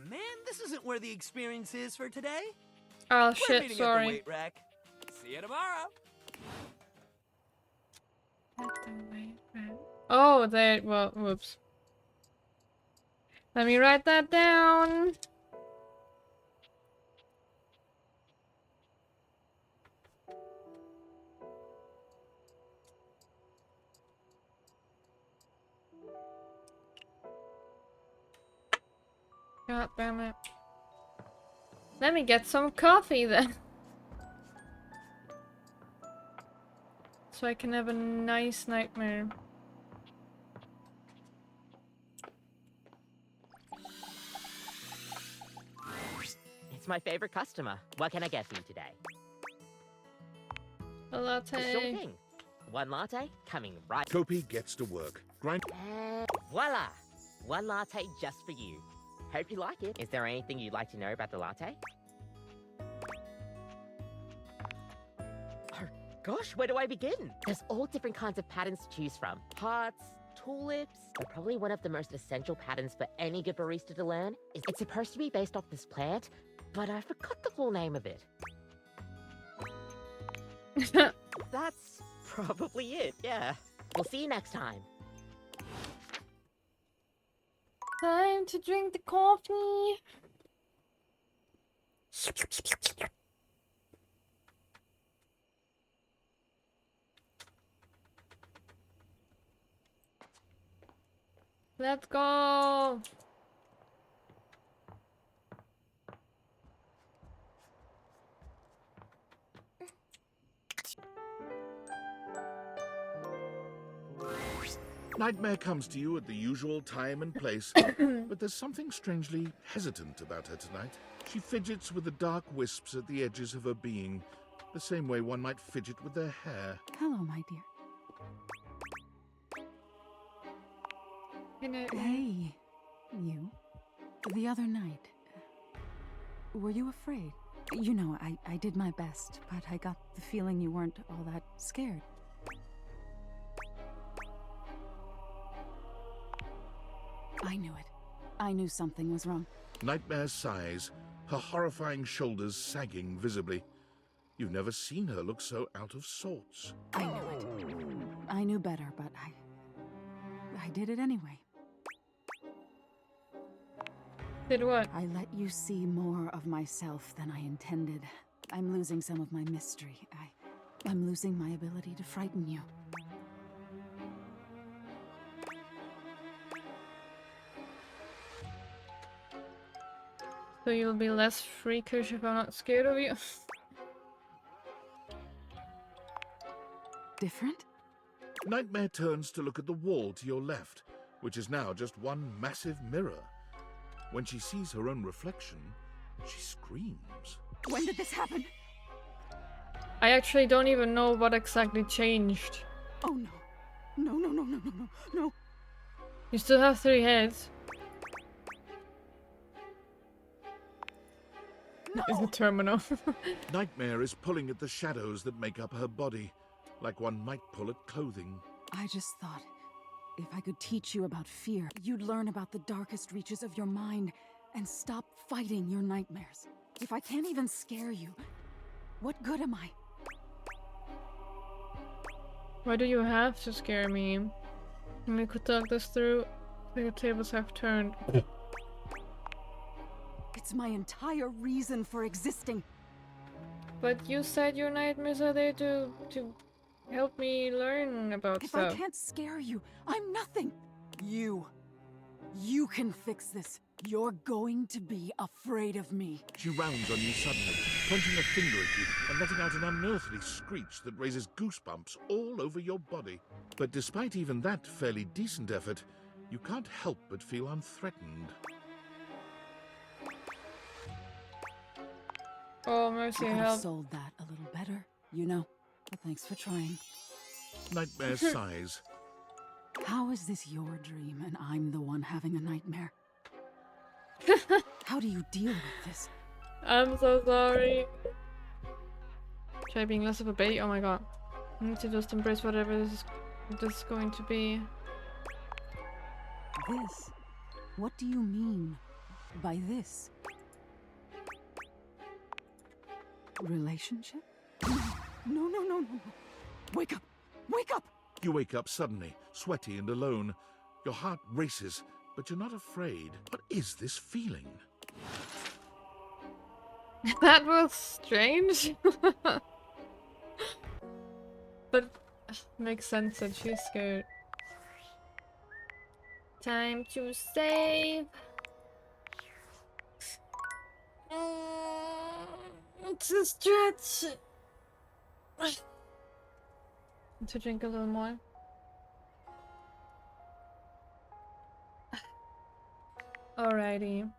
S14: man, this isn't where the experience is for today.
S1: Oh
S14: We're
S1: shit,
S14: meeting
S1: sorry.
S14: At the weight rack. See you tomorrow.
S1: Oh, there. Well, whoops. Let me write that down. God damn it. Let me get some coffee then. So I can have a nice nightmare.
S15: It's my favorite customer. What can I get for you today?
S1: A latte.
S15: Sure thing. One latte coming right.
S6: Kopi gets to work. Grind.
S15: Voila! One latte just for you. Hope you like it. Is there anything you'd like to know about the latte? Oh gosh, where do I begin? There's all different kinds of patterns to choose from. Hearts, tulips, are probably one of the most essential patterns for any good barista to learn. It's supposed to be based off this plant, but I forgot the full name of it. That's probably it, yeah. We'll see you next time.
S1: Time to drink the coffee. Let's go.
S6: Nightmare comes to you at the usual time and place, but there's something strangely hesitant about her tonight. She fidgets with the dark wisps at the edges of her being, the same way one might fidget with their hair.
S4: Hello, my dear. Hey, you. The other night, were you afraid? You know, I did my best, but I got the feeling you weren't all that scared. I knew it. I knew something was wrong.
S6: Nightmare sighs, her horrifying shoulders sagging visibly. You've never seen her look so out of sorts.
S4: I knew it. I knew better, but I did it anyway.
S1: Did what?
S4: I let you see more of myself than I intended. I'm losing some of my mystery. I'm losing my ability to frighten you.
S1: So you'll be less freakish if I'm not scared of you?
S4: Different?
S6: Nightmare turns to look at the wall to your left, which is now just one massive mirror. When she sees her own reflection, she screams.
S4: When did this happen?
S1: I actually don't even know what exactly changed.
S4: Oh no. No, no, no, no, no, no, no.
S1: You still have 3 heads.
S4: No.
S1: Is the terminal.
S6: Nightmare is pulling at the shadows that make up her body, like one might pull at clothing.
S4: I just thought, if I could teach you about fear, you'd learn about the darkest reaches of your mind and stop fighting your nightmares. If I can't even scare you, what good am I?
S1: Why do you have to scare me? We could talk this through. The tables have turned.
S4: It's my entire reason for existing.
S1: But you said your nightmares are there to help me learn about
S4: If
S1: stuff.
S4: I can't scare you, I'm nothing. You can fix this. You're going to be afraid of me.
S6: She rounds on you suddenly, pointing a finger at you and letting out an unearthly screech that raises goosebumps all over your body. But despite even that fairly decent effort, you can't help but feel unthreatened.
S1: Oh, mercy,
S4: I could have
S1: help.
S4: sold that a little better, you know. But thanks for trying.
S6: Nightmare sighs.
S4: How is this your dream and I'm the one having a nightmare? How do you deal with this?
S1: I'm so sorry. Try being less of a bait. Oh my god. I need to just embrace whatever this is going to be.
S4: This? What do you mean by this? Relationship? No, no, no, no, no. Wake up! Wake up!
S6: You wake up suddenly, sweaty and alone. Your heart races, but you're not afraid. What is this feeling?
S1: That was strange. But makes sense that she's scared. Time to save. It's a stretch. To drink a little more. Alrighty.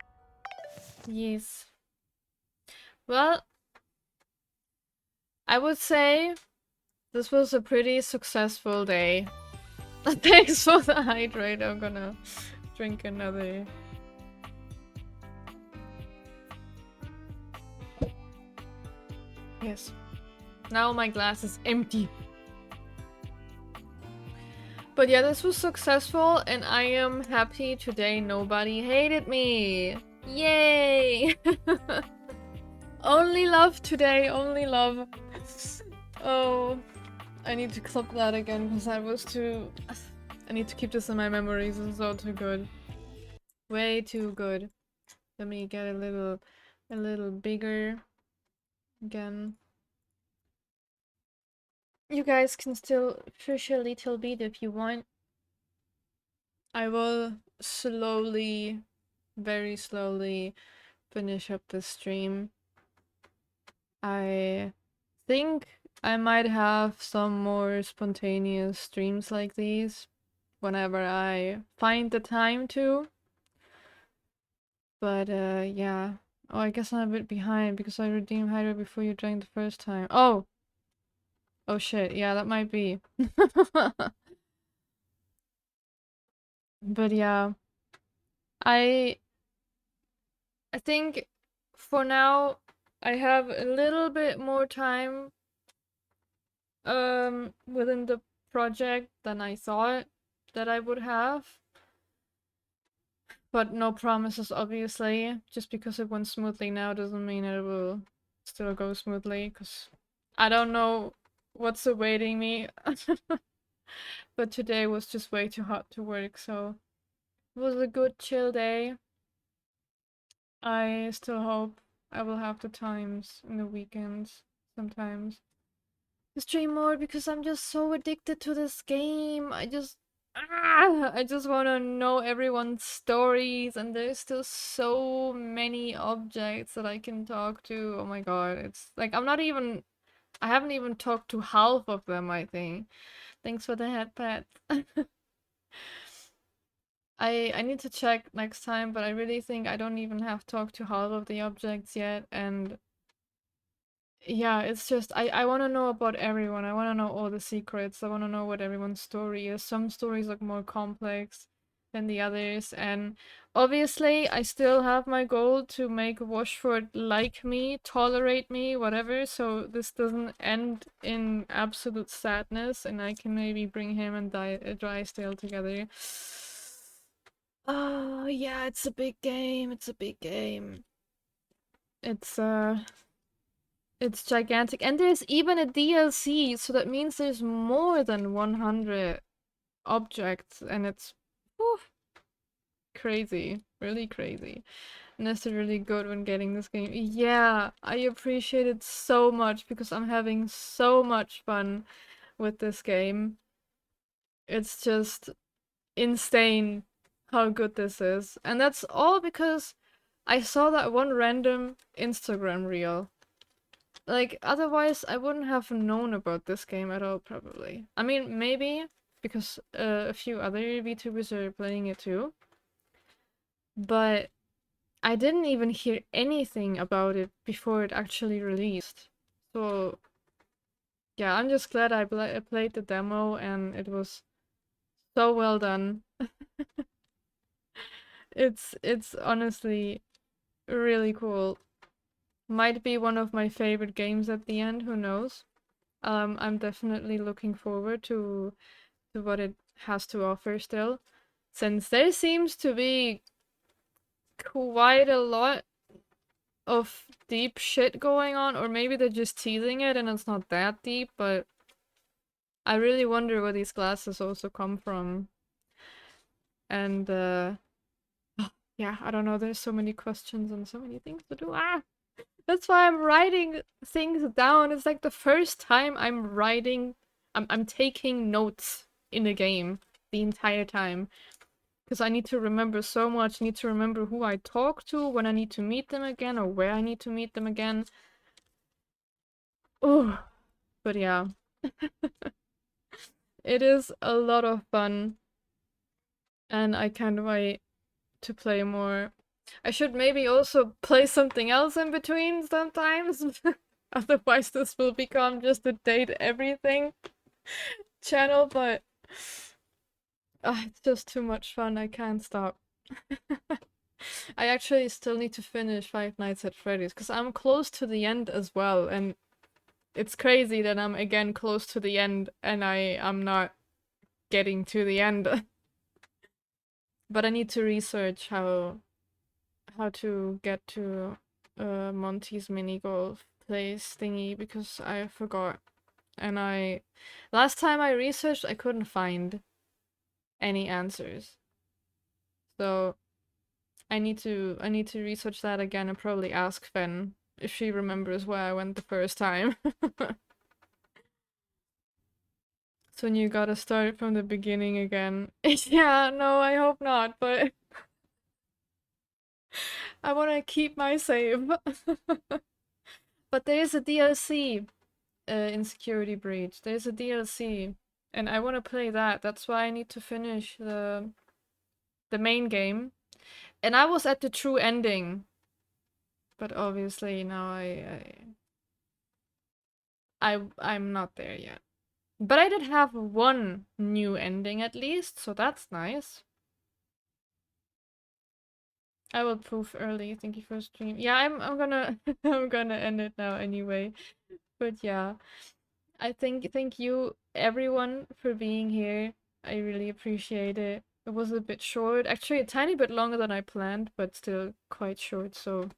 S1: Yes. Well, I would say this was a pretty successful day. Thanks for the hydrate. I'm gonna drink another. Yes. Now my glass is empty. But yeah, this was successful and I am happy today nobody hated me. Yay! Only love today, only love. Oh, I need to clip that again because that was too... I need to keep this in my memories, this is all too good. Way too good. Let me get a little bigger again. You guys can still push a little bit if you want. I will slowly, very slowly finish up the stream. I think I might have some more spontaneous streams like these whenever I find the time to. But yeah. Oh, I guess I'm a bit behind because I redeemed Hydra before you drank the first time. Oh! Oh shit, yeah, that might be. But yeah. I think for now I have a little bit more time within the project than I thought that I would have. But no promises, obviously. Just because it went smoothly now doesn't mean it will still go smoothly, because I don't know what's awaiting me. But today was just way too hot to work, so it was a good chill day. I still hope I will have the times in the weekends sometimes to stream more because I'm just so addicted to this game. I just want to know everyone's stories, and there's still so many objects that I can talk to. Oh my god, it's like I haven't even talked to half of them, I think. Thanks for the headpad. I need to check next time, but I really think I don't even have talked to half of the objects yet, and yeah, it's just I want to know about everyone. I want to know all the secrets. I want to know what everyone's story is. Some stories look more complex than the others, and obviously I still have my goal to make Washford like me, tolerate me, whatever, so this doesn't end in absolute sadness, and I can maybe bring him and Drysdale together. Oh yeah, it's a big game. It's a big game. It's gigantic. And there's even a DLC, so that means there's more than 100 objects, and it's whew, crazy. Really crazy. Nesta really good when getting this game. Yeah, I appreciate it so much because I'm having so much fun with this game. It's just insane how good this is. And that's all because I saw that one random Instagram reel. Like, otherwise I wouldn't have known about this game at all, probably. I mean, maybe, because a few other VTubers are playing it too. But I didn't even hear anything about it before it actually released. So, yeah, I'm just glad I played the demo and it was so well done. It's honestly really cool. Might be one of my favorite games at the end, who knows? I'm definitely looking forward to what it has to offer still, since there seems to be quite a lot of deep shit going on, or maybe they're just teasing it and it's not that deep, but I really wonder where these glasses also come from. And yeah, I don't know, there's so many questions and so many things to do. That's why I'm writing things down. It's like the first time I'm writing, I'm taking notes in a game the entire time. Because I need to remember so much. I need to remember who I talk to, when I need to meet them again, or where I need to meet them again. Oh, but yeah. It is a lot of fun. And I can't wait to play more. I should maybe also play something else in between sometimes. Otherwise this will become just a date everything channel, but it's just too much fun. I can't stop. I actually still need to finish Five Nights at Freddy's because I'm close to the end as well, and it's crazy that I'm again close to the end and I'm not getting to the end. But I need to research how to get to Monty's mini golf place thingy because I forgot. And last time I researched I couldn't find any answers. So I need to research that again and probably ask Fen if she remembers where I went the first time. So you gotta start from the beginning again. Yeah, no, I hope not, but I wanna keep my save. But there is a DLC in Security Breach. There's a DLC, and I wanna play that. That's why I need to finish the main game. And I was at the true ending, but obviously now I'm not there yet. But I did have one new ending at least, so that's nice. I will proof early. Thank you for stream. Yeah, I'm gonna I'm gonna end it now anyway. But yeah, I thank you everyone for being here. I really appreciate it. It was a bit short, actually a tiny bit longer than I planned, but still quite short. So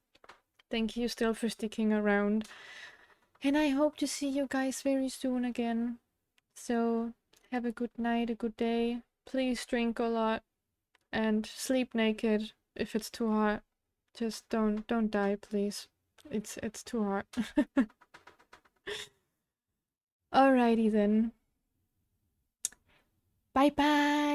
S1: thank you still for sticking around. And I hope to see you guys very soon again. So have a good night, a good day. Please drink a lot and sleep naked if it's too hot. Just don't die, please. It's too hot. Alrighty then. Bye bye.